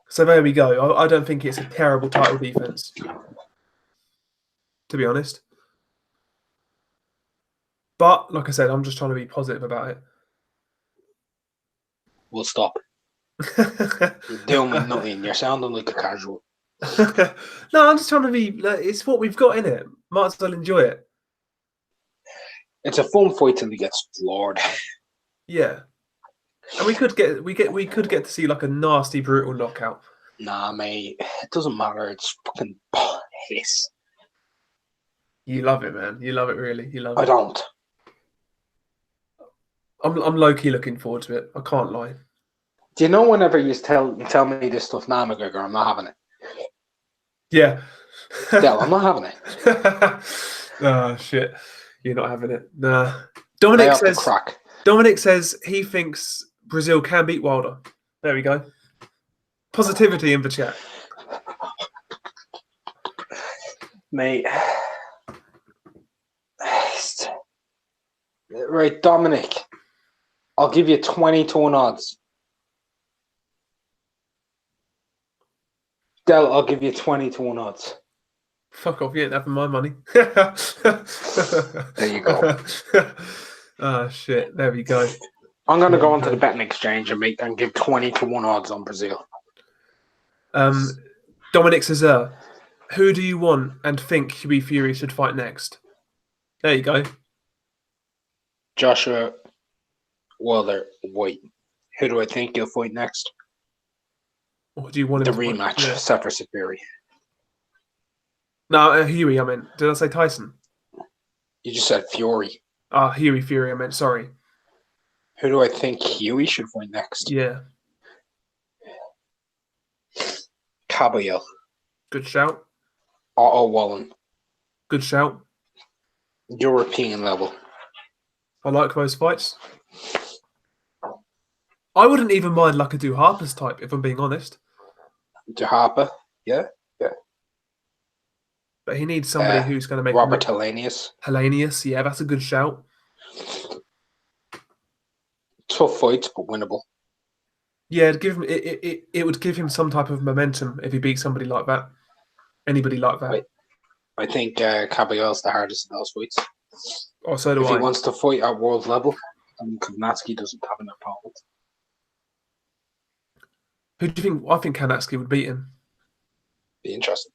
[SPEAKER 1] So there we go. I don't think it's a terrible title defense, to be honest. But like I said, I'm just trying to be positive about it.
[SPEAKER 2] We'll stop. You're doing me nothing. You're sounding like a casual.
[SPEAKER 1] No, I'm just trying to be. It's what we've got in it. Might as well enjoy it.
[SPEAKER 2] It's a fun fight till he gets floored.
[SPEAKER 1] Yeah, and we could get to see like a nasty, brutal knockout.
[SPEAKER 2] Nah, mate. It doesn't matter. It's fucking piss.
[SPEAKER 1] You love it, man. You love it, really. You love it.
[SPEAKER 2] I don't.
[SPEAKER 1] I'm low key looking forward to it. I can't lie.
[SPEAKER 2] Do you know whenever you tell me this stuff, nah, McGregor, I'm not having it.
[SPEAKER 1] Yeah.
[SPEAKER 2] Del, I'm not having it.
[SPEAKER 1] Oh shit. You're not having it. Nah. Dominic says he thinks Brazil can beat Wilder. There we go. Positivity in the chat.
[SPEAKER 2] Mate. Right, Dominic. I'll give you 20-1 odds. Del, I'll give you 20-1 odds.
[SPEAKER 1] Fuck off, you ain't having my money.
[SPEAKER 2] There you go.
[SPEAKER 1] Oh shit, there we go.
[SPEAKER 2] I'm going to go onto the betting exchange and give 20-1 odds on Brazil.
[SPEAKER 1] Dominic says, who do you want and think Hughie Fury should fight next? There you go.
[SPEAKER 2] Joshua Wilder White. Who do I think he'll fight next?
[SPEAKER 1] Or do you want him
[SPEAKER 2] the rematch,
[SPEAKER 1] yeah.
[SPEAKER 2] Seth versus Fury.
[SPEAKER 1] No, Hughie, I meant. Did I say Tyson?
[SPEAKER 2] You just said Fury.
[SPEAKER 1] Hughie Fury, I meant. Sorry.
[SPEAKER 2] Who do I think Hughie should fight next?
[SPEAKER 1] Yeah.
[SPEAKER 2] Caballero.
[SPEAKER 1] Good shout.
[SPEAKER 2] Otto Wallen.
[SPEAKER 1] Good shout.
[SPEAKER 2] European level.
[SPEAKER 1] I like those fights. I wouldn't even mind like a Harper's type, if I'm being honest.
[SPEAKER 2] Harper, yeah.
[SPEAKER 1] But he needs somebody who's going to make
[SPEAKER 2] Robert Helenius.
[SPEAKER 1] Helenius, yeah, that's a good shout.
[SPEAKER 2] Tough fights, but winnable.
[SPEAKER 1] Yeah, it would give him some type of momentum if he beats somebody like that. Anybody like that.
[SPEAKER 2] I think Caballero's the hardest of those fights.
[SPEAKER 1] Oh, so do I.
[SPEAKER 2] If he wants to fight at world level, and Kownacki doesn't have an opponent.
[SPEAKER 1] Who do you think? I think Kownacki would beat him.
[SPEAKER 2] Be interesting.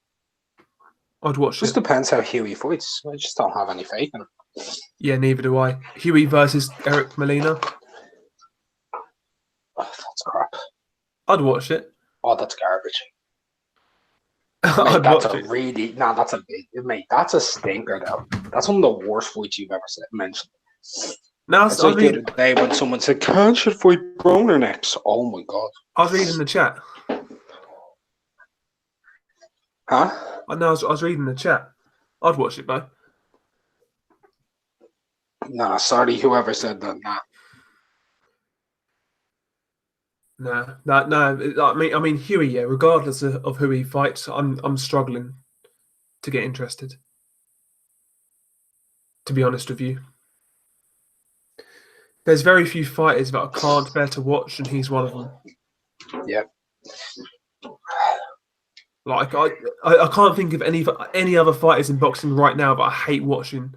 [SPEAKER 1] I'd watch it.
[SPEAKER 2] Just depends how Hughie fights. I just don't have any faith in him.
[SPEAKER 1] Yeah, neither do I. Hughie versus Eric Molina.
[SPEAKER 2] Oh, that's crap.
[SPEAKER 1] I'd watch it.
[SPEAKER 2] Oh, that's garbage.
[SPEAKER 1] Mate,
[SPEAKER 2] that's a big mate. That's a stinker, though. That's one of the worst fights you've ever mentioned.
[SPEAKER 1] Now,
[SPEAKER 2] it's like the other day when someone said, "Khan should fight Broner next." Oh my god!
[SPEAKER 1] I was reading the chat.
[SPEAKER 2] Huh?
[SPEAKER 1] I know. I was reading the chat. I'd watch it, though.
[SPEAKER 2] Nah, sorry, whoever said that.
[SPEAKER 1] Nah. No. I mean, Hughie. Yeah. Regardless of who he fights, I'm struggling to get interested. To be honest with you, there's very few fighters that I can't bear to watch, and he's one of them.
[SPEAKER 2] Yeah.
[SPEAKER 1] Like I can't think of any other fighters in boxing right now that I hate watching,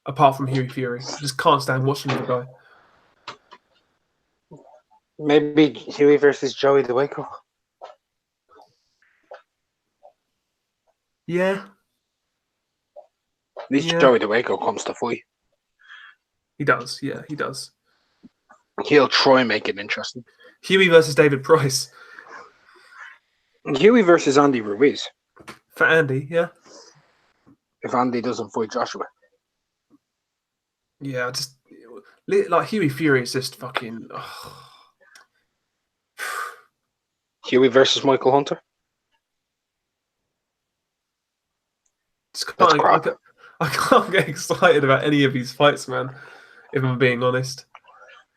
[SPEAKER 1] apart from Hughie Fury. I just can't stand watching the guy.
[SPEAKER 2] Maybe Hughie versus Joey DeWaco.
[SPEAKER 1] Yeah.
[SPEAKER 2] At least Joey DeWaco comes to fight.
[SPEAKER 1] He does. Yeah, he does.
[SPEAKER 2] He'll try and make it interesting.
[SPEAKER 1] Hughie versus David Price.
[SPEAKER 2] Hughie versus Andy Ruiz.
[SPEAKER 1] For Andy, yeah.
[SPEAKER 2] If Andy doesn't fight Joshua.
[SPEAKER 1] Yeah, just like Hughie Fury is just fucking. Oh.
[SPEAKER 2] Hughie versus Michael Hunter.
[SPEAKER 1] Just
[SPEAKER 2] That's
[SPEAKER 1] can't,
[SPEAKER 2] crap.
[SPEAKER 1] I can't get excited about any of these fights, man. If I'm being honest,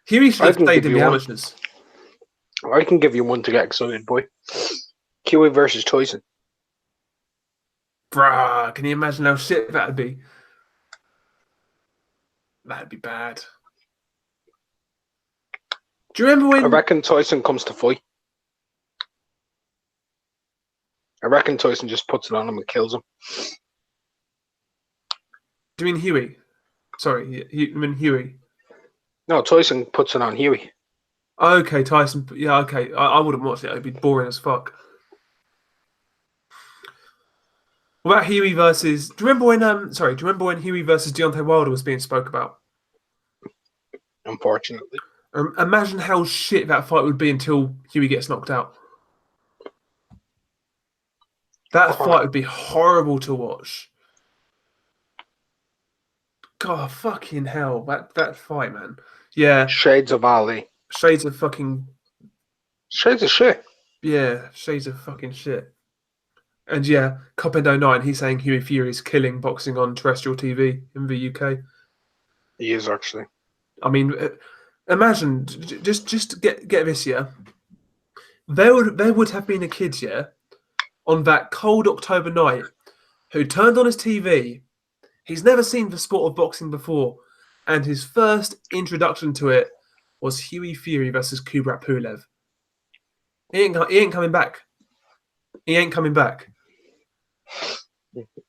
[SPEAKER 1] Huey should
[SPEAKER 2] I
[SPEAKER 1] have
[SPEAKER 2] can
[SPEAKER 1] stayed
[SPEAKER 2] give
[SPEAKER 1] in
[SPEAKER 2] you
[SPEAKER 1] the
[SPEAKER 2] one.
[SPEAKER 1] amateurs.
[SPEAKER 2] I can give you one to get excited, boy. Huey versus Tyson.
[SPEAKER 1] Bruh, can you imagine how shit that'd be? That'd be bad. Do you remember
[SPEAKER 2] I
[SPEAKER 1] when?
[SPEAKER 2] reckon Tyson comes to fight. I reckon Tyson just puts it on him and kills him.
[SPEAKER 1] Do you mean Huey? Sorry, you mean Huey?
[SPEAKER 2] No, Tyson puts it on Huey.
[SPEAKER 1] Okay, Tyson. Yeah, okay. I wouldn't watch it. It'd be boring as fuck. What about Huey versus? Do you remember when? Sorry, do you remember when Huey versus Deontay Wilder was being spoke about?
[SPEAKER 2] Unfortunately.
[SPEAKER 1] Imagine how shit that fight would be until Huey gets knocked out. That
[SPEAKER 2] Oh,
[SPEAKER 1] fight would be horrible to watch. God, fucking hell, that fight, man. Yeah,
[SPEAKER 2] shades of Ali.
[SPEAKER 1] shades of fucking
[SPEAKER 2] Shades of shit.
[SPEAKER 1] shades of fucking shit. And yeah, Copendo9, he's saying Huey Fury is killing boxing on terrestrial TV in the UK.
[SPEAKER 2] He is actually.
[SPEAKER 1] I mean, imagine just get this, yeah. There would have been a kid, yeah, on that cold October night who turned on his TV. He's never seen the sport of boxing before, and his first introduction to it was Huey Fury versus Kubrat Pulev. He ain't coming back. He ain't coming back.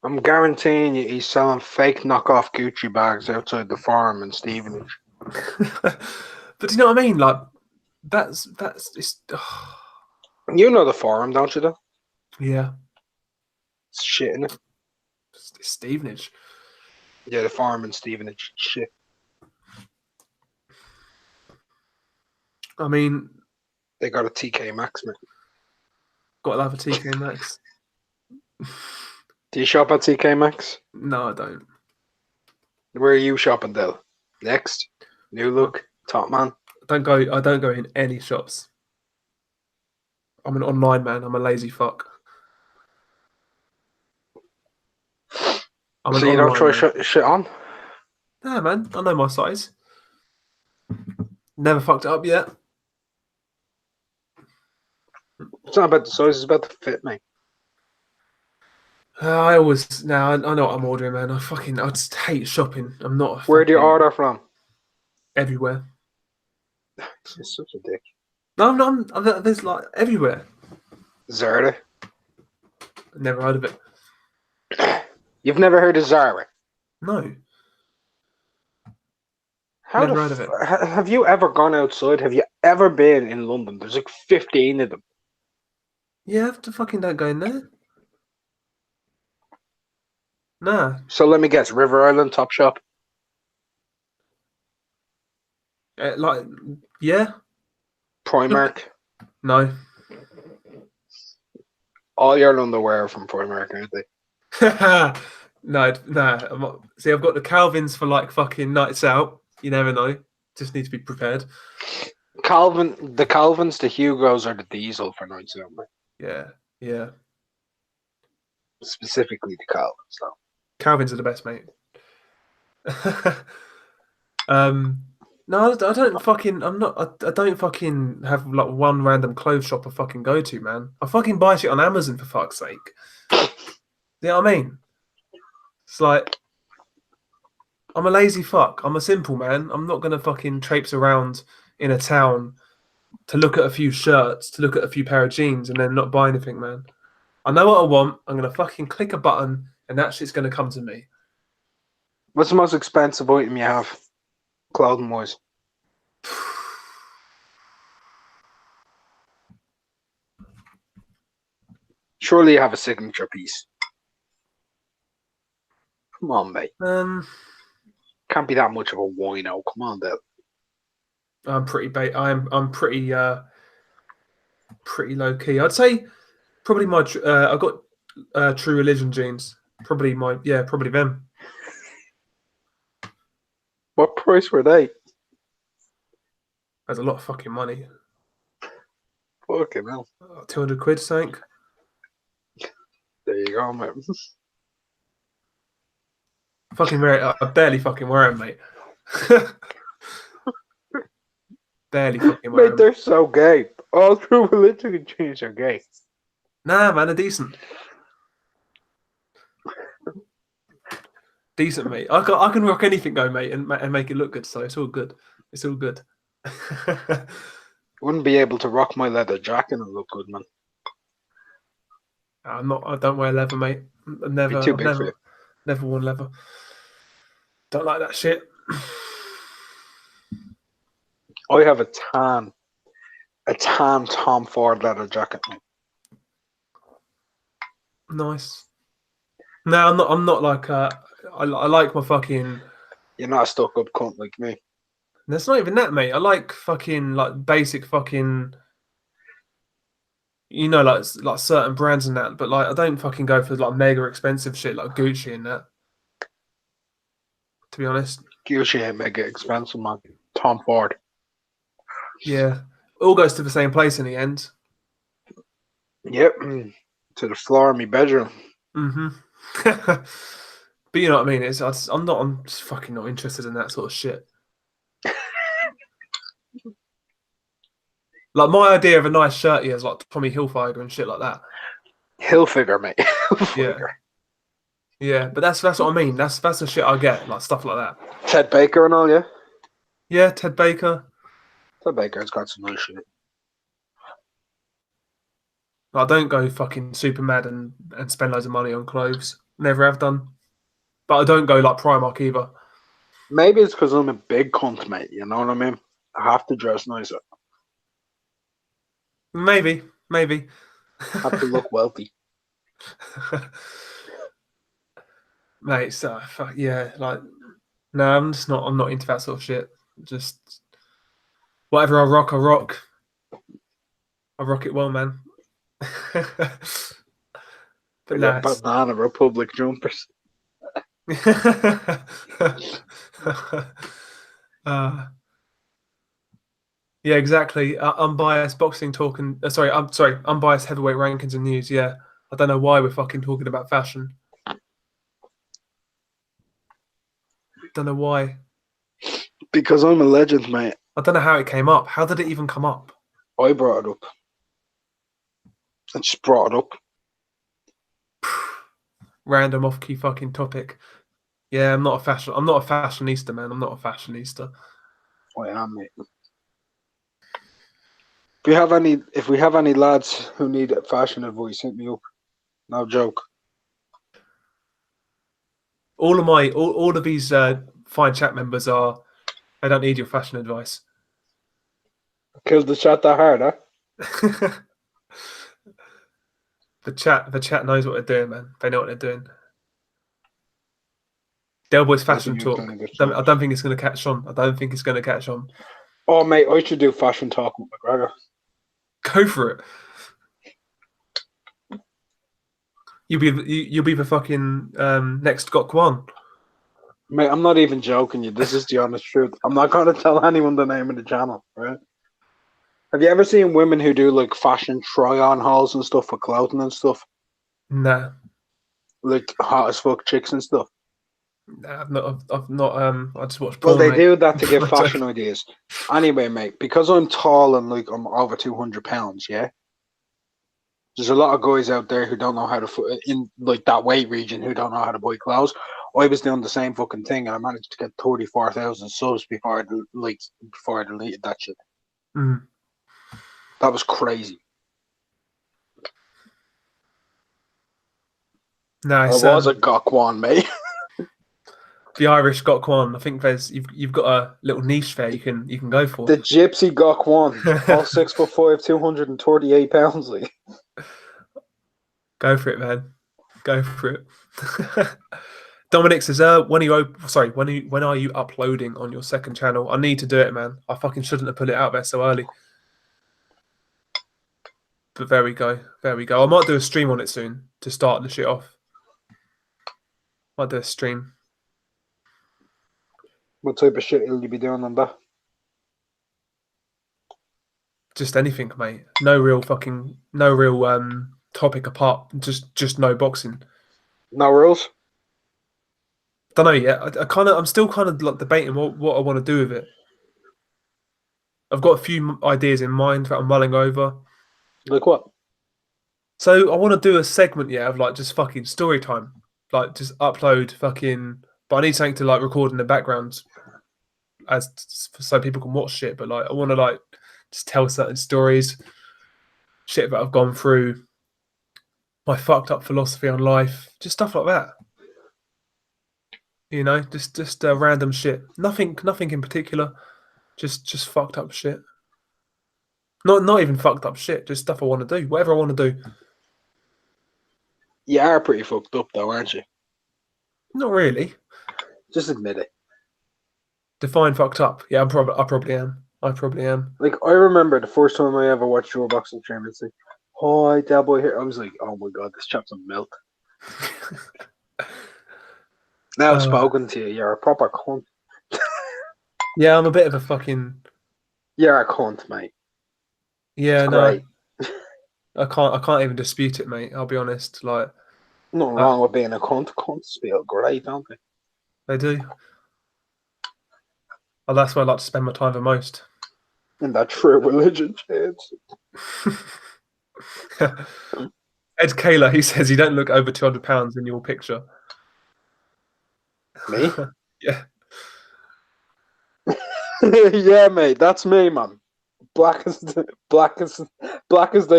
[SPEAKER 2] I'm guaranteeing you he's selling fake knockoff Gucci bags outside the farm in Stevenage.
[SPEAKER 1] But do you know what I mean? Like that's it's
[SPEAKER 2] You know the farm, don't you, though?
[SPEAKER 1] yeah,
[SPEAKER 2] It's shit, innit?
[SPEAKER 1] it's Stevenage.
[SPEAKER 2] Yeah, the farm in Stevenage. Shit.
[SPEAKER 1] I mean,
[SPEAKER 2] They got a TK Maxx, man.
[SPEAKER 1] got to have a TK Maxx.
[SPEAKER 2] Do you shop at TK Maxx?
[SPEAKER 1] No, I don't.
[SPEAKER 2] Where are you shopping, Dell? Next? New Look? Top Man?
[SPEAKER 1] I don't go in any shops. I'm an online man. I'm a lazy fuck. I'm an
[SPEAKER 2] So you don't
[SPEAKER 1] online
[SPEAKER 2] try
[SPEAKER 1] man.
[SPEAKER 2] shit on?
[SPEAKER 1] Nah, man. I know my size. Never fucked it up yet.
[SPEAKER 2] It's not about the size, it's about the fit, mate.
[SPEAKER 1] I always now I know what I'm ordering, man. I just hate shopping. I'm not a
[SPEAKER 2] Where do you
[SPEAKER 1] fucking
[SPEAKER 2] order from?
[SPEAKER 1] everywhere.
[SPEAKER 2] You're such a dick.
[SPEAKER 1] No, there's like everywhere.
[SPEAKER 2] Zara?
[SPEAKER 1] Never heard of it.
[SPEAKER 2] You've never heard of Zara?
[SPEAKER 1] No,
[SPEAKER 2] How the
[SPEAKER 1] never heard of it.
[SPEAKER 2] have you ever gone outside? Have you ever been in London? There's like 15 of them.
[SPEAKER 1] Yeah, I fucking don't go in there. Nah,
[SPEAKER 2] So let me guess, River Island, Top Shop.
[SPEAKER 1] like yeah,
[SPEAKER 2] Primark.
[SPEAKER 1] no.
[SPEAKER 2] All your underwear are from Primark, aren't they?
[SPEAKER 1] No, no. See, I've got the Calvins for like fucking nights out. You never know. Just need to be prepared.
[SPEAKER 2] The Calvins, the Hugos, are the Diesel for nights out, mate.
[SPEAKER 1] Yeah, yeah.
[SPEAKER 2] Specifically the Calvins, though.
[SPEAKER 1] Calvins are the best, mate. No, I don't fucking. I'm not. I don't fucking have like one random clothes shop I fucking go to, man. I fucking buy shit on Amazon for fuck's sake. You know what I mean? It's like I'm a lazy fuck. I'm a simple man. I'm not gonna fucking traipse around in a town to look at a few shirts, to look at a few pair of jeans, and then not buy anything, man. I know what I want. I'm gonna fucking click a button, and that shit's gonna come to me.
[SPEAKER 2] What's the most expensive item you have, clothing wise? Surely you have a signature piece. Come on, mate.
[SPEAKER 1] Um,
[SPEAKER 2] Can't be that much of a wino. Come on, Dale.
[SPEAKER 1] I'm pretty I'm pretty low key. I'd say probably I got True Religion jeans. Probably them.
[SPEAKER 2] What price were they?
[SPEAKER 1] That's a lot of fucking money.
[SPEAKER 2] Fucking hell.
[SPEAKER 1] 200 quid, sank.
[SPEAKER 2] There you go, mate.
[SPEAKER 1] Fucking wear it. I barely fucking wear them, mate. Barely fucking wear
[SPEAKER 2] Mate,
[SPEAKER 1] them.
[SPEAKER 2] they're so gay. All true religion and jeans are gay.
[SPEAKER 1] Nah, man, they're decent. Decent, mate. I can rock anything, though, mate, and make it look good. So it's all good. It's all good.
[SPEAKER 2] Wouldn't be able to rock my leather jacket and look good, man.
[SPEAKER 1] I'm not. I don't wear leather, mate.
[SPEAKER 2] Be too
[SPEAKER 1] I've
[SPEAKER 2] big for you.
[SPEAKER 1] never worn leather. Don't like that shit.
[SPEAKER 2] I have a tan Tom Ford leather jacket, mate.
[SPEAKER 1] Nice. No, I'm not. I'm not like. I like my fucking.
[SPEAKER 2] You're not a stuck up cunt like me.
[SPEAKER 1] That's not even that, mate. I like fucking like basic fucking. You know, like certain brands and that, but like I don't fucking go for like mega expensive shit like Gucci and that. To be honest,
[SPEAKER 2] Gucci ain't mega expensive, man. Tom Ford.
[SPEAKER 1] yeah, all goes to the same place in the end.
[SPEAKER 2] Yep. To the floor of my bedroom.
[SPEAKER 1] Mm-hmm. But you know what I mean? I'm not. I'm just fucking not interested in that sort of shit. Like my idea of a nice shirt is like Tommy Hilfiger and shit like that.
[SPEAKER 2] Hilfiger, mate.
[SPEAKER 1] Yeah,
[SPEAKER 2] Hilfiger.
[SPEAKER 1] yeah. But that's what I mean. That's the shit I get, like stuff like that.
[SPEAKER 2] Ted Baker and all, yeah?
[SPEAKER 1] Yeah, Ted Baker.
[SPEAKER 2] Ted Baker's got some nice shit.
[SPEAKER 1] I don't go fucking super mad and spend loads of money on clothes. Never have done. But I don't go like Primark either.
[SPEAKER 2] Maybe it's because I'm a big cunt, mate. You know what I mean? I have to dress nicer.
[SPEAKER 1] Maybe, maybe.
[SPEAKER 2] I have to look wealthy.
[SPEAKER 1] Mate, so fuck yeah, like no, I'm just not. I'm not into that sort of shit. Just whatever I rock, I rock. I rock it well, man.
[SPEAKER 2] I
[SPEAKER 1] But
[SPEAKER 2] got
[SPEAKER 1] nah,
[SPEAKER 2] Banana Republic jumpers.
[SPEAKER 1] uh, yeah, exactly. Unbiased boxing talk and I'm sorry, unbiased heavyweight rankings and news. Yeah, I don't know why we're fucking talking about fashion. Don't know why.
[SPEAKER 2] Because I'm a legend, mate.
[SPEAKER 1] I don't know how it came up. How did it even come up?
[SPEAKER 2] I brought it up. I just brought it up.
[SPEAKER 1] Random off-key fucking topic. Yeah, I'm not a fashionista, man. I'm not a fashionista.
[SPEAKER 2] I am, mate. If we have any lads who need fashion advice, hit me up. No joke.
[SPEAKER 1] All of these fine chat members are. I don't need your fashion advice.
[SPEAKER 2] Kills the shot that hard, huh?
[SPEAKER 1] The chat knows what they're doing, man. They know what they're doing. Del Boy's fashion talk. I don't think it's going to catch on. I don't think it's going to catch on.
[SPEAKER 2] Oh, mate, I should do fashion talk with McGregor.
[SPEAKER 1] Go for it. You'll be the fucking next Gok One.
[SPEAKER 2] Mate, I'm not even joking you. This is the honest truth. I'm not going to tell anyone the name of the channel, right? Have you ever seen women who do like fashion try-on hauls and stuff for clothing and stuff?
[SPEAKER 1] Nah.
[SPEAKER 2] Like hot as fuck chicks and stuff.
[SPEAKER 1] Nah, I've not. I just watched
[SPEAKER 2] Well,
[SPEAKER 1] porn.
[SPEAKER 2] they do that to give
[SPEAKER 1] I'm
[SPEAKER 2] fashion
[SPEAKER 1] joking.
[SPEAKER 2] ideas. Anyway, mate, because I'm tall and like I'm over 200 pounds, yeah. There's a lot of guys out there who don't know how to in like that weight region who don't know how to buy clothes. I was doing the same fucking thing, and I managed to get 34,000 subs before I deleted that shit.
[SPEAKER 1] Mm.
[SPEAKER 2] That was crazy.
[SPEAKER 1] Nice.
[SPEAKER 2] I was a Gok one, mate.
[SPEAKER 1] The Irish Gok One. I think you've got a little niche there you can go for.
[SPEAKER 2] The Gypsy Gok one, all 6'5", 238 pounds. Like.
[SPEAKER 1] Go for it, man. Go for it. Dominic says, when are you uploading on your second channel? I need to do it, man. I fucking shouldn't have put it out there so early. But there we go. There we go. I might do a stream on it soon to start the shit off. Might do a stream.
[SPEAKER 2] What type of shit will you be doing on that?
[SPEAKER 1] Just anything, mate. No real topic apart. Just no boxing.
[SPEAKER 2] No rules?
[SPEAKER 1] Don't know yet. I'm still kind of like debating what I want to do with it. I've got a few ideas in mind that I'm mulling over.
[SPEAKER 2] Like what?
[SPEAKER 1] So I want to do a segment, yeah, of like just fucking story time, like just upload fucking. But I need something to like record in the background, so people can watch shit. But like I want to like just tell certain stories, shit that I've gone through, my fucked up philosophy on life, just stuff like that. You know, just random shit. Nothing in particular. Just fucked up shit. Not even fucked up shit. Just stuff I want to do. Whatever I want to do.
[SPEAKER 2] You are pretty fucked up, though, aren't you?
[SPEAKER 1] Not really.
[SPEAKER 2] Just admit it.
[SPEAKER 1] Define fucked up. Yeah, I probably am. I probably am.
[SPEAKER 2] Like, I remember the first time I ever watched your boxing stream, it's like, hi, that boy here. I was like, oh my god, this chap's on milk. Now I've spoken to you, you're a proper cunt.
[SPEAKER 1] Yeah, I'm a bit of a fucking.
[SPEAKER 2] You're a cunt, mate.
[SPEAKER 1] Yeah,
[SPEAKER 2] It's
[SPEAKER 1] no,
[SPEAKER 2] great.
[SPEAKER 1] I can't even dispute it, mate. I'll be honest. Like,
[SPEAKER 2] Nothing wrong with being a cunt. Cunts feel great, don't they?
[SPEAKER 1] they do. Oh, that's where I like to spend my time the most.
[SPEAKER 2] In that true religion, kids.
[SPEAKER 1] Ed Kaler, he says you don't look over 200 pounds in your picture.
[SPEAKER 2] Me?
[SPEAKER 1] Yeah.
[SPEAKER 2] Yeah, mate, that's me, man. Black as they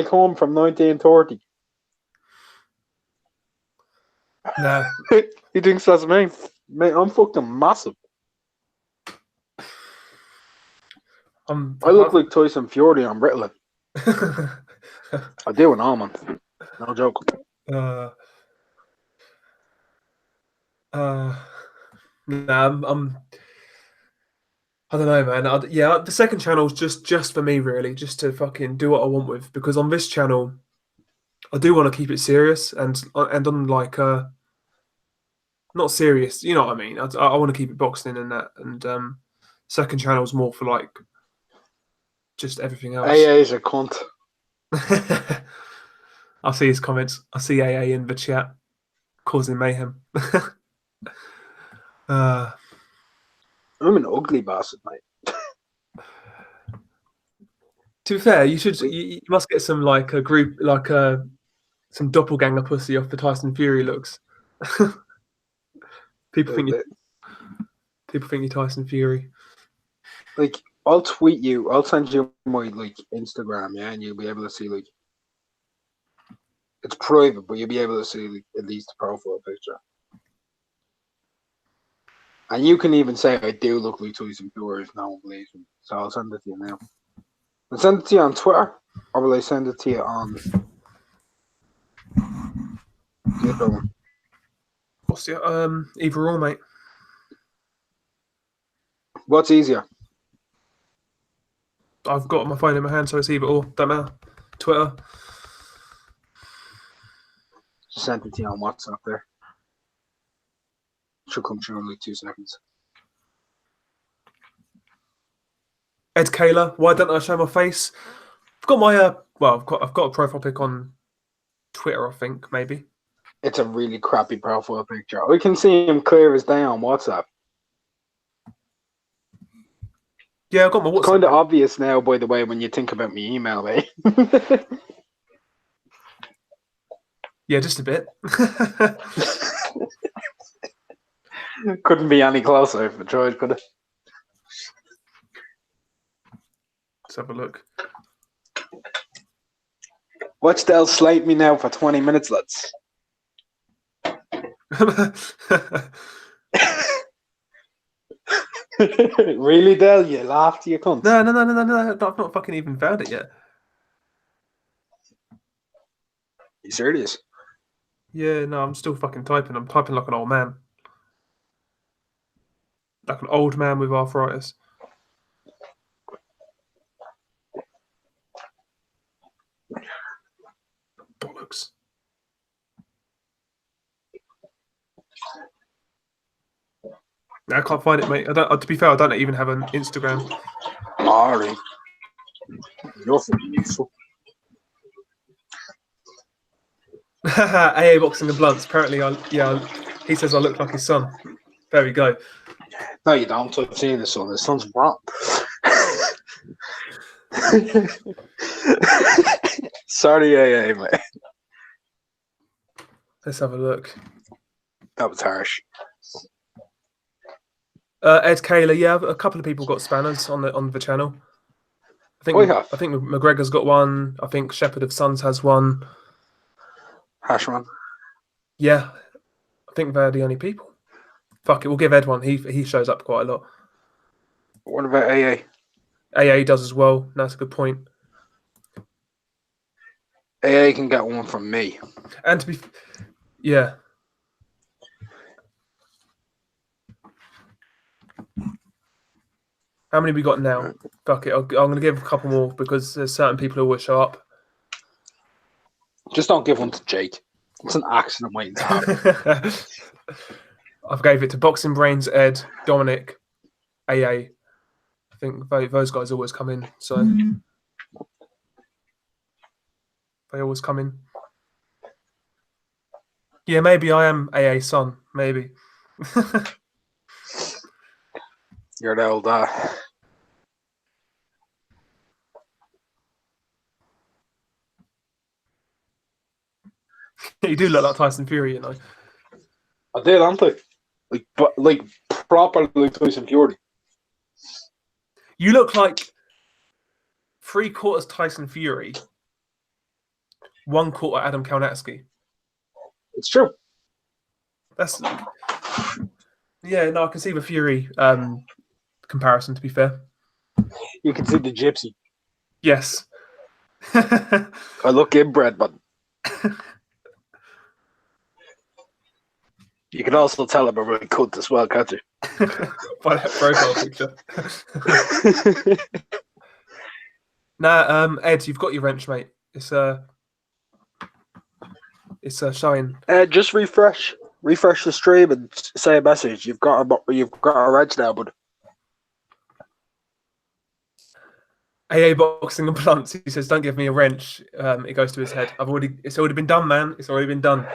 [SPEAKER 2] come from 1930.
[SPEAKER 1] Nah.
[SPEAKER 2] He thinks that's me. Mate, I'm fucking massive. I look like Tyson Fury on Ritalin. I do an almond. No joke.
[SPEAKER 1] Nah, I don't know, man. Yeah, the second channel is just for me, really, just to fucking do what I want with. Because on this channel, I do want to keep it serious and on like not serious. You know what I mean? I want to keep it boxing and that. And second channel is more for like just everything else.
[SPEAKER 2] AA is a cunt.
[SPEAKER 1] I see his comments. I see AA in the chat causing mayhem.
[SPEAKER 2] I'm an ugly bastard, mate.
[SPEAKER 1] To be fair, you must get some like a group like some doppelganger pussy off the Tyson Fury looks. People think you're Tyson Fury.
[SPEAKER 2] Like, I'll tweet you. I'll send you my like Instagram, yeah, and you'll be able to see like it's private, but you'll be able to see like, at least the profile picture. And you can even say I do look like Tyson Fury if no one believes me. So I'll send it to you now. I'll send it to you on Twitter, or will I send it to you on the other one?
[SPEAKER 1] What's the either or, mate?
[SPEAKER 2] What's easier?
[SPEAKER 1] I've got my phone in my hand, so it's either or. Don't matter. Twitter.
[SPEAKER 2] Just send it to you on WhatsApp there. Should come through in like 2 seconds.
[SPEAKER 1] Ed Kaler. Why don't I show my face? I've got my I've got a profile pic on Twitter, I think, maybe.
[SPEAKER 2] It's a really crappy profile picture. I can see him clear as day on WhatsApp.
[SPEAKER 1] Yeah, I've got my WhatsApp.
[SPEAKER 2] It's kind of obvious now, by the way, when you think about me email, mate.
[SPEAKER 1] Yeah, just a bit.
[SPEAKER 2] Couldn't be any closer if I tried, could it?
[SPEAKER 1] Let's have a look.
[SPEAKER 2] Watch Del slate me now for 20 minutes, lads. Really, Del? You laughed, you cunt.
[SPEAKER 1] No. I've not fucking even found it yet.
[SPEAKER 2] You serious?
[SPEAKER 1] Yeah, no, I'm still fucking typing. I'm typing like an old man. Like an old man with arthritis. Bollocks. I can't find it, mate. To be fair, I don't even have an Instagram.
[SPEAKER 2] Alright. You're fucking useful.
[SPEAKER 1] AA boxing and blunts. Apparently, he says I look like his son. There we go.
[SPEAKER 2] No, you don't. I've seen this one. This sounds wrong. Sorry, mate.
[SPEAKER 1] Let's have a look.
[SPEAKER 2] That was harsh.
[SPEAKER 1] Ed Kaler, yeah, a couple of people got spanners on the channel. I think McGregor's got one. I think Shepherd of Sons has one.
[SPEAKER 2] Hashman.
[SPEAKER 1] Yeah, I think they're the only people. Fuck it, we'll give Ed one. He shows up quite a lot.
[SPEAKER 2] What about AA?
[SPEAKER 1] AA does as well. That's a good point.
[SPEAKER 2] AA can get one from me.
[SPEAKER 1] And to be, yeah. How many we got now? Fuck it, I'm going to give a couple more because there's certain people who always show up.
[SPEAKER 2] Just don't give one to Jake. It's an accident waiting to happen.
[SPEAKER 1] I've gave it to Boxing Brains, Ed, Dominic, AA. I think those guys always come in, so they always come in. Yeah, maybe I am AA's son. Maybe.
[SPEAKER 2] You're the old.
[SPEAKER 1] You do look like Tyson Fury, you know.
[SPEAKER 2] I did, aren't I? Like proper like Tyson Fury.
[SPEAKER 1] You look like 3/4 Tyson Fury, 1/4 Adam Kalnatsky.
[SPEAKER 2] It's true.
[SPEAKER 1] That's yeah. No, I can see the Fury comparison. To be fair,
[SPEAKER 2] You can see the gypsy.
[SPEAKER 1] yes.
[SPEAKER 2] I look inbred, but you can also tell I'm a really cunt as well, can't you?
[SPEAKER 1] By that profile picture. Nah, Ed, you've got your wrench, mate. It's showing.
[SPEAKER 2] Just refresh the stream and say a message. You've got a wrench now, bud.
[SPEAKER 1] AA boxing and blunts. He says, "Don't give me a wrench." It goes to his head. It's already been done, man. It's already been done.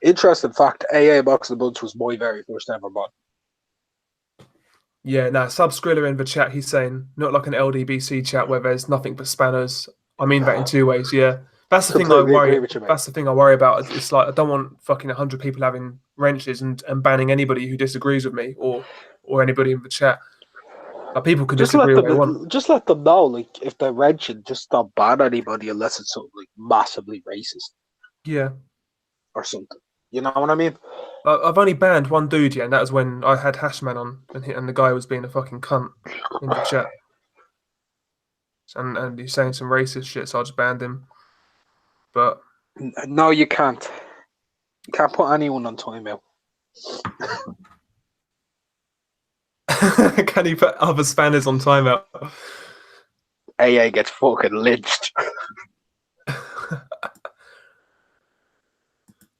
[SPEAKER 2] Interesting fact: AA boxing and blunts was my very first ever mod.
[SPEAKER 1] Yeah, Sub Skriller in the chat, he's saying, not like an LDBC chat where there's nothing but spanners. I mean that in two ways, yeah. That's the thing I worry. That's the thing I worry about. It's like I don't want fucking 100 people having wrenches and banning anybody who disagrees with me or anybody in the chat. Like people can disagree what they want.
[SPEAKER 2] Just let them know, like if they're wrenching, just don't ban anybody unless it's something like massively racist.
[SPEAKER 1] Yeah.
[SPEAKER 2] Or something. You know what I mean?
[SPEAKER 1] I've only banned one dude, yeah, and that was when I had Hashman on, and the guy was being a fucking cunt in the chat, and he's saying some racist shit, so I just banned him. But
[SPEAKER 2] no, you can't. You can't put anyone on timeout.
[SPEAKER 1] Can you put other spanners on timeout?
[SPEAKER 2] AA gets fucking lynched.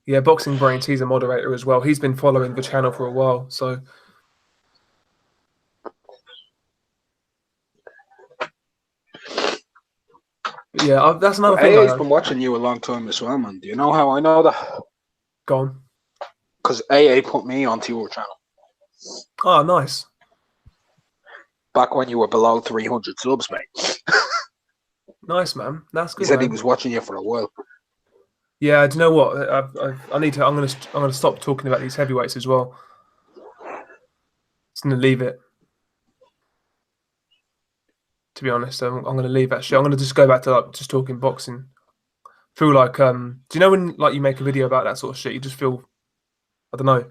[SPEAKER 1] Yeah, Boxing Brains, he's a moderator as well. He's been following the channel for a while, so. Yeah, that's another thing.
[SPEAKER 2] AA's been watching you a long time as well, man. Do you know how I know that?
[SPEAKER 1] Go on.
[SPEAKER 2] Because AA put me onto your channel.
[SPEAKER 1] Oh, nice.
[SPEAKER 2] Back when you were below 300 subs, mate.
[SPEAKER 1] Nice, man. That's good.
[SPEAKER 2] He said
[SPEAKER 1] man.
[SPEAKER 2] He was watching you for a while.
[SPEAKER 1] Yeah, do you know what? I need to. I'm gonna stop talking about these heavyweights as well. Just gonna leave it. To be honest, I'm gonna leave that shit. I'm gonna just go back to like just talking boxing. Feel like do you know when like you make a video about that sort of shit, you just feel, I don't know.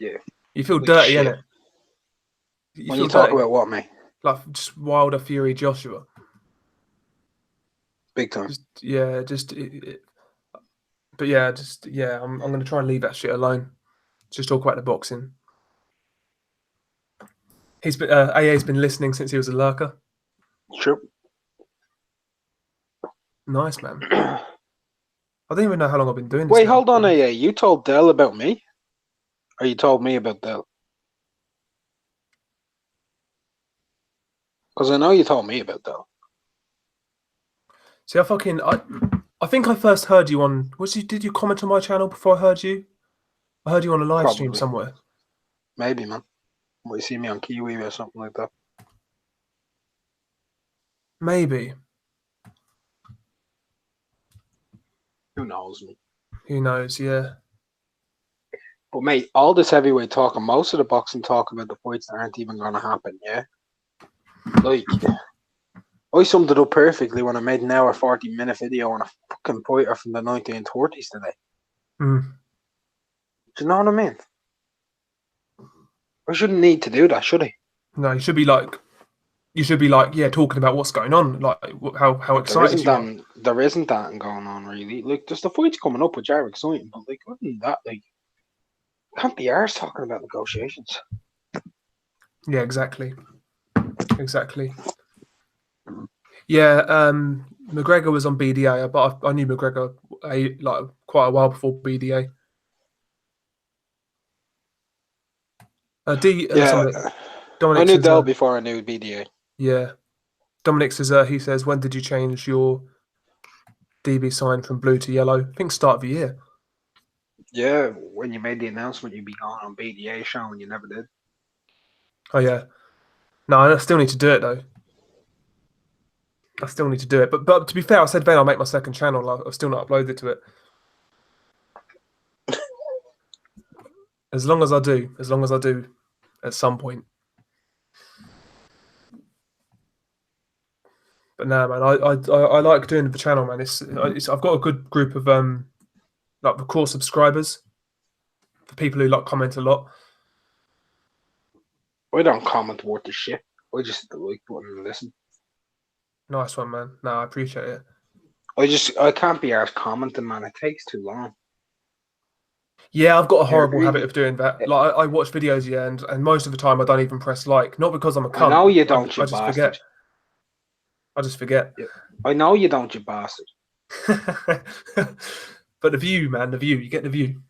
[SPEAKER 2] Yeah.
[SPEAKER 1] You feel
[SPEAKER 2] like
[SPEAKER 1] dirty,
[SPEAKER 2] shit.
[SPEAKER 1] innit?
[SPEAKER 2] When you talk about what, mate?
[SPEAKER 1] Like just Wilder, Fury, Joshua.
[SPEAKER 2] Big time.
[SPEAKER 1] But yeah, I'm going to try and leave that shit alone. Just talk about the boxing. He's been AA's been listening since he was a lurker.
[SPEAKER 2] Sure.
[SPEAKER 1] Nice, man. I don't even know how long I've been doing this.
[SPEAKER 2] Wait, hold on, AA. You told Dell about me? Or you told me about Dell? Because I know you told me about Dell.
[SPEAKER 1] See, I think I first heard you on. Did you comment on my channel before I heard you? I heard you on a live stream somewhere.
[SPEAKER 2] Maybe, man. Might see me on Kiwi or something like that.
[SPEAKER 1] Maybe.
[SPEAKER 2] Who knows, man?
[SPEAKER 1] Who knows? Yeah.
[SPEAKER 2] But mate, all this heavyweight talk and most of the boxing talk about the fights that aren't even gonna happen, yeah? Like I summed it up perfectly when I made an hour 40-minute video on a fucking fighter from the 1930s today.
[SPEAKER 1] Mm.
[SPEAKER 2] Do you know what I mean? I shouldn't need to do that, should I?
[SPEAKER 1] No, you should be like, yeah, talking about what's going on, like how excited you are.
[SPEAKER 2] There isn't that going on really. Like, there's the fights coming up, which are exciting, but like, other than that, like, can't be ours talking about negotiations.
[SPEAKER 1] Yeah, exactly. Yeah, McGregor was on BDA, but I knew McGregor like quite a while before BDA.
[SPEAKER 2] Yeah,
[SPEAKER 1] Dominic
[SPEAKER 2] I knew
[SPEAKER 1] says,
[SPEAKER 2] Dell before I knew BDA.
[SPEAKER 1] yeah. Dominic says, he says, when did you change your DB sign from blue to yellow? I think start of the year.
[SPEAKER 2] Yeah, when you made the announcement you'd be going on BDA show and you never did.
[SPEAKER 1] Oh yeah. No, I still need to do it though. I still need to do it. But to be fair, I said then I'll make my second channel. I've still not uploaded to it. As long as I do, at some point. But no, man, I like doing the channel, man. I've got a good group of like the core subscribers, for people who like comment a lot.
[SPEAKER 2] I don't comment worth the shit. I just hit the like button and listen.
[SPEAKER 1] Nice one, man. No, I appreciate it.
[SPEAKER 2] I can't be arsed commenting, man. It takes too long.
[SPEAKER 1] Yeah, I've got a horrible habit of doing that. Like I watch videos, yeah, and most of the time I don't even press like. Not because I'm a cunt.
[SPEAKER 2] I know you don't,
[SPEAKER 1] I
[SPEAKER 2] you
[SPEAKER 1] just
[SPEAKER 2] bastard.
[SPEAKER 1] forget. I just forget.
[SPEAKER 2] Yeah. I know you don't, you bastard.
[SPEAKER 1] But the view, man, the view. You get the view.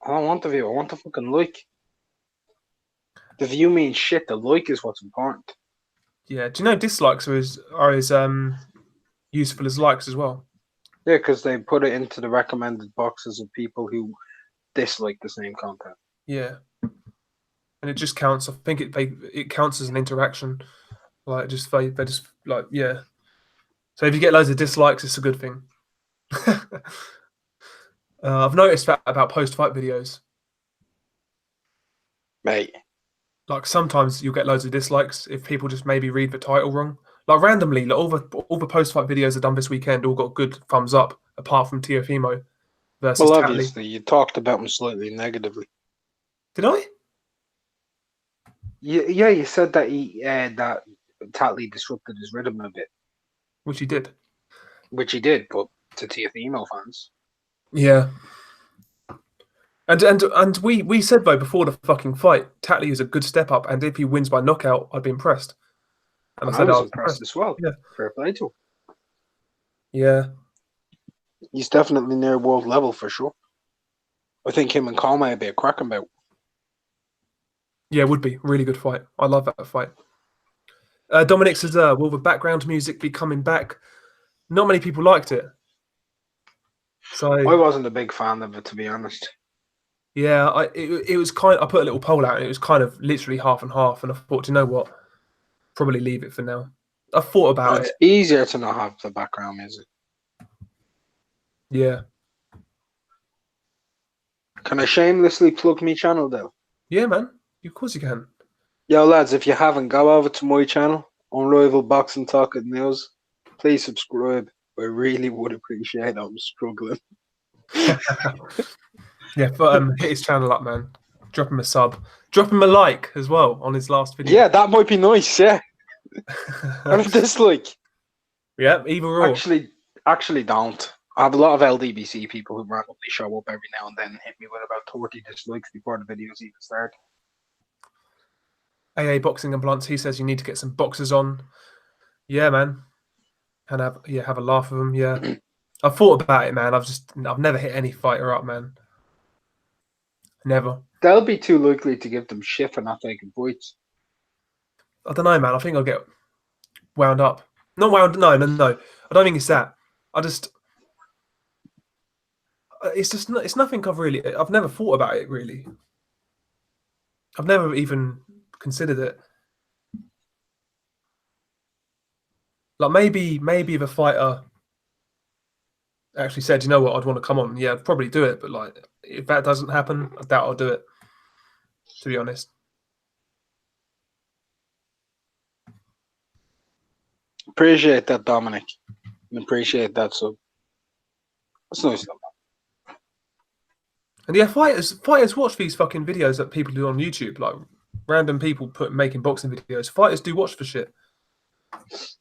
[SPEAKER 2] I don't want the view. I want the fucking like. The view means shit. The like is what's important.
[SPEAKER 1] Yeah. Do you know dislikes are as useful as likes as well?
[SPEAKER 2] Yeah, because they put it into the recommended boxes of people who dislike the same content.
[SPEAKER 1] Yeah. And it just counts. I think it counts as an interaction. Like they just like, yeah. So if you get loads of dislikes, it's a good thing. I've noticed that about post-fight videos.
[SPEAKER 2] Mate.
[SPEAKER 1] Like sometimes you'll get loads of dislikes if people just maybe read the title wrong. Like randomly, like all the post-fight videos I've done this weekend all got good thumbs up, apart from Teofimo versus
[SPEAKER 2] Well,
[SPEAKER 1] Tatley.
[SPEAKER 2] obviously, you talked about him slightly negatively.
[SPEAKER 1] Did I?
[SPEAKER 2] Yeah, you said that that Tatley disrupted his rhythm a bit.
[SPEAKER 1] Which he did.
[SPEAKER 2] Which he did, but to Teofimo fans.
[SPEAKER 1] Yeah. And we said though before the fucking fight, Tatley is a good step up, and if he wins by knockout, I'd be impressed. And I said
[SPEAKER 2] was
[SPEAKER 1] I was
[SPEAKER 2] impressed as well.
[SPEAKER 1] Yeah.
[SPEAKER 2] Fair play to him.
[SPEAKER 1] Yeah.
[SPEAKER 2] He's definitely near world level for sure. I think him and Colmay would be a cracking bout.
[SPEAKER 1] Yeah, it would be. Really good fight. I love that fight. Dominic says, will the background music be coming back? Not many people liked it. So
[SPEAKER 2] I wasn't a big fan of it, to be honest.
[SPEAKER 1] Yeah, it was kind. I put a little poll out, and it was kind of literally half and half. And I thought, you know what? Probably leave it for now. I thought about
[SPEAKER 2] It's
[SPEAKER 1] it.
[SPEAKER 2] easier to not have the background music.
[SPEAKER 1] Yeah.
[SPEAKER 2] Can I shamelessly plug my channel, though?
[SPEAKER 1] Yeah, man. Of course you can.
[SPEAKER 2] Yo, lads, if you haven't, go over to my channel, Unrivaled Boxing Talk and News. Please subscribe. I really would appreciate it. I'm struggling.
[SPEAKER 1] Yeah, but hit his channel up, man. Drop him a sub. Drop him a like as well on his last video.
[SPEAKER 2] Yeah, that might be nice, yeah. And a dislike.
[SPEAKER 1] Yeah, either or.
[SPEAKER 2] Actually don't. I have a lot of LDBC people who randomly show up every now and then and hit me with about 30 dislikes before the videos even start.
[SPEAKER 1] AA Boxing and Blunts, he says you need to get some boxers on. Yeah, man. And have a laugh with them. Yeah. I've thought about it, man. I've never hit any fighter up, man. Never.
[SPEAKER 2] They'll be too likely to give them shit for not taking fights.
[SPEAKER 1] I don't know, man. I think I'll get wound up. Not wound. No. I don't think it's that. It's nothing I've never thought about it really. I've never even considered it. Like maybe if a fighter actually said, you know what, I'd want to come on, yeah, I'd probably do it. But like, if that doesn't happen, I doubt I'll do it. To be honest.
[SPEAKER 2] Appreciate that, Dominic. Appreciate that. So that's nice.
[SPEAKER 1] And yeah, fighters watch these fucking videos that people do on YouTube, like random people making boxing videos. Fighters do watch for shit.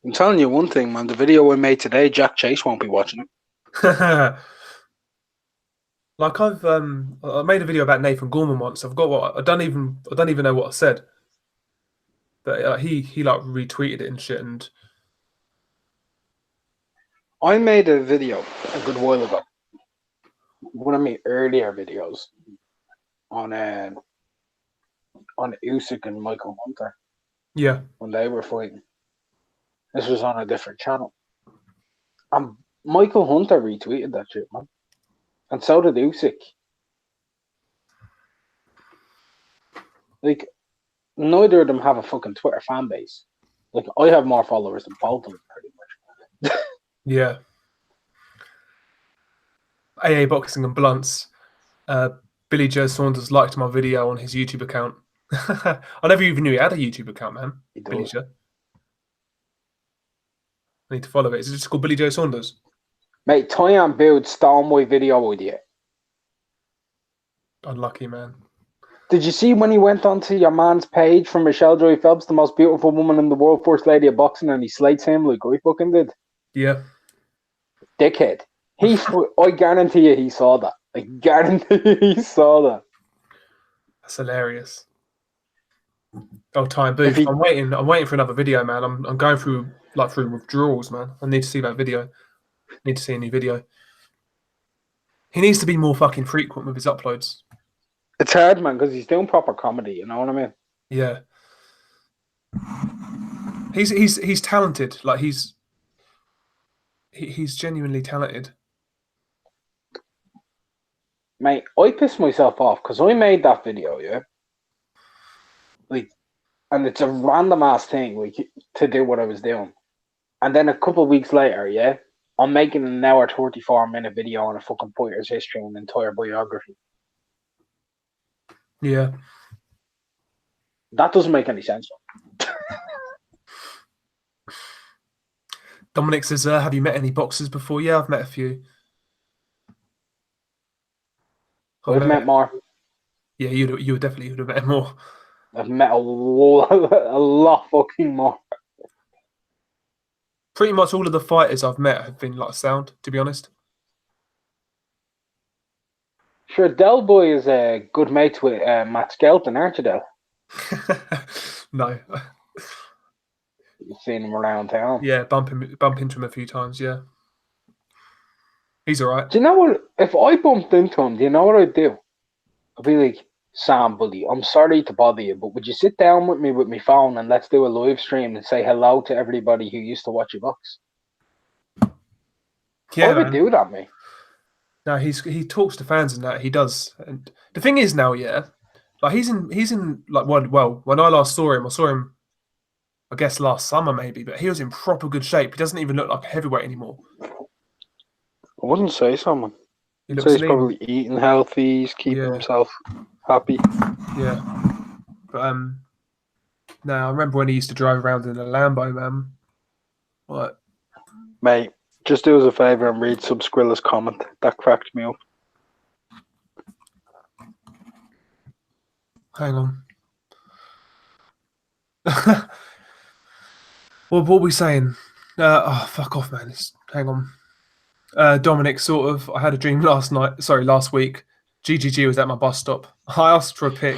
[SPEAKER 2] I'm telling you one thing, man. The video we made today, Jack Chase won't be watching it.
[SPEAKER 1] Like I made a video about Nathan Gorman once. I've got what I don't even know what I said, but he like retweeted it and shit. And
[SPEAKER 2] I made a video a good while ago, one of my earlier videos on Usyk and Michael Hunter.
[SPEAKER 1] Yeah,
[SPEAKER 2] when they were fighting. This was on a different channel, and Michael Hunter retweeted that shit, man, and so did Usyk. Like, neither of them have a fucking Twitter fan base. Like, I have more followers than both of them, pretty much.
[SPEAKER 1] Yeah. AA Boxing and Blunts. Billy Joe Saunders liked my video on his YouTube account. I never even knew he had a YouTube account, man. Billy Joe. I need to follow it. Is it just called Billy Joe Saunders?
[SPEAKER 2] Mate, Tyan Build stole my video idea.
[SPEAKER 1] Unlucky, man.
[SPEAKER 2] Did you see when he went onto your man's page from Michelle Joy Phelps, the most beautiful woman in the world, first lady of boxing, and he slates him like I fucking did?
[SPEAKER 1] Yeah.
[SPEAKER 2] Dickhead. I guarantee you he saw that. I guarantee you he saw that.
[SPEAKER 1] That's hilarious. Oh, time booth. I'm waiting for another video, man. I'm going through withdrawals, man. I need to see that video. I need to see a new video. He needs to be more fucking frequent with his uploads.
[SPEAKER 2] It's hard, man, because he's doing proper comedy. You know what I mean?
[SPEAKER 1] Yeah. He's talented. Like he's genuinely talented.
[SPEAKER 2] Mate, I pissed myself off because I made that video, yeah? Like, and it's a random ass thing, like, to do what I was doing. And then a couple of weeks later, yeah, I'm making an hour 34-minute video on a fucking fighter's history and entire biography.
[SPEAKER 1] Yeah.
[SPEAKER 2] That doesn't make any sense.
[SPEAKER 1] Dominic says, have you met any boxers before? Yeah, I've met a few.
[SPEAKER 2] I've met more.
[SPEAKER 1] Yeah, you definitely would have met more.
[SPEAKER 2] I've met a lot fucking more.
[SPEAKER 1] Pretty much all of the fighters I've met have been like sound, to be honest.
[SPEAKER 2] Sure, Del Boy is a good mate with Matt Skelton, aren't you, Del?
[SPEAKER 1] No.
[SPEAKER 2] You've seen him around town.
[SPEAKER 1] Yeah, bump into him a few times, yeah. He's all right.
[SPEAKER 2] Do you know what? If I bumped into him, do you know what I'd do? I'd be like, Sam, buddy, I'm sorry to bother you, but would you sit down with me with my phone and let's do a live stream and say hello to everybody who used to watch your box?
[SPEAKER 1] Yeah,
[SPEAKER 2] I would do that, mate.
[SPEAKER 1] No, he talks to fans and that, he does. And the thing is now, yeah, like he's in like well, when I last saw him, I guess last summer maybe, but he was in proper good shape. He doesn't even look like a heavyweight anymore.
[SPEAKER 2] I wouldn't say so, man.
[SPEAKER 1] He looks
[SPEAKER 2] he's probably eating healthy, he's keeping himself happy.
[SPEAKER 1] Yeah. But no, I remember when he used to drive around in a Lambo, man. What?
[SPEAKER 2] Mate, just do us a favour and read Subscrilla's comment. That cracked me up.
[SPEAKER 1] Hang on. What were we saying? Oh, fuck off, man. Hang on. Dominic, sort of. I had a dream last week. GGG was at my bus stop. I asked for a pic.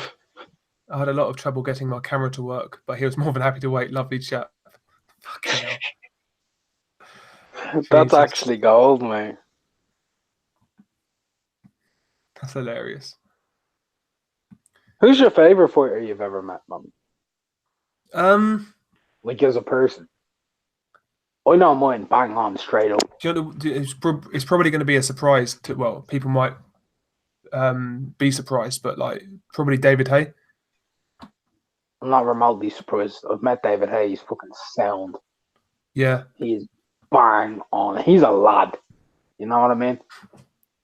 [SPEAKER 1] I had a lot of trouble getting my camera to work, but he was more than happy to wait. Lovely chat. Fucking hell.
[SPEAKER 2] That's actually gold, mate.
[SPEAKER 1] That's hilarious.
[SPEAKER 2] Who's your favourite fighter you've ever met, man? Like as a person. I know mine, bang on, straight up.
[SPEAKER 1] Do you know, it's probably going to be a surprise to, well, people might be surprised, but like probably David Hay.
[SPEAKER 2] I'm not remotely surprised. I've met David Hay. He's fucking sound.
[SPEAKER 1] Yeah.
[SPEAKER 2] He's bang on. He's a lad. You know what I mean?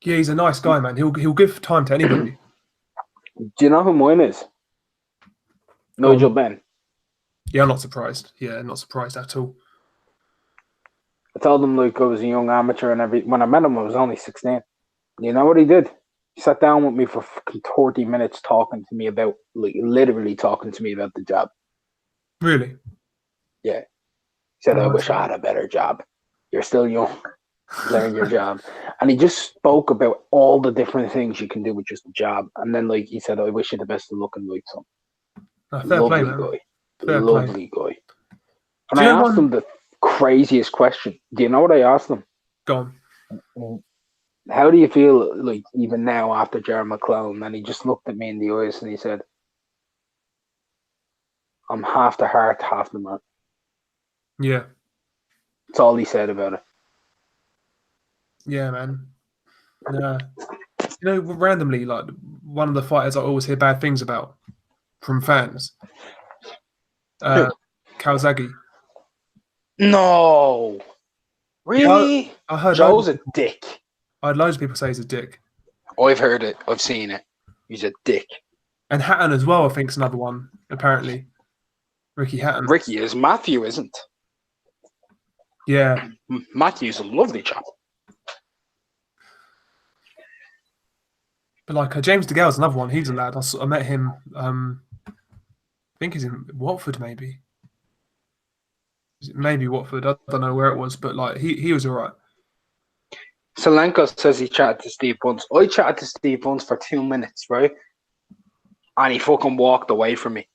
[SPEAKER 1] Yeah, he's a nice guy, man. He'll give time to anybody.
[SPEAKER 2] Do you know who mine is? Nigel Ben.
[SPEAKER 1] Yeah, I'm not surprised. Yeah, not surprised at all.
[SPEAKER 2] I told him like I was a young amateur and when I met him I was only 16. You know what he did? He sat down with me for fucking 30 minutes talking to me about, like, literally talking to me about the job.
[SPEAKER 1] Really?
[SPEAKER 2] Yeah. He said,
[SPEAKER 1] Oh,
[SPEAKER 2] I wish I had a better job. You're still young. Learn your job. And he just spoke about all the different things you can do with just a job. And then, like, he said, I wish you the best of luck in like some.
[SPEAKER 1] fair play,
[SPEAKER 2] Lovely
[SPEAKER 1] man.
[SPEAKER 2] guy.
[SPEAKER 1] Fair
[SPEAKER 2] Lovely
[SPEAKER 1] play.
[SPEAKER 2] guy. And I asked him the craziest question. Do you know what I asked him?
[SPEAKER 1] Go on.
[SPEAKER 2] How do you feel, like, even now after Jerry McClellan? And he just looked at me in the eyes and he said, I'm half the heart, half the man.
[SPEAKER 1] Yeah.
[SPEAKER 2] That's all he said about it.
[SPEAKER 1] Yeah, man. Yeah. You know, randomly, like, one of the fighters I always hear bad things about from fans, Kawasaki.
[SPEAKER 2] No. Really?
[SPEAKER 1] Yeah, I heard
[SPEAKER 2] Joe's a dick.
[SPEAKER 1] I had loads of people say he's a dick.
[SPEAKER 2] I've heard it. I've seen it. He's a dick.
[SPEAKER 1] And Hatton as well, I think, is another one, apparently. Ricky Hatton.
[SPEAKER 2] Ricky is. Matthew isn't.
[SPEAKER 1] Yeah.
[SPEAKER 2] Matthew's a lovely chap.
[SPEAKER 1] But like James DeGale's another one. He's a lad. I met him. I think he's in Watford, maybe. Maybe Watford. I don't know where it was, but like he was all right.
[SPEAKER 2] Solenko says he chatted to Steve Bunce. I chatted to Steve Bunce for 2 minutes, right? And he fucking walked away from me.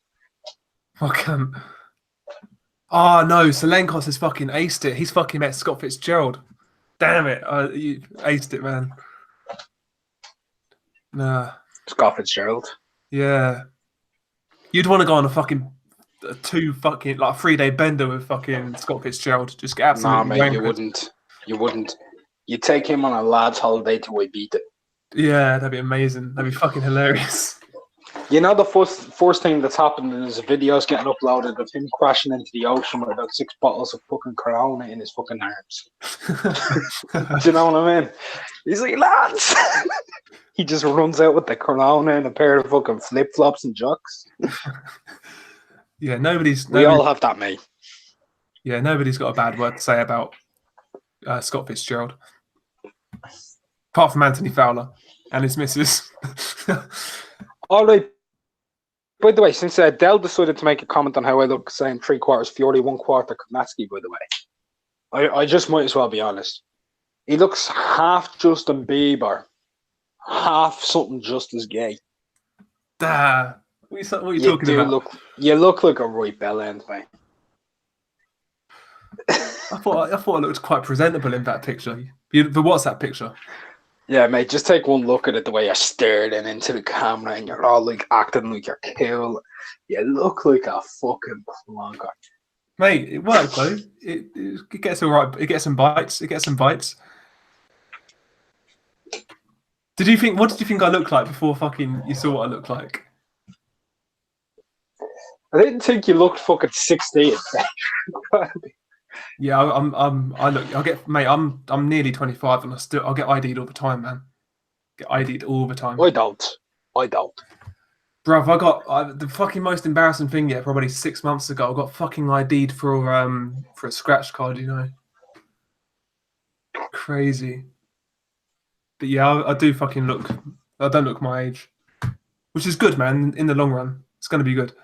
[SPEAKER 1] Fucking. Oh no, Selenkos has fucking aced it. He's fucking met Scott Fitzgerald. Damn it. You aced it, man. Nah.
[SPEAKER 2] Scott Fitzgerald.
[SPEAKER 1] Yeah. You'd want to go on a fucking 3-day bender with fucking Scott Fitzgerald. Just get absolutely
[SPEAKER 2] mate, you wouldn't. You wouldn't. You'd take him on a lad's holiday to Ibiza.
[SPEAKER 1] Yeah, that'd be amazing. That'd be fucking hilarious.
[SPEAKER 2] You know, the first thing that's happened is videos getting uploaded of him crashing into the ocean with about 6 bottles of fucking Corona in his fucking arms. Do you know what I mean? He's like, lads! He just runs out with the Corona and a pair of fucking flip-flops and jocks.
[SPEAKER 1] Yeah,
[SPEAKER 2] we all have that, mate.
[SPEAKER 1] Yeah, nobody's got a bad word to say about Scott Fitzgerald. Apart from Anthony Fowler and his missus.
[SPEAKER 2] All right. By the way, since Dell decided to make a comment on how I look saying 3/4 Fiore, 1/4 Kownacki, by the way, I just might as well be honest. He looks half Justin Bieber, half something just as gay.
[SPEAKER 1] What are you talking about?
[SPEAKER 2] You look like a right bell end, mate.
[SPEAKER 1] I thought it looked quite presentable in that picture. The WhatsApp picture.
[SPEAKER 2] Yeah, mate, just take one look at it, the way you're staring into the camera and you're all like acting like you're cool. You look like a fucking plonker.
[SPEAKER 1] Mate, it worked though. It gets all right. It gets some bites. What did you think I looked like before fucking you saw what I looked like?
[SPEAKER 2] I didn't think you looked fucking 16.
[SPEAKER 1] Yeah, I'm nearly 25 and I'll get ID'd all the time, man. Get ID'd all the time.
[SPEAKER 2] I don't.
[SPEAKER 1] Bruv, I got the fucking most embarrassing thing yet, probably 6 months ago. I got fucking ID'd for a scratch card, you know. Crazy. But yeah, I do fucking look. I don't look my age, which is good, man. In the long run, it's gonna be good.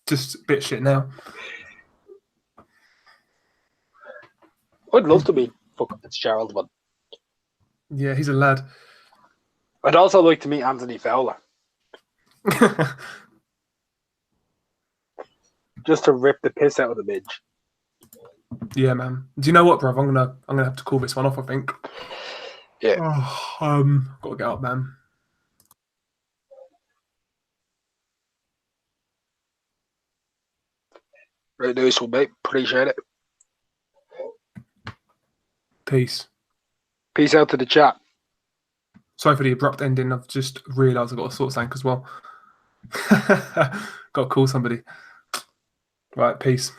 [SPEAKER 1] Just a bit shit now.
[SPEAKER 2] I'd love to be fucking Fitzgerald, but
[SPEAKER 1] yeah, he's a lad.
[SPEAKER 2] I'd also like to meet Anthony Fowler. Just to rip the piss out of the bitch.
[SPEAKER 1] Yeah, man. Do you know what, bruv? I'm gonna have to call this one off, I think.
[SPEAKER 2] Yeah.
[SPEAKER 1] Gotta get up, man.
[SPEAKER 2] Right, nice one, mate. Appreciate it.
[SPEAKER 1] Peace.
[SPEAKER 2] Peace out to the chat.
[SPEAKER 1] Sorry for the abrupt ending. I've just realised I've got to sort something as well. Got to call somebody. Right, peace.